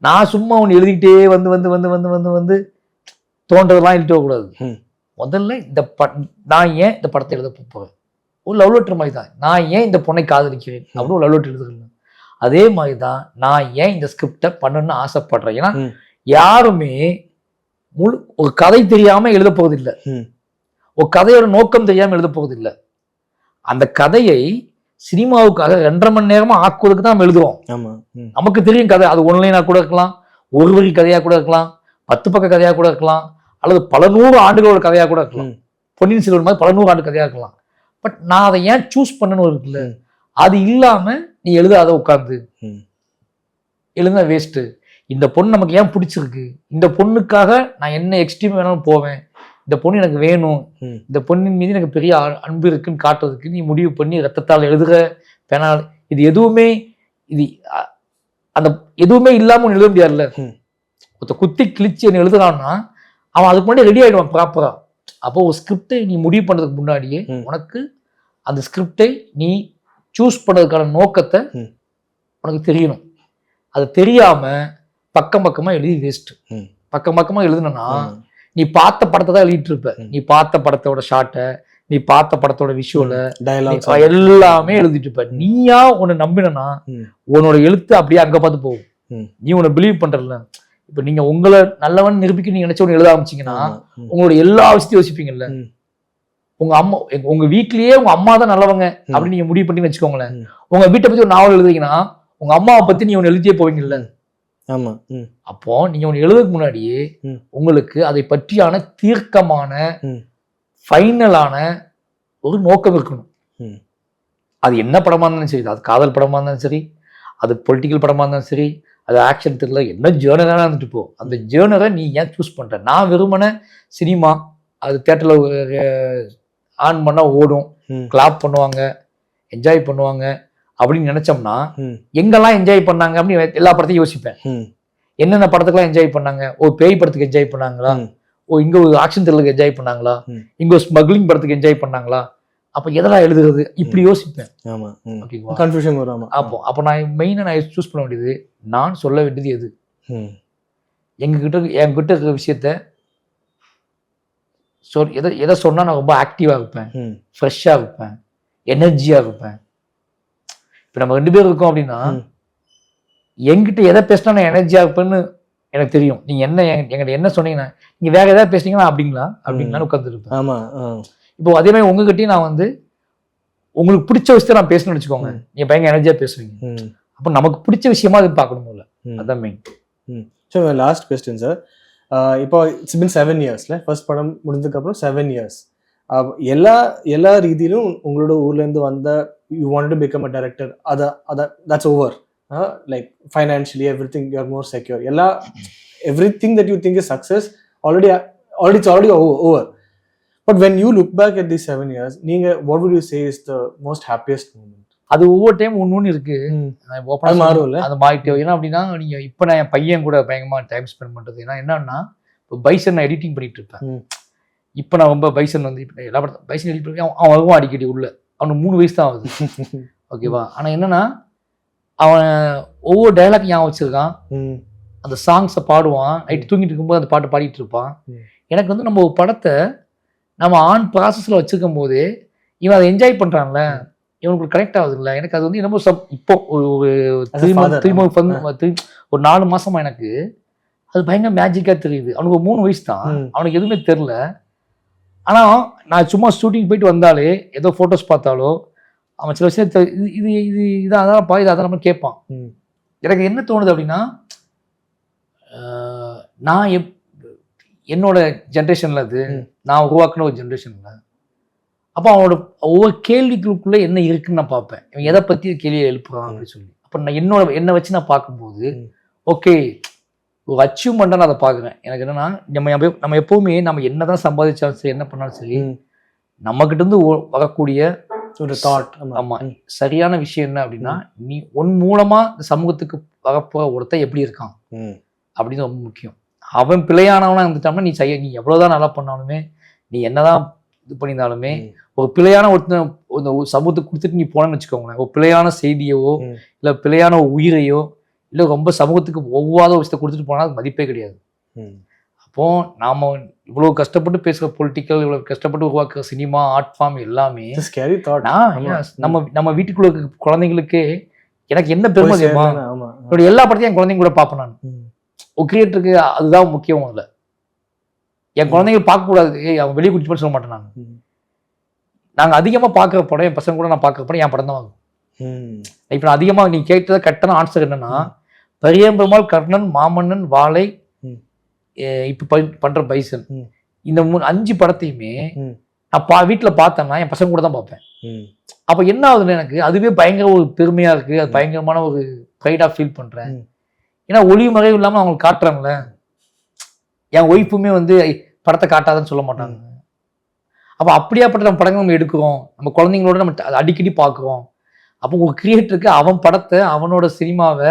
Speaker 3: நான் சும்மா ஒன்று எழுதிக்கிட்டே வந்து வந்து வந்து வந்து வந்து வந்து தோன்றதெல்லாம் எழுதிட்டு கூடாது. முதல்ல நான் ஏன் இந்த படத்தை எழுத போவேன், ஒரு லவ் லெட்டர் மாதிரி தான். நான் ஏன் இந்த பொண்ணை காதலிக்கிறேன் அப்படின்னு ஒரு லவ் லெட்டர் எழுதுகிறேன். அதே மாதிரி தான் நான் ஏன் இந்த ஸ்கிரிப்டை பண்ணணும்னு ஆசைப்படுறேன். ஏன்னா யாருமே ஒரு கதை தெரியாம எழுத போவதில்லை, ஒரு கதையோட நோக்கம் தெரியாம எழுத போவதில்லை. அந்த கதையை சினிமாவுக்காக 2.5 மணி நேரமா ஆக்குவதுக்கு தான் நம்ம எழுதுறோம். நமக்கு தெரியும் கதை, அது ஒன்லைனா கூட இருக்கலாம், ஒரு வரி கதையா கூட இருக்கலாம், 10 பக்க கதையா கூட இருக்கலாம், அல்லது பல 100 ஆண்டுகளோட கதையா கூட இருக்கலாம். பொன்னியின் செல்வன் மாதிரி பல 100 ஆண்டு கதையா இருக்கலாம். பட் நான் அதை ஏன் சூஸ் பண்ணணும் இருக்குல்ல, அது இல்லாம நீ எழுதாத உட்கார்ந்து எழுத வேஸ்ட்டு. இந்த பொண்ணு நமக்கு ஏன் பிடிச்சிருக்கு, இந்த பொண்ணுக்காக நான் என்ன எக்ஸ்ட்ரீம் வேணாலும் போவேன், இந்த பொண்ணு எனக்கு வேணும், இந்த பொண்ணின் மீது எனக்கு பெரிய அன்பு இருக்குன்னு காட்டுறதுக்கு நீ முடிவு பண்ணி ரத்தத்தால் எழுதுக பெனால், இது எதுவுமே அந்த எதுவுமே இல்லாம எழுத முடியாதுல்ல. ஒருத்த குத்தி கிழிச்சு என்ன எழுதுறான்னா அவன் அதுக்கு முன்னாடி ரெடி ஆயிடுவான் ப்ராப்பரா. அப்போ ஒரு ஸ்கிரிப்டை நீ முடிவு பண்றதுக்கு முன்னாடியே உனக்கு அந்த ஸ்கிரிப்டை நீ சூஸ் பண்ணதுக்கான நோக்கத்தை உனக்கு தெரியணும். அது தெரியாம பக்கமா எழுதி வேஸ்ட். பக்கமா எழுதுனா நீ பார்த்த படத்தை தான் எழுதிட்டு இருப்ப. நீ பார்த்த படத்தோட ஷார்ட்டை, நீ பார்த்த படத்தோட விஷுவலை, எல்லாமே எழுதிட்டு இருப்ப. நீயா உன்னை நம்பினா உன்னோட எழுத்து அப்படியே அங்க பார்த்து போகும். நீ உன்னை பிலீவ் பண்றல. இப்ப நீங்க உங்களை நல்லவன் நிரூபிக்க நீங்க நினைச்ச ஒன்று எழுத ஆரம்பிச்சீங்கன்னா உங்களோட எல்லா விஷயத்தையும் யோசிப்பீங்கல்ல. உங்க அம்மா, உங்க வீட்லயே உங்க அம்மா தான் நல்லவங்க அப்படின்னு நீங்க முடிவு பண்ணி வச்சுக்கோங்களேன். உங்க வீட்டை பத்தி ஒரு நாவல் எழுதுறீங்கன்னா உங்க அம்மாவை பத்தி நீ ஒன்று எழுதியே போவீங்கல்ல.
Speaker 2: ஆமா.
Speaker 3: அப்போ நீங்க ஒன்று எழுதுறதுக்கு முன்னாடியே உங்களுக்கு அதை பற்றியான தீர்க்கமான ஃபைனலான ஒரு நோக்கம் இருக்கணும். அது என்ன படமா இருந்தாலும் சரி, அது காதல் படமா இருந்தாலும் சரி, அது பொலிட்டிக்கல் படமா இருந்தாலும் சரி, அது ஆக்ஷன் த்ரில்லர், என்ன ஜேர்னராக இருந்துட்டு போ, அந்த ஜேர்னரை நீ ஏன் சூஸ் பண்ற? நான் வெறுமனே சினிமா அது தியேட்டர்ல ஆன் பண்ணா ஓடும், கிளாப் பண்ணுவாங்க, என்ஜாய் பண்ணுவாங்க அப்படின்னு நினைச்சோம்னா எங்கெல்லாம் என்ஜாய் பண்ணாங்க அப்படின்னு எல்லா படத்தையும் யோசிப்பேன். என்னென்ன படத்துக்கெல்லாம் என்ஜாய் பண்ணாங்க? ஓ பேய் படத்துக்கு என்ஜாய் பண்ணாங்களா? ஓ இங்க ஒரு ஆக்ஷன் த்ரில்லருக்கு என்ஜாய் பண்ணாங்களா? இங்க ஒரு ஸ்மக்லிங் படத்துக்கு என்ஜாய் பண்ணாங்களா? அப்ப எதெல்லாம் எழுதுறது இப்படி யோசிப்பேன்.
Speaker 2: கன்ஃபியூஷன் வரும்.
Speaker 3: அப்போ நான் மெயினா நான் சூஸ் பண்ண வேண்டியது, நான் சொல்ல வேண்டியது எது, என்கிட்ட இருக்கிற விஷயத்த எதை சொன்னா நான் ரொம்ப ஆக்டிவா இருப்பேன், ஃப்ரெஷ்ஷா இருப்பேன், எனர்ஜியா இருப்பேன். இப்ப நம்ம 2 பேர் இருக்கோம் அப்படின்னா என்கிட்ட எதை பேசினா நான் எனர்ஜியா இருப்பேன்னு எனக்கு தெரியும். நீங்க என்கிட்ட என்ன சொன்னீங்கன்னா நீங்க வேற ஏதாவது பேசுனீங்கன்னா அப்படிங்களா உட்காந்துருப்பேன்.
Speaker 2: ஆமா.
Speaker 3: இப்போ அதே மாதிரி உங்ககிட்டயும் நான் வந்து உங்களுக்கு பிடிச்ச விஷயத்த நான் பேசணும்னு வச்சுக்கோங்க, நீங்க பயங்கர எனர்ஜியா பேசுவீங்க. அப்போ நமக்கு பிடிச்ச விஷயமா அது பார்க்கணும்ல, அதான் main.
Speaker 2: So last question sir, இப்போ இட்ஸ் பின் 7 இயர்ஸ்ல ஃபர்ஸ்ட் படம் முடிஞ்சதுக்கப்புறம் 7 இயர்ஸ் எல்லா ரீதியிலும் உங்களோட ஊர்லேருந்து வந்த you want to become a director, that's over. Like financially everything you are more secure, everything that you think is success already it's already over. But when you look back at these 7 years, what would you say is the most happiest moment?
Speaker 3: அது ஒவ்வொரு time ஒன்று இருக்கு, அது மாறிட்டே. ஏன்னா அப்படின்னா நீங்க இப்போ நான் என் பையன் கூட பயங்கரமா டைம் ஸ்பெண்ட் பண்றது. ஏன்னா என்னன்னா இப்போ பைசன் நான் எடிட்டிங் பண்ணிட்டு இருப்பேன். இப்போ நான் ரொம்ப பைசன் வந்து இப்போ எல்லா படத்தையும் பைசன் எடிட் பண்ணி அவன் வருவான் அடிக்கடி உள்ள. அவனுக்கு 3 வயசு தான் ஆகுது, ஓகேவா? ஆனா என்னன்னா அவன் ஒவ்வொரு டைலாக் ஞாபகம் வச்சிருக்கான், அந்த சாங்ஸை பாடுவான், நைட்டு தூங்கிட்டு இருக்கும்போது அந்த பாட்டு பாடிட்டு இருப்பான். எனக்கு வந்து நம்ம ஒரு படத்தை நம்ம ஆன் ப்ராசஸில் வச்சுருக்கும் போது இவன் அதை என்ஜாய் பண்ணுறான்ல, இவனுக்கு கனெக்ட் ஆகுது இல்லை. எனக்கு அது வந்து என்னமோ இப்போ ஒரு 4 மாசமா எனக்கு அது பயங்கர மேஜிக்காக தெரியுது. அவனுக்கு 3 வயசு தான், அவனுக்கு எதுவுமே தெரில. ஆனால் நான் சும்மா ஷூட்டிங் போயிட்டு வந்தாலே ஏதோ ஃபோட்டோஸ் பார்த்தாலோ அவன் சில விஷயத்த இதான் அதான்ப்பா இது அதான் நம்ம கேட்பான். எனக்கு என்ன தோணுது அப்படின்னா, நான் என்னோட ஜென்ரேஷனில் அது நான் உருவாக்குன ஒரு ஜென்ரேஷனில், அப்போ அவனோட ஒவ்வொரு கேள்விகளுக்குள்ளே என்ன இருக்குன்னு நான் பார்ப்பேன். இவன் எதை பற்றி கேள்வியை எழுப்புறான் அப்படின்னு சொல்லி. அப்போ நான் என்னை வச்சு நான் பார்க்கும்போது ஓகே ஒரு அச்சீவ்மெண்ட்டாக நான் அதை பார்க்குறேன். எனக்கு என்னன்னா நம்ம எப்போவுமே நம்ம என்னதான் சம்பாதிச்சாலும் சரி, என்ன பண்ணாலும் சரி, நம்மகிட்ட இருந்து வரக்கூடிய
Speaker 2: ஒரு தாட்.
Speaker 3: ஆமா, சரியான விஷயம் என்ன அப்படின்னா, நீ உன் மூலமா இந்த சமூகத்துக்கு வரப்போற ஒருத்தன் எப்படி இருக்கான் அப்படின்னு ரொம்ப முக்கியம். அவன் பிழையானவனா இருந்துட்டான்னா நீ எவ்வளவுதான் நல்லா பண்ணாலுமே, நீ என்னதான் இது பண்ணியிருந்தாலுமே, ஒரு பிழையான ஒருத்தன் சமூகத்துக்கு கொடுத்துட்டு நீ போனேன்னு வச்சுக்கோங்களேன், ஒரு பிழையான செய்தியவோ இல்லை பிழையான உயிரையோ இல்லை ரொம்ப சமூகத்துக்கு ஒவ்வாத விஷயத்தை கொடுத்துட்டு போனால் அது மதிப்பே கிடையாது. அப்போ நாம இவ்வளவு கஷ்டப்பட்டு பேசுற பொலிட்டிக்கல், இவ்வளவு கஷ்டப்பட்டு உருவாக்குற சினிமா, ஆர்ட் ஃபார்ம் எல்லாமே நம்ம வீட்டுக்குள்ள இருக்க குழந்தைங்களுக்கு எனக்கு என்ன பெருமை தெரியுமா, என்னுடைய எல்லா படத்தையும் என் குழந்தைங்க கூட பார்ப்பேன் நான். ஒரு கிரியேட்டருக்கு அதுதான் முக்கியம். அதுல என் குழந்தைங்க பார்க்க கூடாது, அவன் வெளியே குடிச்சு சொல்ல மாட்டேன் நான். நாங்க அதிகமா பார்க்குற படம், என் பசங்க கூட நான் பார்க்குற படம் என் படம் தான் வாங்கும். இப்ப நான் அதிகமா நீ கேட்டத கரெக்டான ஆன்சர் என்னன்னா, பரியம்பெருமாள், கர்ணன், மாமன்னன், வாழை, இப்ப பண்ற பைசன், இந்த 5 படத்தையுமே நான் வீட்டுல பார்த்தேன்னா என் பசங்க கூட தான் பார்ப்பேன். அப்ப என்ன ஆகுதுன்னு எனக்கு அதுவே பயங்கர ஒரு பெருமையா இருக்கு, அது பயங்கரமான ஒரு ப்ரைடா ஃபீல் பண்றேன். ஏன்னா ஒளிவு மறைவு இல்லாம அவங்களுக்கு காட்டுறாங்களே. என் ஒய்ஃபுமே படத்தை காட்டாதுன்னு சொல்ல மாட்டாங்க. அப்ப அப்படியாப்பட்ட நம்ம படங்கள் நம்ம எடுக்கிறோம், நம்ம குழந்தைங்களோட நம்ம அடிக்கடி பார்க்குறோம். அப்போ ஒரு கிரியேட்டருக்கு அவன் படத்தை, அவனோட சினிமாவை,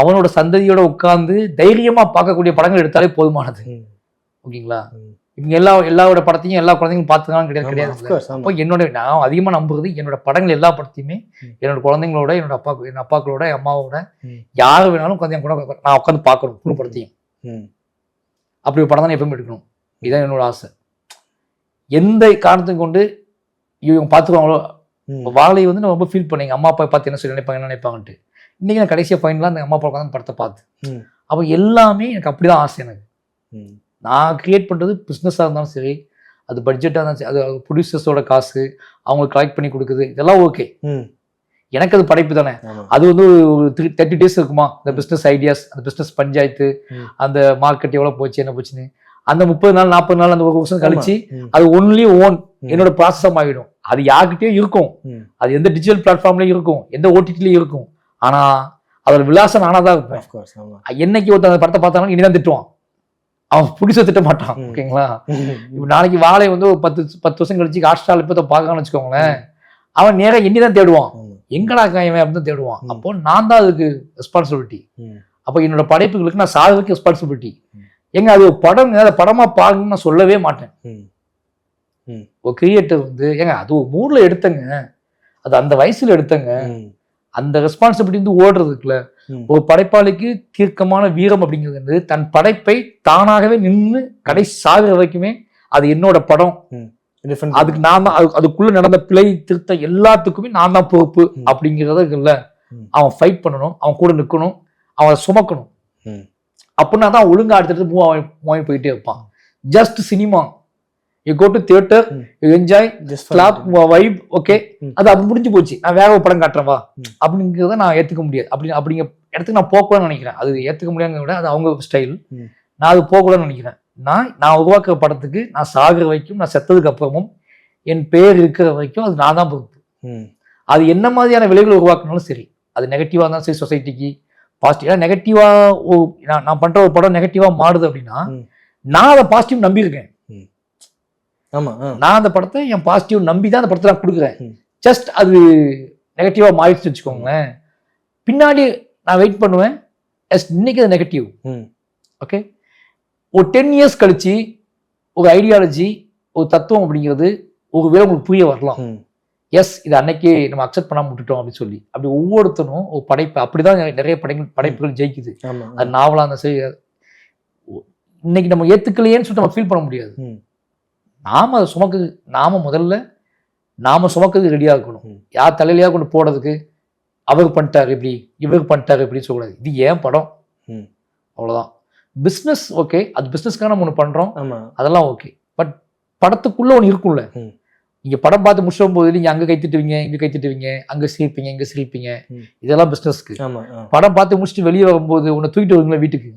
Speaker 3: அவனோட சந்ததியோட உட்கார்ந்து தைரியமா பார்க்கக்கூடிய படங்கள் எடுத்தாலே போதுமானது. ஓகேங்களா? இவங்க எல்லாரோட படத்தையும் எல்லா குழந்தைங்களும் பார்த்துக்கலாம் கிடையாது. அப்போ நான் அதிகமா நம்புறது என்னோட படங்கள் எல்லா படத்தையுமே என்னோட குழந்தைங்களோட, என் அப்பாக்களோட, என் அம்மாவோட, யாரு வேணாலும் உட்காந்து என் கூட நான் உட்காந்து பார்க்கணும் முழு படத்தையும். அப்படி ஒரு படம் தான் எப்பவுமே எடுக்கணும். இதுதான் என்னோட ஆசை. எந்த காரணத்தை கொண்டு இவங்க பார்த்துக்குவாங்களோ. வாழை நான் ரொம்ப ஃபீல் பண்ணேன், அம்மா அப்பா பார்த்து என்ன சொல்லி நினைப்பாங்க, என்ன நினைப்பாங்கன்ட்டு. இன்னைக்கு நான் கடைசியாக ஃபைனலாக அந்த அம்மா அப்பா உட்காந்து படத்தை பார்த்து, அப்போ எல்லாமே எனக்கு அப்படிதான் ஆசை. எனக்கு நான் கிரியேட் பண்ணுறது பிஸ்னஸாக இருந்தாலும் சரி, அது பட்ஜெட்டாக இருந்தாலும் சரி, அது ப்ரொடியூசர்ஸோட காசு அவங்களுக்கு கலெக்ட் பண்ணி கொடுக்குது, இதெல்லாம் ஓகே. எனக்கு அது படைப்பு தானே. அது ஒரு 30 days இருக்குமா, அந்த பிஸ்னஸ் ஐடியாஸ், அந்த பிஸ்னஸ் பஞ்சாயத்து, அந்த மார்க்கெட் எவ்வளோ போச்சு என்ன போச்சுன்னு, அந்த 30 நாள் 40 நாள் அந்த 1 வருஷம் கழிச்சு அது ஒன்லி ஓன் என்னோட ப்ராசஸம் ஆகிடும். அது யார்கிட்டயும் இருக்கும், அது எந்த டிஜிட்டல் பிளாட்ஃபார்ம்லயும் இருக்கும், எந்த ஓடிடிலையும் இருக்கும். ஆனா அதோட விலாசம் நானாதான் இருப்பேன். என்னைக்கு ஒருத்தர் அந்த படத்தை பார்த்தாலும் இனிதான் திட்டுவான், அவன் புடிச்ச திட்ட மாட்டான். ஓகேங்களா? இப்ப நாளைக்கு வாழை ஒரு 10 வருஷம் கழிச்சு ஹாட்ஸ்டார் இப்ப பார்க்கலாம்னு வச்சுக்கோங்களேன், அவன் நேரம் என்னதான் தேடுவான், எங்கடா காயவன் அப்படின்னு தேடுவான். அப்போ நான் தான் அதுக்கு ரெஸ்பான்சிபிலிட்டி. அப்போ என்னோட படைப்புகளுக்கு நான் சாதனைக்கு ரெஸ்பான்சிபிலிட்டி. எங்க அது ஒரு படம், படமா பாருங்கன்னு நான் சொல்லவே மாட்டேன். ஒரு கிரியேட்டர் ஏங்க அது ஒரு மூட்ல எடுத்தங்க, அது அந்த வயசுல எடுத்தங்க, அந்த ரெஸ்பான்சிபிலிட்டி ஓடுறதுக்குல ஒரு படைப்பாளிக்கு தீர்க்கமான வீரம் அப்படிங்கிறது தன் படைப்பை தானாகவே நின்று கடைசி சாகுற வரைக்குமே அது என்னோட படம், அதுக்கு நான் தான், அதுக்குள்ள நடந்த பிழை திருத்த எல்லாத்துக்குமே நான் தான் பொறுப்பு அப்படிங்கிறத இல்ல. அவன் ஃபைட் பண்ணணும், அவன் கூட நிற்கணும், அவன் சுமக்கணும். அப்படின்னா தான் ஒழுங்கா அடுத்தது மூவ் போயிட்டே இருப்பான். Just cinema, you go to theatre, you enjoy, clap, vibe, okay, அது முடிஞ்சு போச்சு, நான் வேற ஒரு படம் காட்டுறவா அப்படிங்கிறத நான் ஏத்துக்க முடியாது. அப்படிங்கிற இடத்துக்கு நான் போகக்கூடாதுன்னு நினைக்கிறேன். அது ஏத்துக்க முடியாத விட அது அவங்க ஸ்டைல், நான் அது போகக்கூடாதுன்னு நினைக்கிறேன். நான் உருவாக்குற படத்துக்கு நான் சாகுற வரைக்கும், நான் செத்ததுக்கு அப்புறமும் என் பேர் இருக்கிற வரைக்கும் அது நான் தான் பொறுப்பு. அது என்ன மாதிரியான விளைவுகளை உருவாக்குனாலும் சரி, அது நெகட்டிவா இருந்தாலும் சரி, சொசைட்டிக்கு பாசிட்டிவா, நெகட்டிவா நான் பண்ற ஒரு படம் நெகட்டிவா மாறுது அப்படின்னா நான் அதை பாசிட்டிவ் நம்பியிருக்கேன். நான் அந்த படத்தை என் பாசிட்டிவ் நம்பி தான் அந்த படத்தை நான் கொடுக்குறேன். ஜஸ்ட் அது நெகட்டிவா மாறிடுச்சு வச்சுக்கோங்களேன், பின்னாடி நான் வெயிட் பண்ணுவேன். இன்னைக்கு அது நெகட்டிவ், ஓகே, ஒரு 10 years கழிச்சு ஒரு ஐடியாலஜி, ஒரு தத்துவம் அப்படிங்கிறது ஒரு வேளை உங்களுக்கு புரிய வரலாம். எஸ், இது அன்னைக்கு நம்ம அக்செப்ட் பண்ணாம விட்டுட்டோம் அப்படின்னு சொல்லி. அப்படி ஒவ்வொருத்தரும் ஒரு படைப்பு, அப்படிதான் நிறைய படைப்புகள் ஜெயிக்குது. அது நாவலா இருந்தா சரி, இன்னைக்கு நம்ம ஏத்துக்கலையேன்னு சொல்லிட்டு நம்ம ஃபீல் பண்ண முடியாது. நாம அதை நாம சுமக்கிறதுக்கு ரெடியா இருக்கணும். யார் தலையிலையா கொண்டு போடுறதுக்கு அவருக்கு பண்ணிட்டாரு இப்படி, இவருக்கு பண்ணிட்டாரு இப்படின்னு சொல்லக்கூடாது. இது ஏன் படம், அவ்வளவுதான். பிஸ்னஸ் ஓகே, அது பிஸ்னஸ்க்காக நம்ம ஒன்று பண்றோம், அதெல்லாம் ஓகே. பட் படத்துக்குள்ள ஒன்று இருக்கும்ல, நீங்க படம் பார்த்து முடிச்சும் போது நீங்க அங்க கைத்திட்டுவீங்க, இங்க கைத்திட்டுவீங்க, அங்க சிரிப்பீங்க, இங்க சிரிப்பீங்க, இதெல்லாம் பிஸ்னஸ்க்கு. படம் பார்த்து முடிச்சுட்டு வெளியே வரும்போது ஒன்னு தூக்கிட்டு வருவீங்களா வீட்டுக்கு,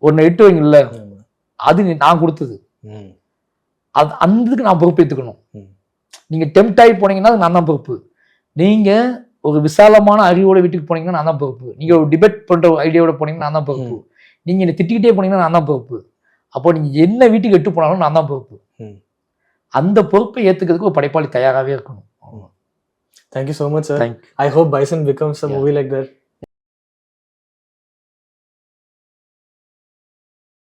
Speaker 3: ஒன்னு இட்டு வைங்கல்ல, அது நான் கொடுத்தது. அது அந்த நான் பொறுப்பேற்றுக்கணும். நீங்க டெம்ட் ஆகி போனீங்கன்னா அது நான் தான் பொறுப்பு. நீங்க ஒரு விசாலமான அறிவோட வீட்டுக்கு போனீங்கன்னா நான் தான் பொறுப்பு. நீங்க ஒரு டிபேட் பண்ற ஐடியாவோட போனீங்கன்னா நான் தான் பொறுப்பு. நீங்க என்ன திட்டிக்கிட்டே போனீங்கன்னா நான் தான் பொறுப்பு. அப்போ நீங்க என்ன வீட்டுக்கு எட்டு போனாலும் நான் தான் பொறுப்பு. அந்த பொறுப்பை ஏத்துக்கிறதுக்கு ஒரு படைப்பாளி தயாராகவே இருக்கணும்.
Speaker 2: Thank you so much, sir.
Speaker 3: Thank you.
Speaker 2: I hope Bison becomes a movie like that.